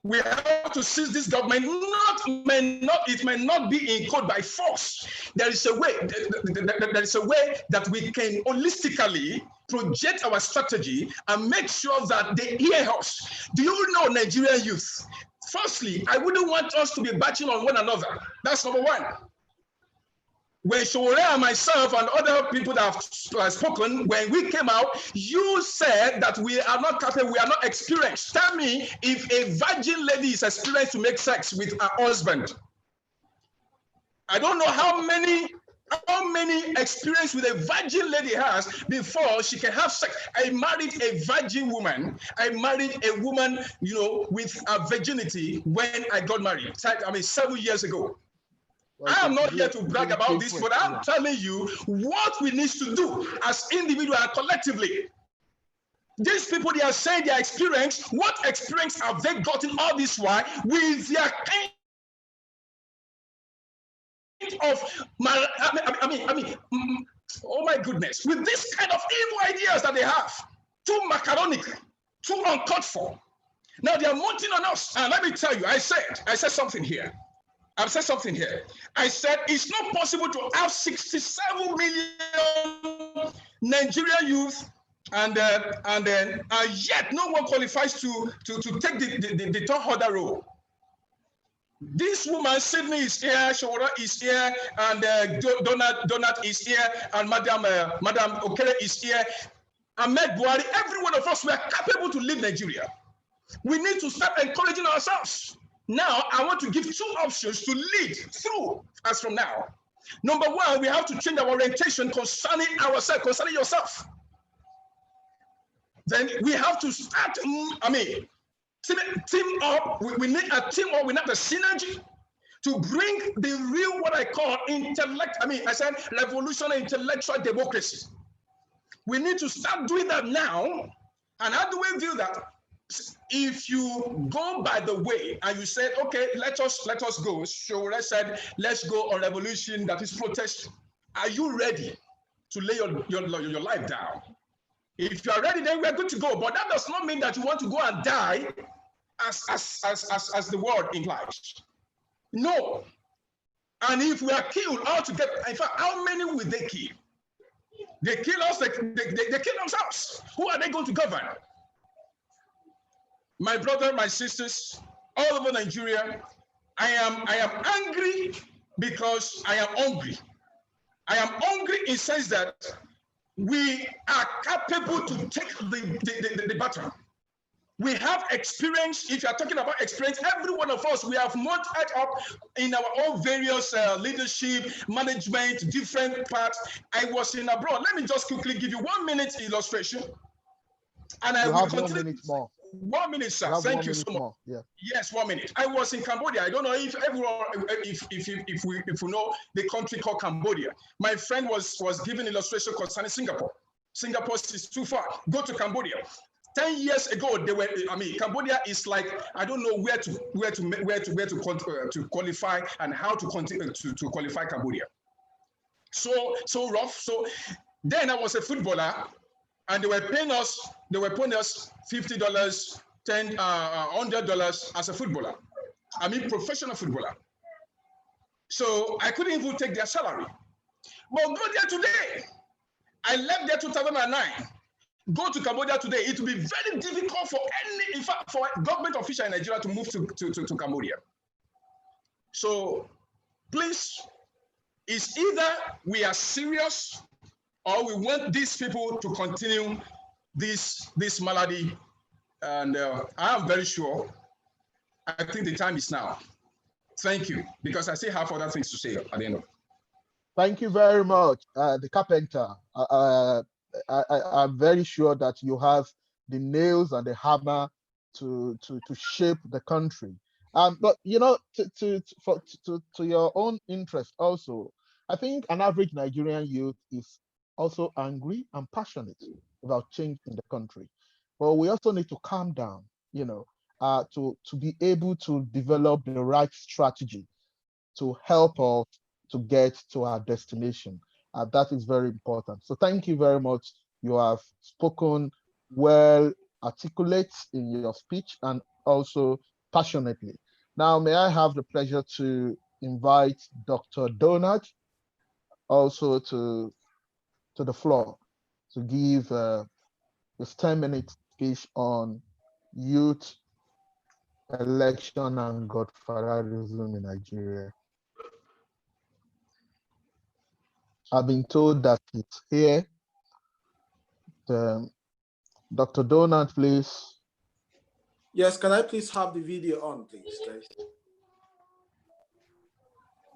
[SPEAKER 4] We have to seize this government. It may not be in code by force. There is a way. There is a way that we can holistically project our strategy and make sure that they hear us. Do you know, Nigerian youth? Firstly, I wouldn't want us to be batching on one another. That's number one. When Sowore and myself and other people that have spoken, when we came out, you said that we are not capable, we are not experienced. Tell me if a virgin lady is experienced to make sex with her husband. I don't know how many experience with a virgin lady has before she can have sex. I married a virgin woman. I married a woman, with a virginity when I got married. 7 years ago. I am not here to brag about this, but I'm telling you what we need to do as individuals and collectively. These people, they are saying their experience. What experience have they gotten all this while with their kind of, oh my goodness, with this kind of evil ideas that they have, too macaronic, too uncalled for. Now they are mounting on us. And let me tell you, I said something here. I've said something here. I said it's not possible to have 67 million Nigerian youth and yet no one qualifies to take the top holder role. This woman, Sydney is here, Sowore is here, and Donald is here, and Madam Okere is here, Ahmed Buhari. Every one of us, we are capable to lead Nigeria. We need to start encouraging ourselves. Now, I want to give two options to lead through as from now. Number one, we have to change our orientation concerning ourselves, concerning yourself. Then we have to start, team up. We need a team up, we need a synergy to bring the real, what I call I said revolutionary intellectual democracy. We need to start doing that now. And how do we do that? If you go by the way and you said, okay, let us go. Sowore said, let's go on revolution, that is protest. Are you ready to lay your life down? If you are ready, then we are good to go. But that does not mean that you want to go and die as the word implies. No. And if we are killed altogether, in fact, how many will they kill? They kill us, they kill themselves. Who are they going to govern? My brother, my sisters, all over Nigeria, I am angry because I am hungry. I am hungry in the sense that we are capable to take the baton. We have experience. If you are talking about experience, every one of us, we have moved up in our own various leadership, management, different parts. I was in abroad. Let me just quickly give you 1 minute illustration. And I will continue.
[SPEAKER 10] 1 minute more.
[SPEAKER 4] 1 minute, sir. Thank you so much.
[SPEAKER 10] Yeah.
[SPEAKER 4] Yes, 1 minute. I was in Cambodia. I don't know if everyone, if we know the country called Cambodia. My friend was giving illustration concerning Singapore. Singapore is too far. Go to Cambodia. 10 years ago, Cambodia is like, I don't know where to qualify and how to continue to qualify Cambodia. So rough. So then I was a footballer. And they were paying us $50, $100 as a footballer. Professional footballer. So I couldn't even take their salary. But go there today. I left there 2009. Go to Cambodia today. It will be very difficult for for a government official in Nigeria to move to Cambodia. So please, it's either we are serious or we want these people to continue this malady. And I am very sure, I think the time is now. Thank you, because I still have other things to say at the end of it.
[SPEAKER 10] Thank you very much, the carpenter. I'm very sure that you have the nails and the hammer to shape the country. But to your own interest also, I think an average Nigerian youth is also angry and passionate about change in the country. But we also need to calm down, to be able to develop the right strategy to help us to get to our destination. That is very important. So thank you very much. You have spoken well, articulate in your speech, and also passionately. Now, may I have the pleasure to invite Dr. Donald also to the floor to give his 10-minute speech on youth election and godfatherism in Nigeria. I've been told that it's here. Dr. Donald, please.
[SPEAKER 19] Yes, can I please have the video on, please, guys?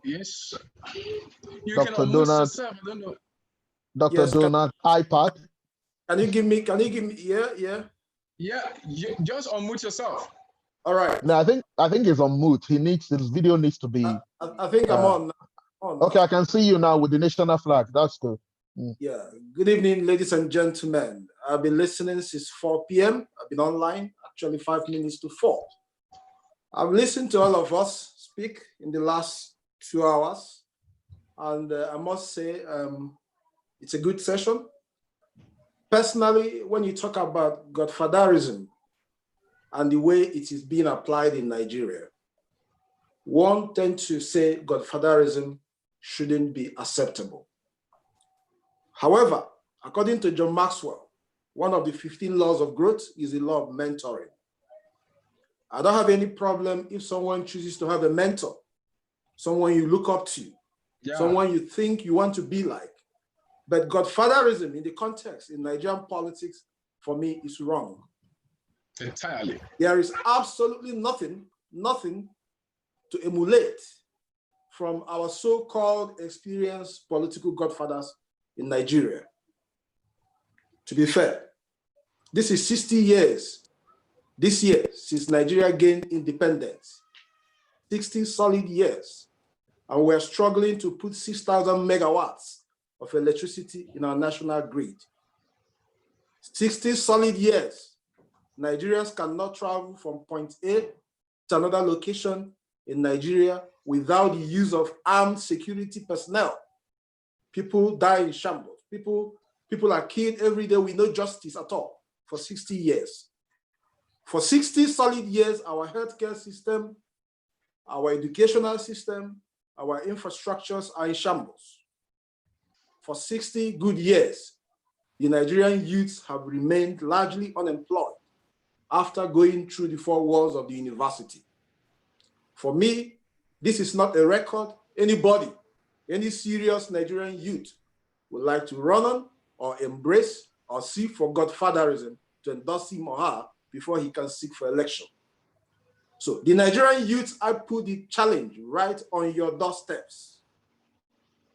[SPEAKER 4] Yes. You
[SPEAKER 10] Dr.
[SPEAKER 4] can unmute
[SPEAKER 10] Donald,
[SPEAKER 4] yourself. I don't know.
[SPEAKER 10] Dr.
[SPEAKER 19] Yes,
[SPEAKER 10] Donald, iPad.
[SPEAKER 19] Can you give me, yeah.
[SPEAKER 4] Yeah, you just unmute yourself.
[SPEAKER 19] All right.
[SPEAKER 10] No, I think he's on mute. His video needs to be.
[SPEAKER 19] I think I'm on.
[SPEAKER 10] Okay, I can see you now with the national flag. That's good.
[SPEAKER 19] Yeah. Good evening, ladies and gentlemen. I've been listening since 4 p.m. I've been online, actually 5 minutes to 4. I've listened to all of us speak in the last 2 hours, and I must say it's a good session. Personally, when you talk about godfatherism and the way it is being applied in Nigeria, one tends to say godfatherism shouldn't be acceptable. However, according to John Maxwell, one of the 15 laws of growth is the law of mentoring. I don't have any problem if someone chooses to have a mentor, someone you look up to, someone you think you want to be like. But godfatherism in the context in Nigerian politics, for me, is wrong.
[SPEAKER 4] Entirely.
[SPEAKER 19] There is absolutely nothing to emulate from our so-called experienced political godfathers in Nigeria. To be fair, this is 60 years, this year, since Nigeria gained independence. 60 solid years. And we're struggling to put 6,000 megawatts of electricity in our national grid. 60 solid years. Nigerians cannot travel from point A to another location in Nigeria without the use of armed security personnel. People die in shambles. People are killed every day with no justice at all for 60 years. For 60 solid years, our healthcare system, our educational system, our infrastructures are in shambles. For 60 good years, the Nigerian youths have remained largely unemployed after going through the 4 walls of the university. For me, this is not a record anybody, any serious Nigerian youth would like to run on or embrace or seek for godfatherism to endorse him or her before he can seek for election. So the Nigerian youth, I put the challenge right on your doorsteps.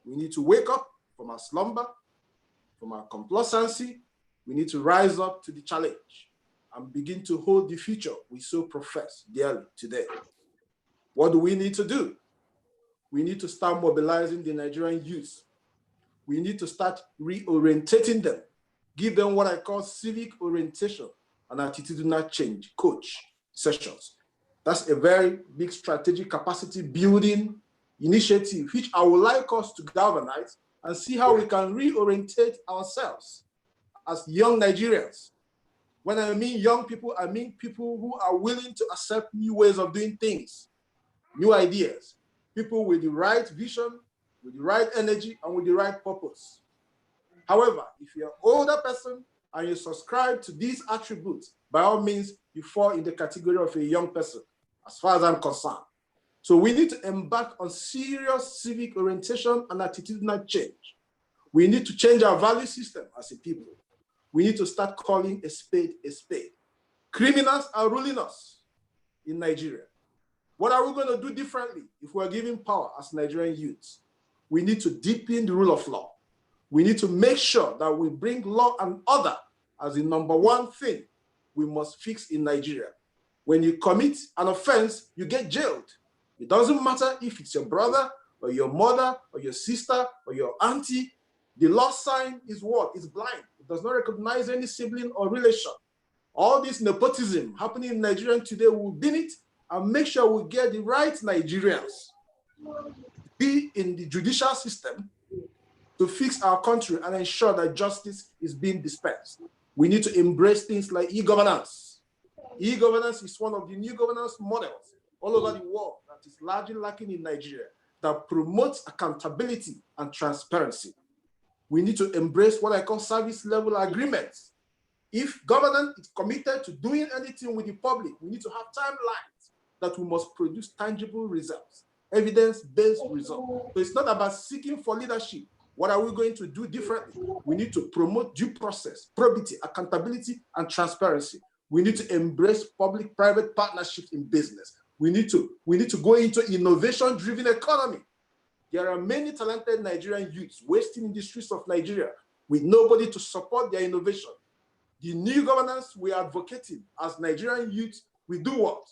[SPEAKER 19] We need to wake up from our slumber, from our complacency. We need to rise up to the challenge and begin to hold the future we so profess dearly today. What do we need to do? We need to start mobilizing the Nigerian youth. We need to start reorientating them, give them what I call civic orientation and attitudinal change coach sessions. That's a very big strategic capacity building initiative, which I would like us to galvanize and see how we can reorientate ourselves as young Nigerians. When I mean young people, I mean people who are willing to accept new ways of doing things, new ideas, people with the right vision, with the right energy, and with the right purpose. However, if you're an older person and you subscribe to these attributes, by all means, you fall in the category of a young person, as far as I'm concerned. So we need to embark on serious civic orientation and attitudinal change. We need to change our value system as a people. We need to start calling a spade a spade. Criminals are ruling us in Nigeria. What are we going to do differently if we're giving power as Nigerian youths? We need to deepen the rule of law. We need to make sure that we bring law and order as the #1 thing we must fix in Nigeria. When you commit an offense, you get jailed. It doesn't matter if it's your brother or your mother or your sister or your auntie. The law sign is what? It's blind. It does not recognize any sibling or relation. All this nepotism happening in Nigeria today will bin it and make sure we get the right Nigerians be in the judicial system to fix our country and ensure that justice is being dispensed. We need to embrace things like e-governance. E-governance is one of the new governance models all over the world that is largely lacking in Nigeria, that promotes accountability and transparency. We need to embrace what I call service level agreements. If government is committed to doing anything with the public, we need to have timelines that we must produce tangible results, evidence-based results. So it's not about seeking for leadership. What are we going to do differently? We need to promote due process, probity, accountability, and transparency. We need to embrace public-private partnerships in business. We need to go into innovation-driven economy. There are many talented Nigerian youths wasting in the streets of Nigeria with nobody to support their innovation. The new governance we are advocating as Nigerian youths, we do what?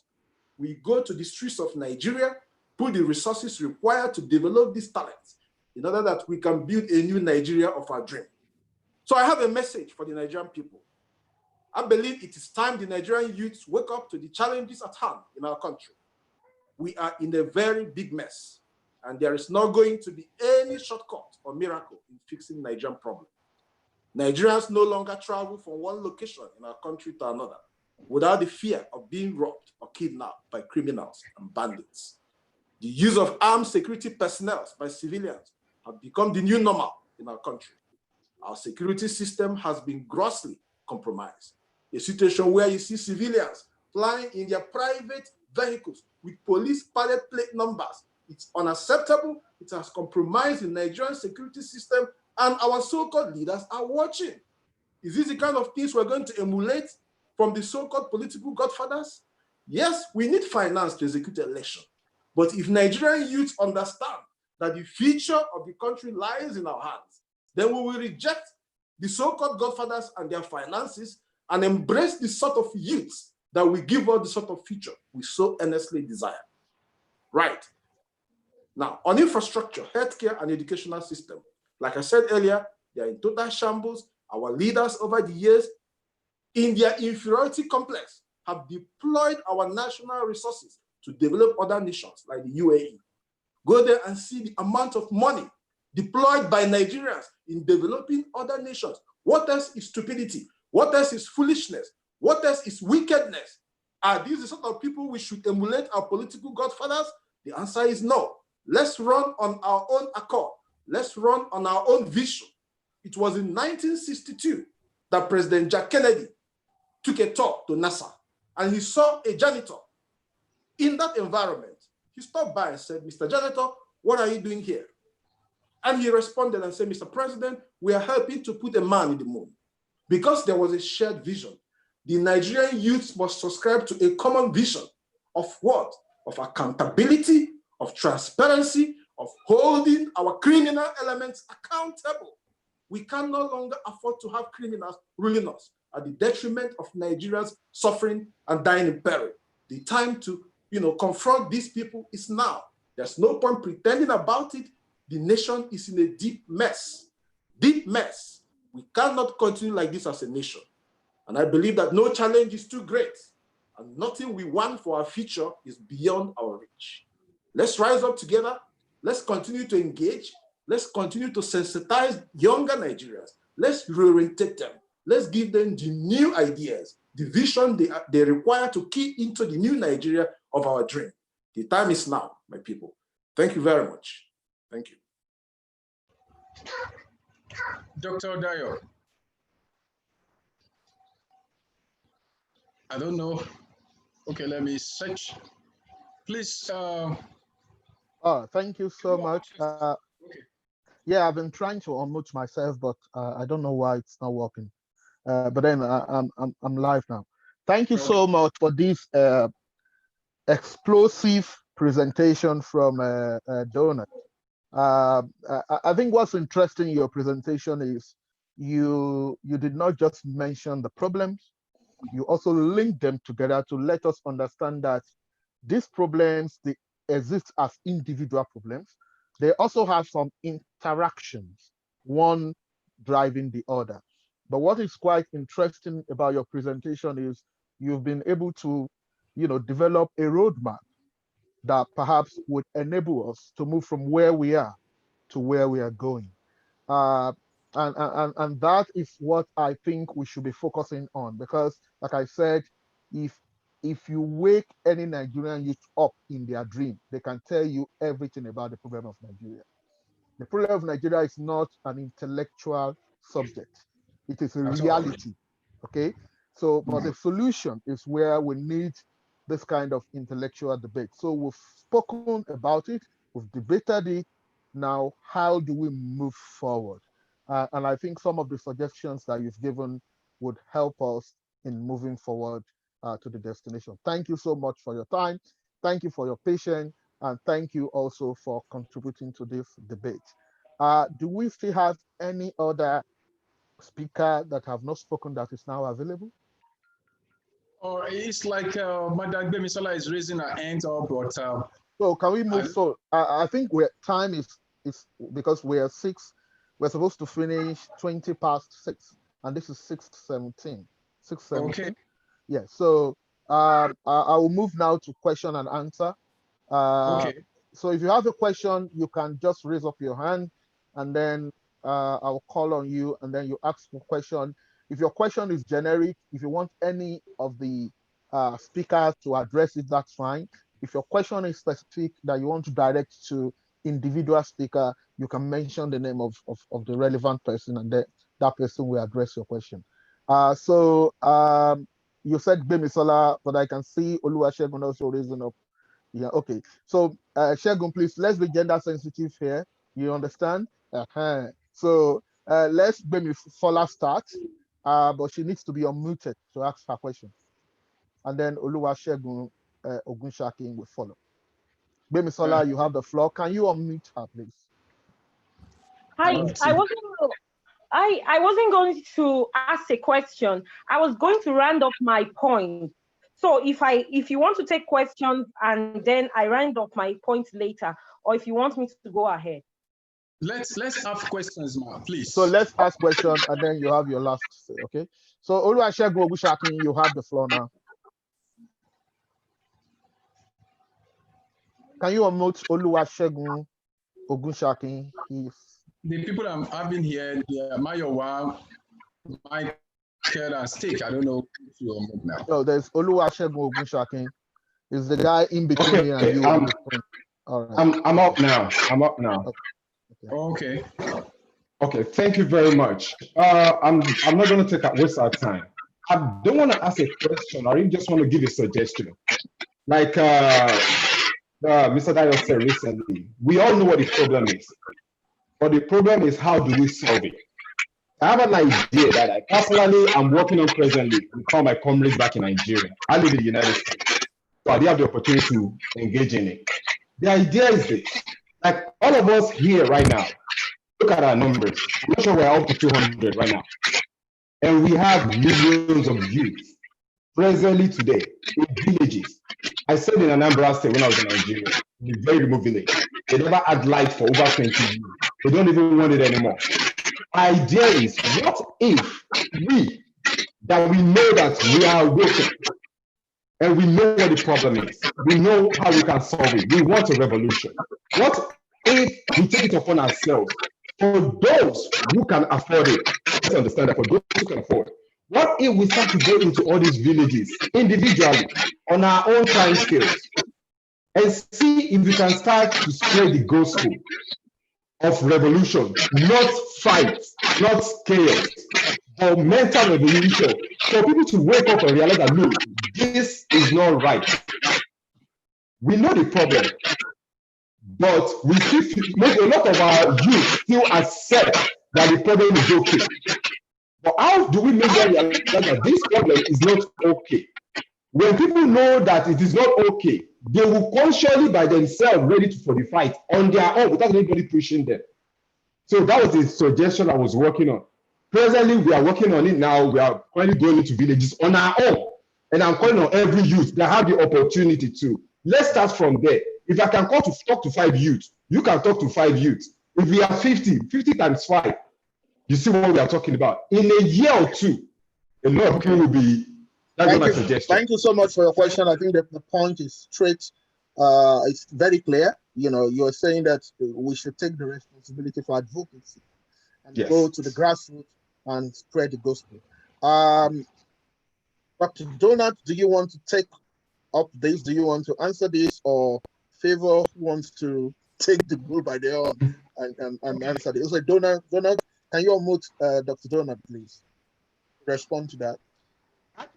[SPEAKER 19] We go to the streets of Nigeria, put the resources required to develop these talents in order that we can build a new Nigeria of our dream. So I have a message for the Nigerian people. I believe it is time the Nigerian youths wake up to the challenges at hand in our country. We are in a very big mess, and there is not going to be any shortcut or miracle in fixing Nigerian problem. Nigerians no longer travel from one location in our country to another without the fear of being robbed or kidnapped by criminals and bandits. The use of armed security personnel by civilians have become the new normal in our country. Our security system has been grossly compromised. A situation where you see civilians flying in their private vehicles with police pilot plate numbers. It's unacceptable. It has compromised the Nigerian security system, and our so-called leaders are watching. Is this the kind of things we're going to emulate from the so-called political godfathers? Yes, we need finance to execute election. But if Nigerian youth understand that the future of the country lies in our hands, then we will reject the so-called godfathers and their finances and embrace the sort of youths that will give us the sort of future we so earnestly desire. Right. Now, on infrastructure, healthcare, and educational system, like I said earlier, they are in total shambles. Our leaders over the years, in their inferiority complex, have deployed our national resources to develop other nations like the UAE. Go there and see the amount of money deployed by Nigerians in developing other nations. What else is stupidity? What else is foolishness? What else is wickedness? Are these the sort of people we should emulate our political godfathers? The answer is no. Let's run on our own accord. Let's run on our own vision. It was in 1962 that President Jack Kennedy took a tour to NASA, and he saw a janitor in that environment. He stopped by and said, "Mr. Janitor, what are you doing here?" And he responded and said, "Mr. President, we are helping to put a man in the moon." Because there was a shared vision. The Nigerian youth must subscribe to a common vision of what? Of accountability, of transparency, of holding our criminal elements accountable. We can no longer afford to have criminals ruling us at the detriment of Nigerians suffering and dying in peril. The time to, confront these people is now. There's no point pretending about it. The nation is in a deep mess. Deep mess. We cannot continue like this as a nation. And I believe that no challenge is too great, and nothing we want for our future is beyond our reach. Let's rise up together. Let's continue to engage. Let's continue to sensitize younger Nigerians. Let's reorientate them. Let's give them the new ideas, the vision they require to key into the new Nigeria of our dream. The time is now, my people. Thank you very much. Thank you.
[SPEAKER 4] Dr. Dayo. I don't know. Okay, let me search. Please.
[SPEAKER 10] Thank you so much. Yeah, I've been trying to unmute myself, but I don't know why it's not working. But then I'm live now. Thank you so much for this explosive presentation from Donald. I think what's interesting in your presentation is you did not just mention the problems, you also link them together to let us understand that these problems, they exist as individual problems. They also have some interactions one driving the other. But what is quite interesting about your presentation is you've been able to, develop a roadmap that perhaps would enable us to move from where we are to where we are going. And that is what I think we should be focusing on, because like I said, if you wake any Nigerian youth up in their dream, they can tell you everything about the problem of Nigeria. The problem of Nigeria is not an intellectual subject. It is a reality, okay? So, but the solution is where we need this kind of intellectual debate. So we've spoken about it, we've debated it. Now, how do we move forward? And I think some of the suggestions that you've given would help us in moving forward to the destination. Thank you so much for your time. Thank you for your patience. And thank you also for contributing to this debate. Do we still have any other speaker that have not spoken that is now available?
[SPEAKER 4] Or it's like Madam Gbemisola is raising her hand up, but
[SPEAKER 10] so can we move? So I think time is because we're supposed to finish 20 past 6, and this is 6:17. 6:17.
[SPEAKER 4] Okay.
[SPEAKER 10] Yeah. So I will move now to question and answer.
[SPEAKER 4] Okay.
[SPEAKER 10] So if you have a question, you can just raise up your hand, and then I'll call on you, and then you ask a question. If your question is generic, if you want any of the speakers to address it, that's fine. If your question is specific that you want to direct to individual speaker, you can mention the name of the relevant person, and that person will address your question. So you said Gbemisola, but I can see Oluwasegun also raising up. Yeah, okay. So Segun, please, let's be gender sensitive here. You understand? So let's Gbemisola start, but she needs to be unmuted to ask her question. And then Oluwasegun Ogunshakin will follow. Gbemisola, you have the floor. Can you unmute her, please?
[SPEAKER 13] Hi, I wasn't going to ask a question. I was going to round up my point. So if you want to take questions and then I round up my points later, or if you want me to go ahead.
[SPEAKER 4] Let's ask questions now, please.
[SPEAKER 10] So let's ask questions and then you have your last say, okay? So Oluwasegun Ogunshakin, you have the floor now. Can you unmute Oluwasegun Ogunshakin?
[SPEAKER 4] The people I'm having here, Mayowa, Michael, and Stick. I don't know if you're unmute now.
[SPEAKER 10] No, there's Oluwasegun Ogunshakin. Is the guy in between me and you? All right.
[SPEAKER 20] I'm up now. I'm up now.
[SPEAKER 4] Okay.
[SPEAKER 20] Okay. Thank you very much. I'm not going to waste our time. I don't want to ask a question. I really just want to give a suggestion. Like Mr. Dayo said recently, we all know what the problem is. But the problem is, how do we solve it? I have an idea that I personally am working on presently with all my comrades back in Nigeria. I live in the United States, so I did have the opportunity to engage in it. The idea is this: like all of us here right now, look at our numbers. I'm not sure we're up to 200 right now, and we have millions of youth presently today in villages. I said in Anambra State when I was in Nigeria, in a very remote village, they never had light for over 20 years. They don't even want it anymore. Idea is, what if we know that we are working and we know what the problem is, we know how we can solve it, we want a revolution. What if we take it upon ourselves, for those who can afford it, let's understand that for those who can afford it, what if we start to go into all these villages individually on our own time scales and see if we can start to spread the gospel of revolution, not fight, not chaos, but mental revolution, for people to wake up and realize that, look, this is not right. We know the problem, but we still, a lot of our youth still accept that the problem is okay. But how do we make them realize that this problem is not okay? When people know that it is not okay, they will consciously by themselves ready for the fight on their own without anybody pushing them. So that was the suggestion I was working on. Presently, we are working on it now. We are currently going into villages on our own. And I'm calling on every youth that have the opportunity to. Let's start from there. If I can talk to 5 youth, you can talk to 5 youth. If we are 50 times 5, you see what we are talking about. In a year or two, a lot of people will be. That's my suggestion.
[SPEAKER 19] Thank you so much for your question. I think that the point is straight. It's very clear. You know, you're saying that we should take the responsibility for advocacy and go to the grassroots and spread the gospel. Dr. Donald, do you want to take up this? Do you want to answer this, or Favor wants to take the bull by the horn and answer this? So Donald, can you unmute Dr. Donald, please? Respond to that.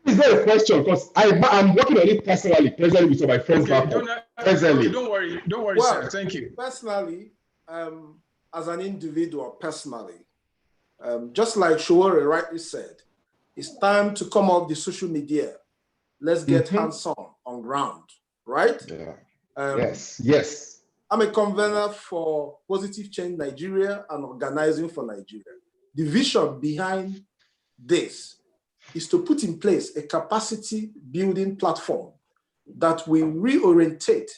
[SPEAKER 20] Is that a question? Because I'm working on it personally with some of my friends back home.
[SPEAKER 4] Don't worry,
[SPEAKER 19] Well,
[SPEAKER 4] sir. Thank you.
[SPEAKER 19] Personally, as an individual, just like Showore rightly said, it's time to come off the social media. Let's get hands-on on ground, right?
[SPEAKER 20] Yeah. Yes.
[SPEAKER 19] I'm a convener for Positive Change Nigeria and Organizing for Nigeria. The vision behind this is to put in place a capacity building platform that will reorientate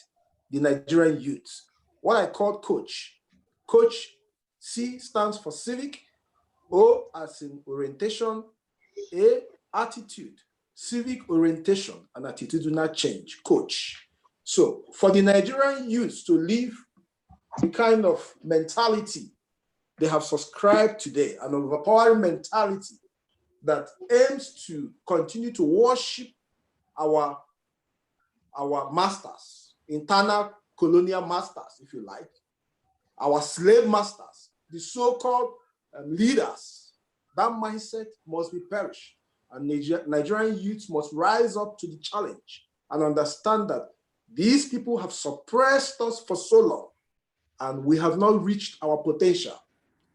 [SPEAKER 19] the Nigerian youth. What I call coach. Coach, C stands for civic, O as in orientation, A, attitude, civic orientation and attitudinal change, coach. So for the Nigerian youth to live the kind of mentality they have subscribed today, an overpowering mentality that aims to continue to worship our masters, internal colonial masters, if you like, our slave masters, the so-called leaders, that mindset must be perished. And Nigerian youth must rise up to the challenge and understand that these people have suppressed us for so long, and we have not reached our potential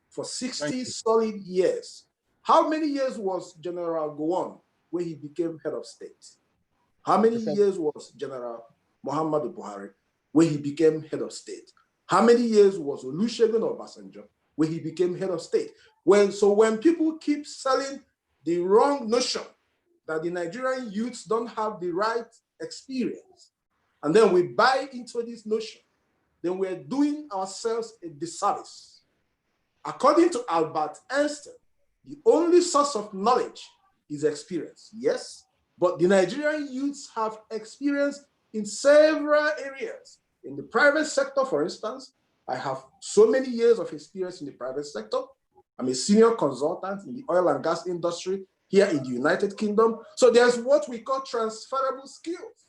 [SPEAKER 19] for 60 solid years. How many years was General Gowon when he became head of state? How many years was General Muhammadu Buhari when he became head of state? How many years was Olusegun Obasanjo when he became head of state? When people keep selling the wrong notion that the Nigerian youths don't have the right experience, and then we buy into this notion, then we're doing ourselves a disservice. According to Albert Einstein, the only source of knowledge is experience. Yes, but the Nigerian youths have experience in several areas. In the private sector, for instance, I have so many years of experience in the private sector. I'm a senior consultant in the oil and gas industry here in the United Kingdom. So there's what we call transferable skills.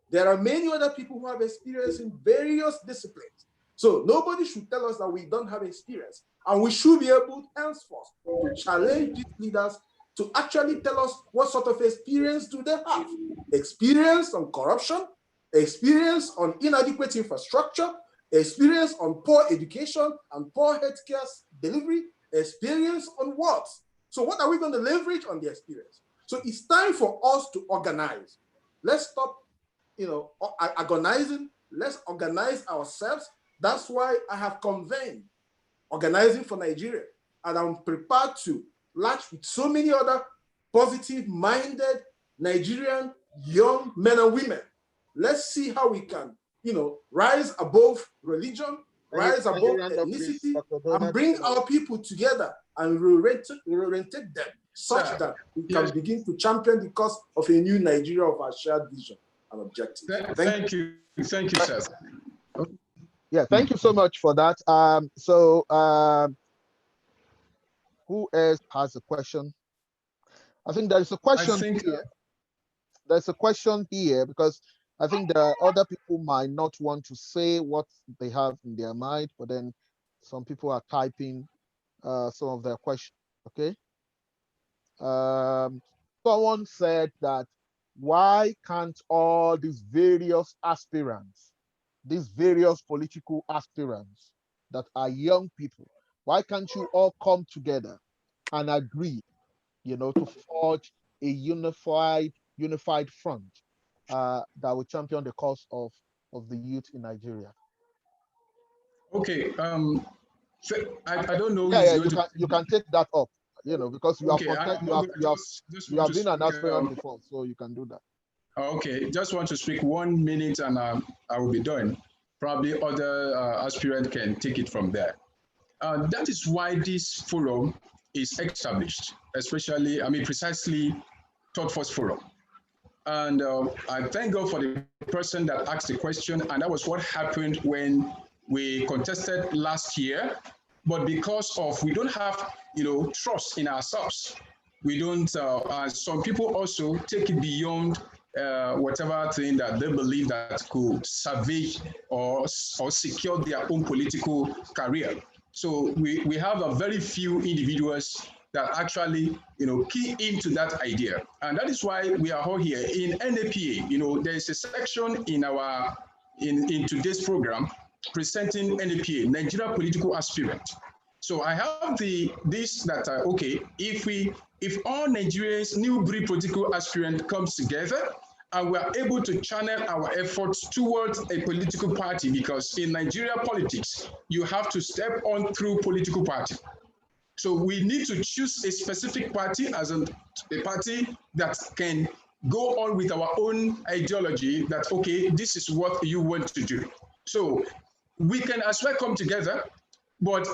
[SPEAKER 19] There are many other people who have experience in various disciplines. So nobody should tell us that we don't have experience. And we should be able, henceforth, to challenge these leaders to actually tell us what sort of experience do they have. Experience on corruption, experience on inadequate infrastructure, experience on poor education and poor healthcare delivery, experience on what? So what are we going to leverage on the experience? So it's time for us to organize. Let's stop, agonizing. Let's organize ourselves. That's why I have convened Organizing for Nigeria, and I'm prepared to latch with so many other positive-minded Nigerian young men and women. Let's see how we can, rise above religion, rise above ethnicity, and bring our people together and reorientate them such that we can begin to champion the cause of a new Nigeria of our shared vision and objective.
[SPEAKER 4] Thank you, sir.
[SPEAKER 10] Yeah, thank you so much for that. Who else has a question? I think there is a question here. There's a question here because I think there are other people might not want to say what they have in their mind, but then some people are typing some of their questions, okay? Someone said that why can't all these various aspirants, these various political aspirants that are young people, why can't you all come together and agree, to forge a unified front that will champion the cause of the youth in Nigeria?
[SPEAKER 4] Okay, so I don't know.
[SPEAKER 10] Yeah, you can take that up, because you have been an aspirant before, so you can do that.
[SPEAKER 4] Okay, just want to speak 1 minute and I will be done. Probably other aspirants can take it from there. That is why this forum is established, especially, precisely Third Force Forum. And I thank God for the person that asked the question, and that was what happened when we contested last year. But because of we don't have, trust in ourselves, we don't. Some people also take it beyond whatever thing that they believe that could salvage or secure their own political career. So we have a very few individuals that actually, key into that idea. And that is why we are all here. In NAPA, there is a section in our, in today's program presenting NAPA, Nigeria Political Aspirant. So I have this that, okay, if all Nigerians, new breed political aspirant comes together, and we are able to channel our efforts towards a political party, because in Nigeria politics, you have to step on through political party. So we need to choose a specific party as a party that can go on with our own ideology that, okay, this is what you want to do. So we can as well come together, but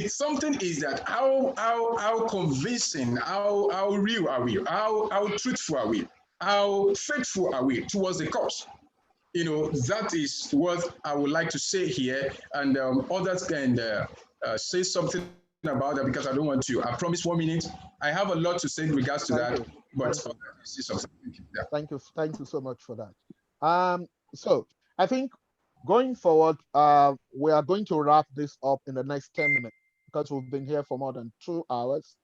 [SPEAKER 4] something is that how convincing, how real are we? How truthful are we? How faithful are we towards the cause? That is what I would like to say here, and others can say something about that, because I don't want to. I promise 1 minute. I have a lot to say in regards to that, but say something. Yeah.
[SPEAKER 10] Thank you so much for that. So I think going forward, we are going to wrap this up in the next 10 minutes, because we've been here for more than 2 hours,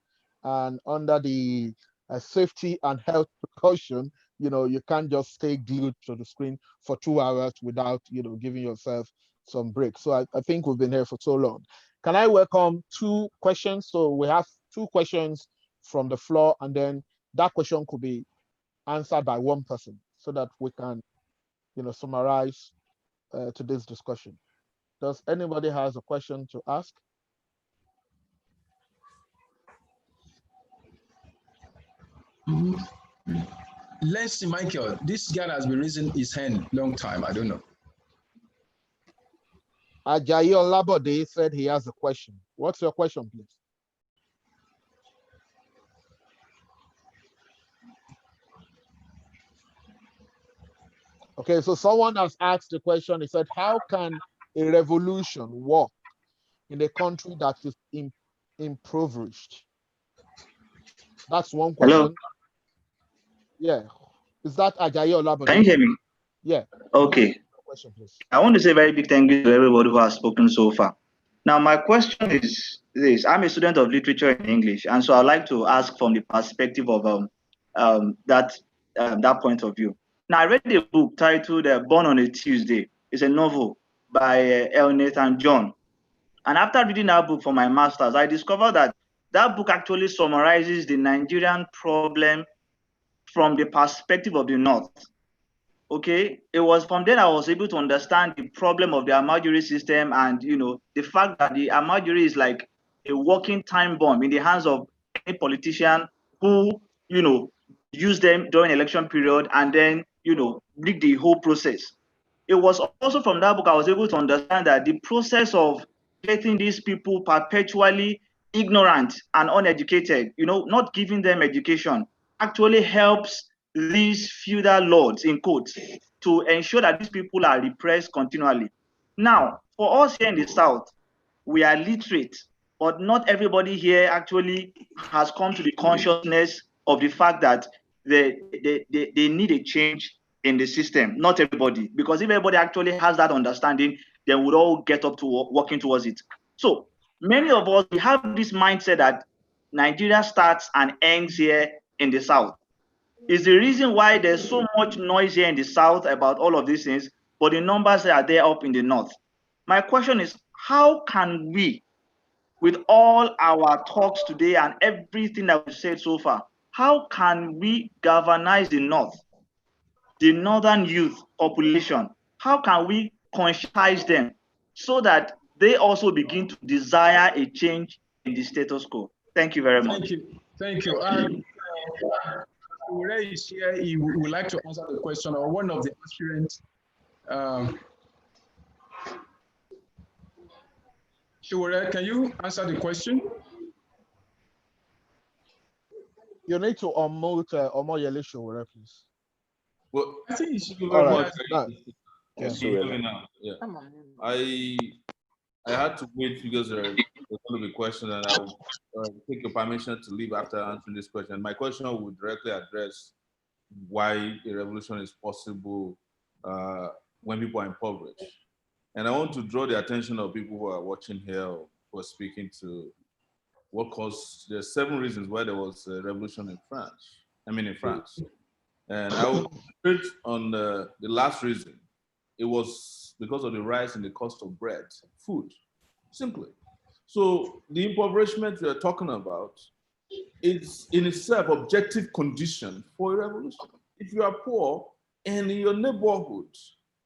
[SPEAKER 10] and under the safety and health precaution, you can't just stay glued to the screen for 2 hours without, giving yourself some break. So I think we've been here for so long. Can I welcome 2 questions? So we have 2 questions from the floor, and then that question could be answered by one person, so that we can, summarize today's discussion. Does anybody has a question to ask?
[SPEAKER 4] Leslie Michael, this guy has been raising his hand long time. I don't know.
[SPEAKER 10] Ajayi Olabode said he has a question. What's your question, please? Okay, so someone has asked the question. He said, how can a revolution work in a country that is impoverished? That's one question.
[SPEAKER 21] Hello?
[SPEAKER 10] Yeah. Is that Ajayi Olabode?
[SPEAKER 21] Can you hear me?
[SPEAKER 10] Yeah.
[SPEAKER 21] Okay.
[SPEAKER 10] Question, please.
[SPEAKER 21] I want to say a very big thank you to everybody who has spoken so far. Now, my question is this. I'm a student of literature in English, and so I'd like to ask from the perspective of that point of view. Now, I read a book titled Born on a Tuesday. It's a novel by L. Nathan John. And after reading that book for my master's, I discovered that that book actually summarizes the Nigerian problem from the perspective of the North. Okay, it was from then I was able to understand the problem of the Amajiri system, and the fact that the Amajiri is like a walking time bomb in the hands of any politician who use them during election period and then rig the whole process. It was also from that book I was able to understand that the process of getting these people perpetually ignorant and uneducated, not giving them education, actually helps these feudal lords, in quotes, to ensure that these people are repressed continually. Now, for us here in the South, we are literate, but not everybody here actually has come to the consciousness of the fact that they need a change in the system. Not everybody, because if everybody actually has that understanding, then we'll all get up to working towards it. So many of us, we have this mindset that Nigeria starts and ends here in the South. Is the reason why there's so much noise here in the South about all of these things, but the numbers are there up in the North. My question is, how can we, with all our talks today and everything that we've said so far, how can we galvanize the North, the Northern youth population? How can we conscientize them so that they also begin to desire a change in the status quo? Thank you very much.
[SPEAKER 4] Thank you. Ure is here. He would like to answer the question, or one of the aspirants. Ure, can you answer the question?
[SPEAKER 10] You need to unmute Omo Yele Sowore, please.
[SPEAKER 17] Well, I think you should be
[SPEAKER 10] All
[SPEAKER 17] very
[SPEAKER 10] right.
[SPEAKER 17] much.
[SPEAKER 10] Now,
[SPEAKER 17] Yeah. Yeah. I had to wait because there's going to be questions, and I'll take your permission to leave after answering this question. My question would directly address why a revolution is possible when people are impoverished. And I want to draw the attention of people who are watching here or who are speaking to what caused, there's 7 reasons why there was a revolution in France. And I will concentrate on the last reason. It was because of the rise in the cost of bread, food, simply. So the impoverishment we are talking about is in itself objective condition for a revolution. If you are poor and in your neighborhood,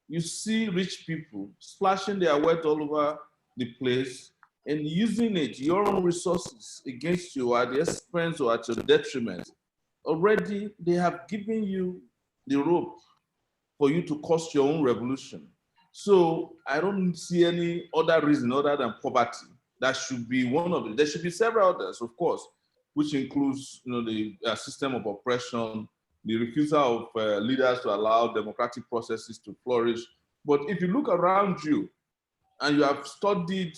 [SPEAKER 17] you see rich people splashing their wealth all over the place and using it, your own resources against you at the expense or at your detriment, already they have given you the rope for you to cause your own revolution. So I don't see any other reason other than poverty. That should be one of it. There should be several others, of course, which includes the system of oppression, the refusal of leaders to allow democratic processes to flourish. But if you look around you and you have studied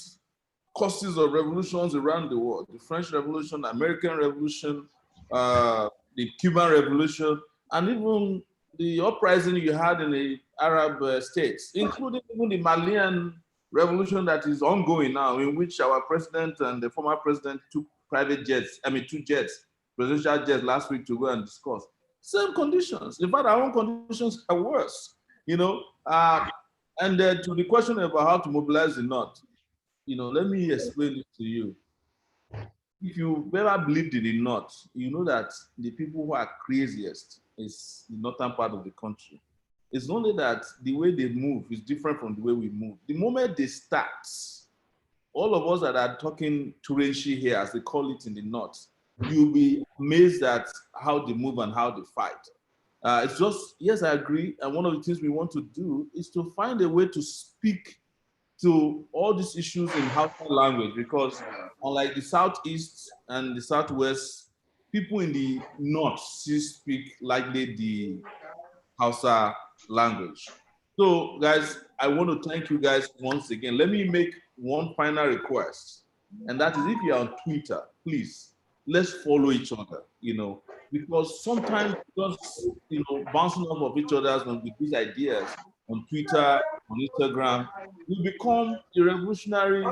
[SPEAKER 17] causes of revolutions around the world, the French Revolution, American Revolution, the Cuban Revolution, and even the uprising you had in the Arab states, including even the Malian revolution that is ongoing now, in which our president and the former president took private jets, 2 jets, presidential jets last week to go and discuss. Same conditions. In fact, our own conditions are worse, And to the question about how to mobilize the North, let me explain it to you. If you've ever believed in the North, you know that the people who are craziest is the northern part of the country. It's only that the way they move is different from the way we move. The moment they start, all of us that are talking Turanci here, as they call it in the North, you'll be amazed at how they move and how they fight. It's just, yes, I agree. And one of the things we want to do is to find a way to speak to all these issues in Hausa language, because unlike the Southeast and the Southwest, people in the North still speak likely the Hausa language. So guys, I want to thank you guys once again. Let me make one final request, and that is if you're on Twitter, please, let's follow each other, because sometimes just, bouncing off of each other's with these ideas on Twitter, on Instagram, we become the revolutionary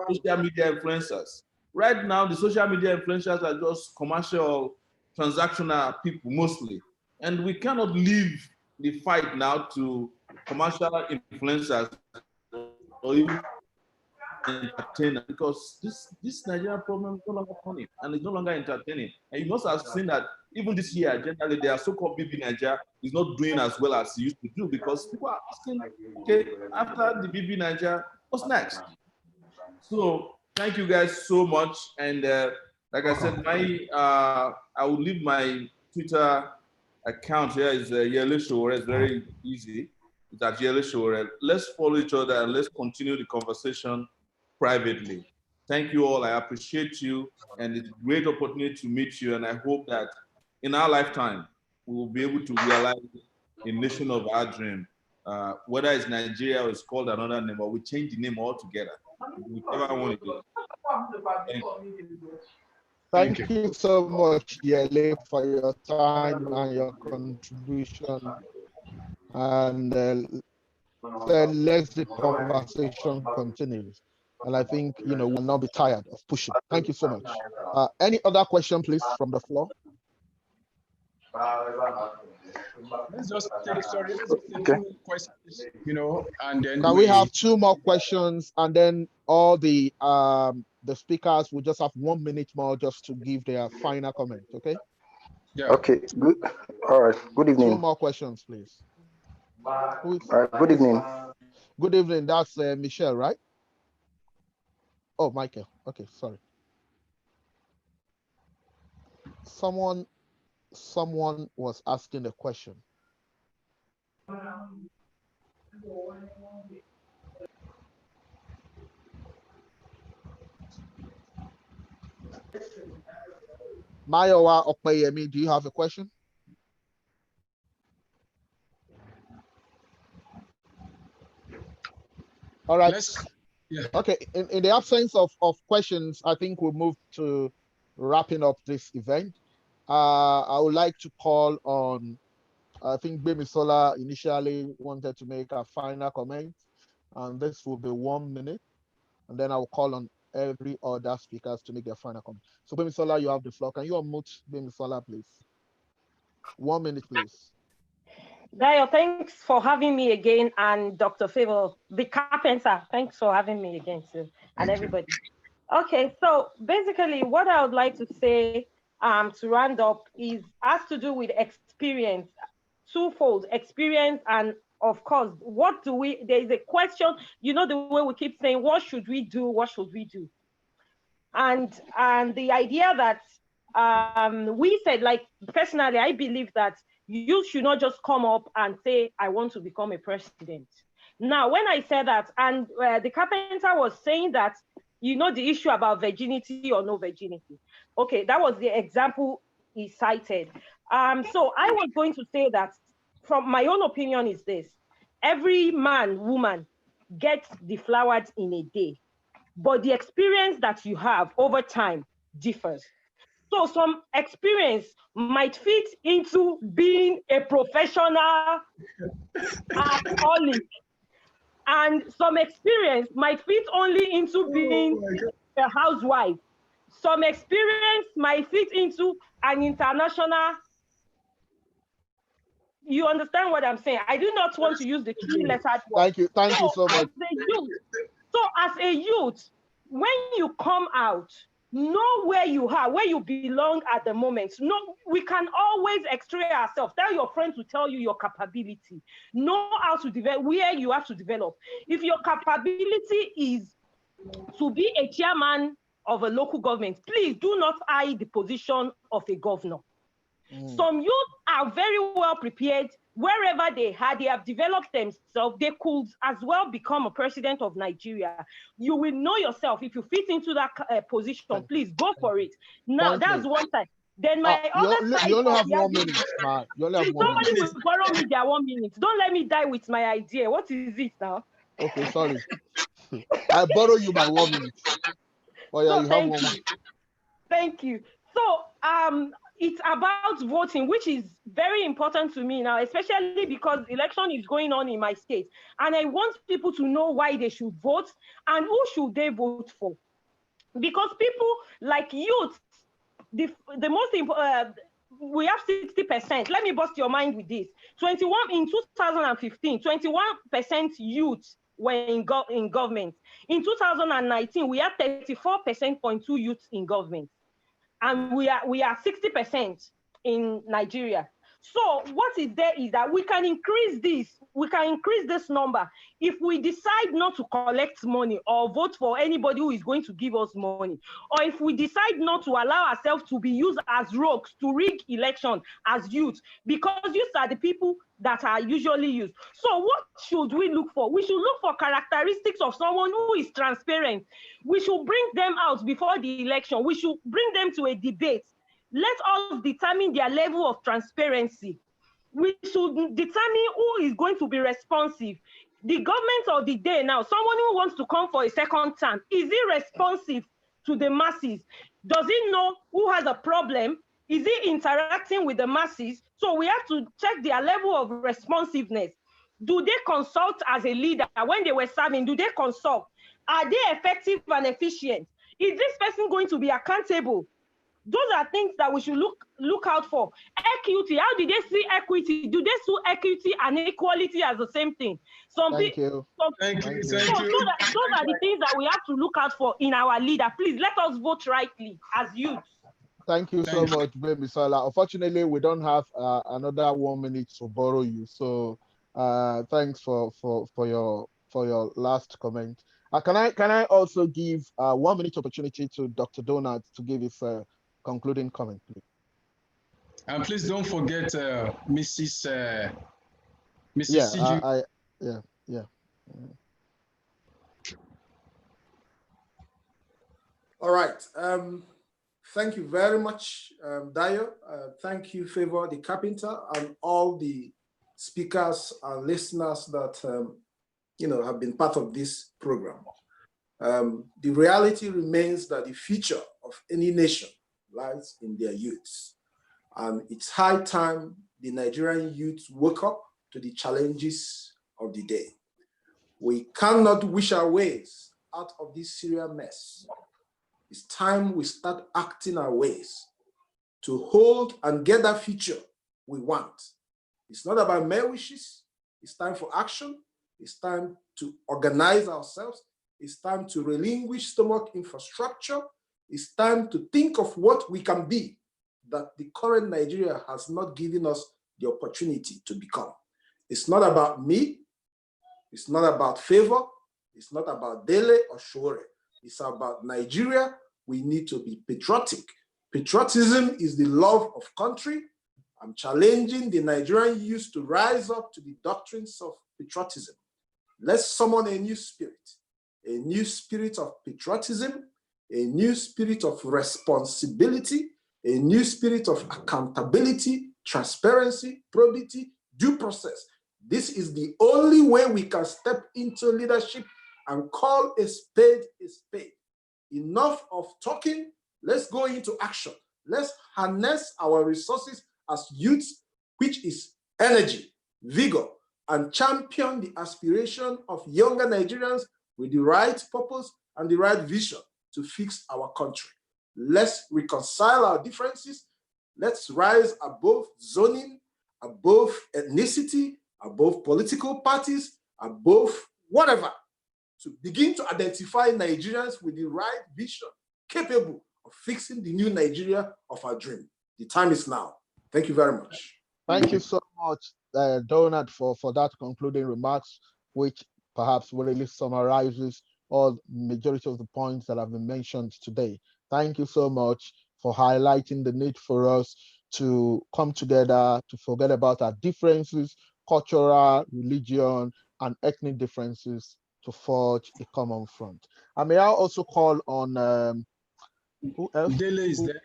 [SPEAKER 17] social media influencers. Right now, the social media influencers are just commercial, transactional people mostly. And we cannot leave the fight now to commercial influencers or even entertainers, because this Nigerian problem is no longer funny and it's no longer entertaining. And you must have seen that even this year, generally, their so-called BB Nigeria is not doing as well as it used to do, because people are asking, okay, after the BB Nigeria, what's next? So thank you guys so much. And like I said, I will leave my Twitter account here is Yele Sowore. It's very easy. It's at Yele Sowore. Let's follow each other and let's continue the conversation privately. Thank you all. I appreciate you, and it's a great opportunity to meet you. And I hope that in our lifetime, we will be able to realize a nation of our dream. Whether it's Nigeria or it's called another name, or we change the name altogether. Whichever one it is.
[SPEAKER 10] Thank you so much, Yele, for your time and your contribution. And then let's the conversation continues. And I think, we'll not be tired of pushing. Thank you so much. Any other question, please, from the floor?
[SPEAKER 4] Let's just take two questions, and then
[SPEAKER 10] Can we have 2 more questions, and then all the speakers will just have 1 minute more just to give their final comment, okay?
[SPEAKER 4] Yeah.
[SPEAKER 1] Okay, good. All right, good evening.
[SPEAKER 10] 2 more questions, please.
[SPEAKER 1] All right, good evening.
[SPEAKER 10] Good evening, that's Michelle, right? Oh, Michael, okay, sorry. Someone was asking a question. Mayowa Opeyemi, do you have a question? All right.
[SPEAKER 4] Yeah.
[SPEAKER 10] Okay. In the absence of questions, I think we'll move to wrapping up this event. I would like to call on, I think Gbemisola initially wanted to make a final comment, and this will be 1 minute, and then I will call on every other speakers to make their final comment. So Gbemisola, you have the floor. Can you unmute Gbemisola, please? 1 minute, please.
[SPEAKER 13] Dayo, thanks for having me again, and Dr. Favor, the carpenter, thanks for having me again too, and everybody. Okay, so basically what I would like to say to round up has to do with experience, twofold, experience and of course, there is a question, you know, the way we keep saying, what should we do? What should we do? And the idea that we said, like, personally, I believe that you should not just come up and say, I want to become a president. Now, when I said that, and the carpenter was saying that, you know, the issue about virginity or no virginity. Okay, that was the example he cited. So I was going to say that from my own opinion is this: every man, woman gets deflowered in a day, but the experience that you have over time differs. So some experience might fit into being a professional alcoholic, and some experience might fit only into being a housewife. Some experience might fit into an international. You understand what I'm saying? I do not want to use the three-lettered word.
[SPEAKER 10] Thank you so much.
[SPEAKER 13] As a youth, when you come out, know where you are, where you belong at the moment. No, we can always extract ourselves. Tell your friend to tell you your capability. Know how to develop, where you have to develop. If your capability is to be a chairman of a local government, please do not eye the position of a governor. Some youth are very well prepared wherever they have developed themselves. They could as well become a president of Nigeria. You will know yourself. If you fit into that position, please go for it. Now, that's one side. Then my other side.
[SPEAKER 10] You only have 1 minute, man. You only have 1 minute.
[SPEAKER 13] Somebody will borrow me their 1 minute. Don't let me die with my idea. What is it now?
[SPEAKER 10] Okay, sorry. I borrow you my 1 minute. Oh yeah, you have 1 minute.
[SPEAKER 13] Thank you. So it's about voting, which is very important to me now, especially because election is going on in my state. And I want people to know why they should vote and who should they vote for. Because people like youth, the most important, we have 60%. Let me bust your mind with this. In 2015, 21% youth were in government. In 2019, we have 34.2% youth in government. And we are 60% in Nigeria. So what is there is that we can increase this number if we decide not to collect money or vote for anybody who is going to give us money, or if we decide not to allow ourselves to be used as rogues to rig election as youth, because youth are the people that are usually used. So what should we look for? We should look for characteristics of someone who is transparent. We should bring them out before the election. We should bring them to a debate. Let us determine their level of transparency. We should determine who is going to be responsive. The government of the day now, someone who wants to come for a second term, is he responsive to the masses? Does he know who has a problem? Is he interacting with the masses? So we have to check their level of responsiveness. Do they consult as a leader when they were serving? Do they consult? Are they effective and efficient? Is this person going to be accountable? Those are things that we should look out for. Equity, how did they see equity? Do they see equity and equality as the same thing?
[SPEAKER 10] Thank you.
[SPEAKER 13] Those are the things that we have to look out for in our leader. Please let us vote rightly as youth.
[SPEAKER 10] Thank you so much, Gbemisola. Unfortunately, we don't have another 1 minute to borrow you. So thanks for your last comment. Can I also give 1 minute opportunity to Dr. Donald to give his concluding comment, please?
[SPEAKER 4] And please don't forget Mrs.
[SPEAKER 10] Yeah.
[SPEAKER 19] All right. Thank you very much, Dio. Thank you, Favor the Carpenter, and all the speakers and listeners that have been part of this program. The reality remains that the future of any nation lies in their youths. And it's high time the Nigerian youth woke up to the challenges of the day. We cannot wish our ways out of this serious mess. It's time we start acting our ways to hold and get that future we want. It's not about mere wishes. It's time for action. It's time to organize ourselves. It's time to relinquish stomach infrastructure. It's time to think of what we can be that the current Nigeria has not given us the opportunity to become. It's not about me. It's not about Favor. It's not about Dele or Shore. It's about Nigeria. We need to be patriotic. Patriotism is the love of country. I'm challenging the Nigerian youth to rise up to the doctrines of patriotism. Let's summon a new spirit of patriotism, a new spirit of responsibility, a new spirit of accountability, transparency, probity, due process. This is the only way we can step into leadership and call a spade a spade. Enough of talking, let's go into action. Let's harness our resources as youths, which is energy, vigor, and champion the aspiration of younger Nigerians with the right purpose and the right vision to fix our country. Let's reconcile our differences. Let's rise above zoning, above ethnicity, above political parties, above whatever, to begin to identify Nigerians with the right vision, capable of fixing the new Nigeria of our dream. The time is now. Thank you very much.
[SPEAKER 10] Thank you so much, Donald, for that concluding remarks, which perhaps really summarizes all majority of the points that have been mentioned today. Thank you so much for highlighting the need for us to come together, to forget about our differences, cultural, religion, and ethnic differences, to forge a common front. And may I also call on who else?
[SPEAKER 4] Dele is there.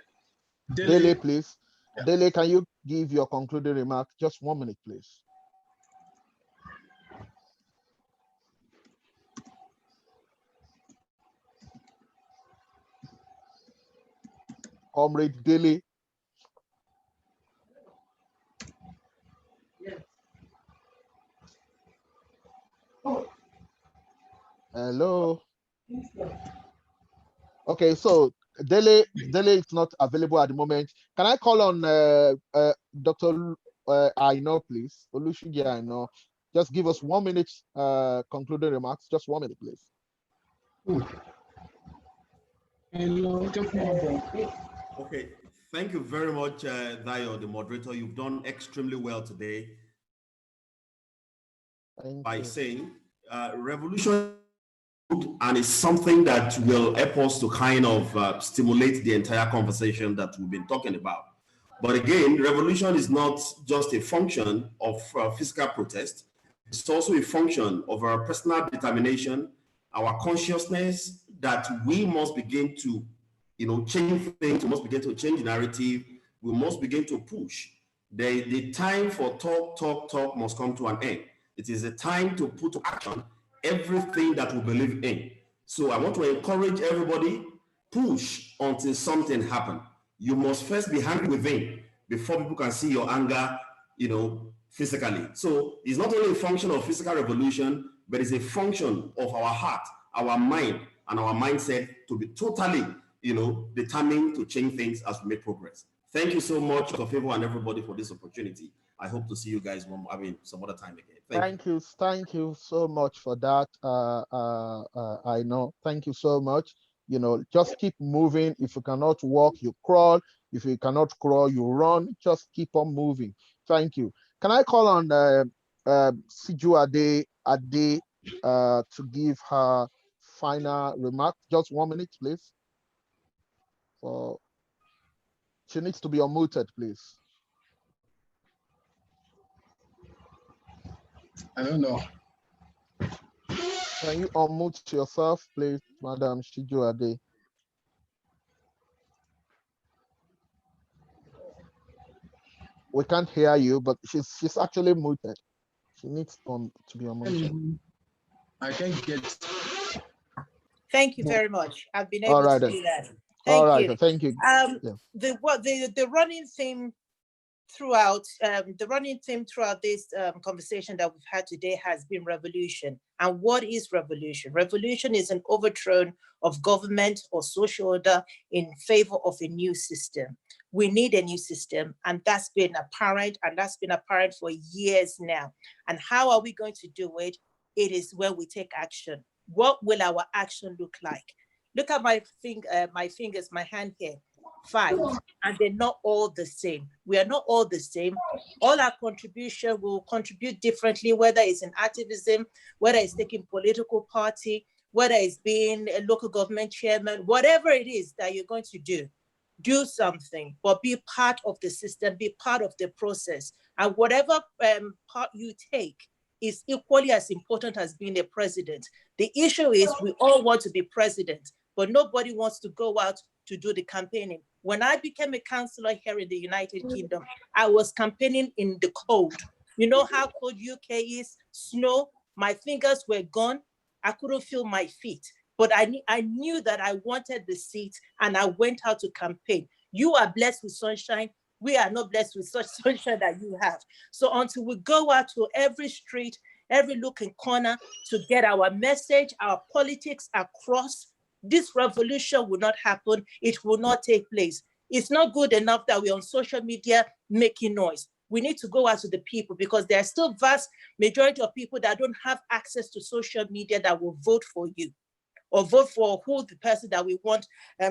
[SPEAKER 10] Dele, please. Yeah. Dele, can you give your concluding remark? Just 1 minute, please. Comrade Dele. Yes. Oh. Hello. Okay, so Dele is not available at the moment. Can I call on Dr. Aino, please? Olushige Aino. Just give us 1 minute concluding remarks. Just 1 minute, please.
[SPEAKER 15] Okay, thank you very much, Dio, the moderator. You've done extremely well today by saying revolution, and it's something that will help us to kind of stimulate the entire conversation that we've been talking about. But again, revolution is not just a function of physical protest. It's also a function of our personal determination, our consciousness that we must begin to, change things. We must begin to change the narrative. We must begin to push. The time for talk must come to an end. It is a time to put to action everything that we believe in. So I want to encourage everybody, push until something happens. You must first be angry within before people can see your anger, physically. So it's not only a function of physical revolution, but it's a function of our heart, our mind, and our mindset to be totally, determined to change things as we make progress. Thank you so much, Dr. Favor, and everybody for this opportunity. I hope to see you guys some other time again.
[SPEAKER 10] Thank you so much for that. I know. Thank you so much. Just keep moving. If you cannot walk, you crawl. If you cannot crawl, you run. Just keep on moving. Thank you. Can I call on Siju Ade to give her final remark? Just 1 minute, please. She needs to be unmuted, please.
[SPEAKER 4] I don't know.
[SPEAKER 10] Can you unmute yourself, please, Madam Siju Ade? We can't hear you, but she's actually muted. She needs to be unmuted.
[SPEAKER 4] I can't get.
[SPEAKER 11] Thank you very much. I've been
[SPEAKER 10] All
[SPEAKER 11] able
[SPEAKER 10] right,
[SPEAKER 11] to
[SPEAKER 10] then.
[SPEAKER 11] do that.
[SPEAKER 10] All
[SPEAKER 11] Thank
[SPEAKER 10] right,
[SPEAKER 11] you.
[SPEAKER 10] then. Thank you. Yeah.
[SPEAKER 11] The running theme throughout this conversation that we've had today has been revolution. And what is revolution? Revolution is an overthrow of government or social order in favor of a new system. We need a new system, and that's been apparent, for years now. And how are we going to do it? It is when we take action. What will our action look like? Look at my fingers, my hand here. 5, and they're not all the same. We are not all the same. All our contribution will contribute differently, whether it's in activism, whether it's taking political party, whether it's being a local government chairman, whatever it is that you're going to do something, but be part of the system, be part of the process. And whatever part you take is equally as important as being a president. The issue is we all want to be president, but nobody wants to go out to do the campaigning. When I became a councillor here in the United Kingdom, I was campaigning in the cold. You know how cold UK is? Snow, my fingers were gone. I couldn't feel my feet, but I knew that I wanted the seat, and I went out to campaign. You are blessed with sunshine. We are not blessed with such sunshine that you have. So until we go out to every street, every looking corner to get our message, our politics across, this revolution will not happen. It will not take place. It's not good enough that we're on social media making noise. We need to go out to the people, because there are still vast majority of people that don't have access to social media that will vote for you or vote for the person that we want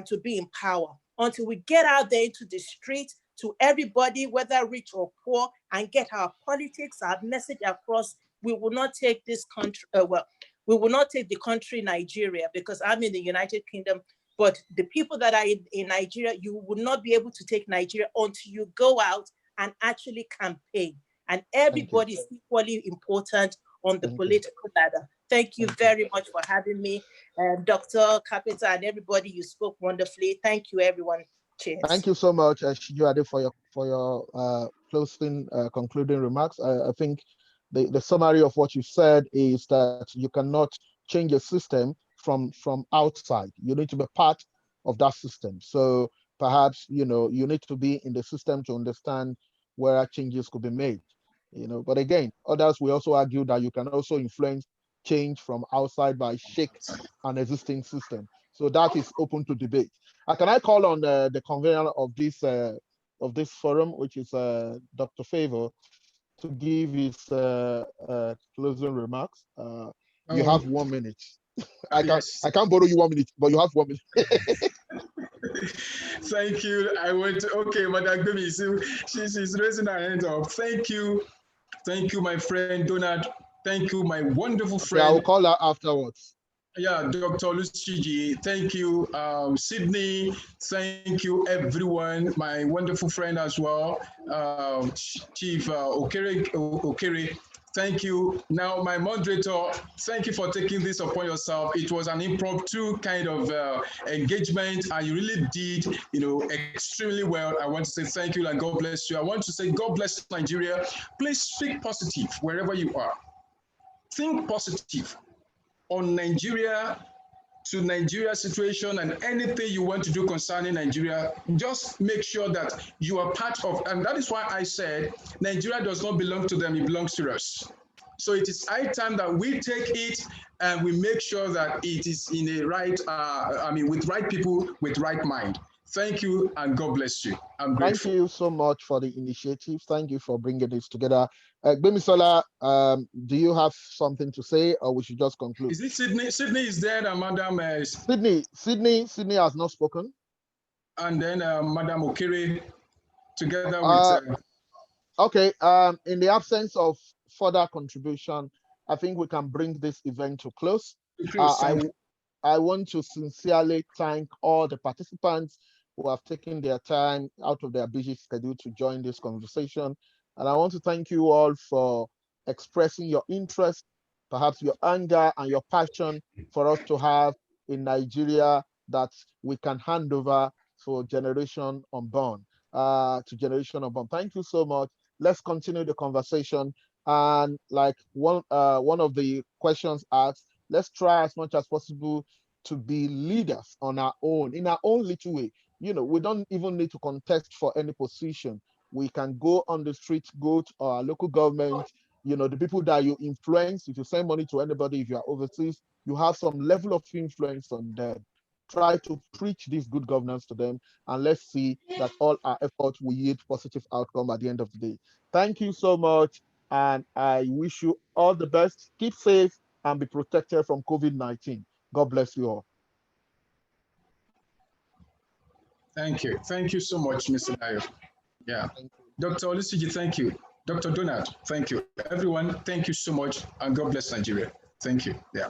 [SPEAKER 11] to be in power. Until we get out there into the street to everybody, whether rich or poor, and get our politics, our message across, we will not take this country, we will not take the country Nigeria, because I'm in the United Kingdom, but the people that are in Nigeria, you will not be able to take Nigeria until you go out and actually campaign. And everybody is equally important on the political ladder. Thank you very much for having me, Dr. Carpenter, and everybody. You spoke wonderfully. Thank you, everyone. Cheers.
[SPEAKER 10] Thank you so much, Shijuade, for your closing concluding remarks. I think the summary of what you said is that you cannot change a system from outside. You need to be part of that system. So perhaps you need to be in the system to understand where changes could be made. But again, others will also argue that you can also influence change from outside by shaking an existing system. So that is open to debate. Can I call on the convener of this forum, which is Dr. Favor, to give his closing remarks? You have 1 minute. I can't borrow you 1 minute, but you have 1 minute.
[SPEAKER 4] Thank you. Okay, Madam Gbemi, she's raising her hand up. Thank you, my friend Donald. Thank you, my wonderful friend.
[SPEAKER 10] Yeah, I will call her afterwards.
[SPEAKER 4] Yeah, Dr. Luchiji, thank you. Sydney, thank you, everyone. My wonderful friend as well, Chief Okere, thank you. Now, my moderator, thank you for taking this upon yourself. It was an impromptu kind of engagement, and you really did, extremely well. I want to say thank you and God bless you. I want to say God bless Nigeria. Please speak positive wherever you are. Think positive on Nigeria, to Nigeria situation, and anything you want to do concerning Nigeria. Just make sure that you are part of, and that is why I said Nigeria does not belong to them, it belongs to us. So it is high time that we take it and we make sure that it is in a right, with right people, with right mind. Thank you and God bless you. I'm grateful.
[SPEAKER 10] Thank you so much for the initiative. Thank you for bringing this together. Gbemisola, do you have something to say, or we should just conclude?
[SPEAKER 4] Is it Sydney? Sydney is there, and Madam
[SPEAKER 10] Sydney has not spoken.
[SPEAKER 4] And then Madam Okere, together with.
[SPEAKER 10] Okay. In the absence of further contribution, I think we can bring this event to close. I want to sincerely thank all the participants who have taken their time out of their busy schedule to join this conversation. And I want to thank you all for expressing your interest, perhaps your anger and your passion for us to have in Nigeria that we can hand over for generation unborn. to generation unborn. Thank you so much. Let's continue the conversation. And like one of the questions asked, let's try as much as possible to be leaders on our own, in our own little way. You know, we don't even need to contest for any position. We can go on the street, go to our local government, you know, the people that you influence. If you send money to anybody, if you are overseas, you have some level of influence on them. Try to preach this good governance to them, and let's see that all our efforts will yield positive outcome at the end of the day. Thank you so much, and I wish you all the best. Keep safe and be protected from COVID-19. God bless you all.
[SPEAKER 4] Thank you. Thank you so much, Mr. Dayo. Yeah. Dr. Olusiji, thank you. Dr. Donald, thank you. Everyone, thank you so much, and God bless Nigeria. Thank you. Yeah.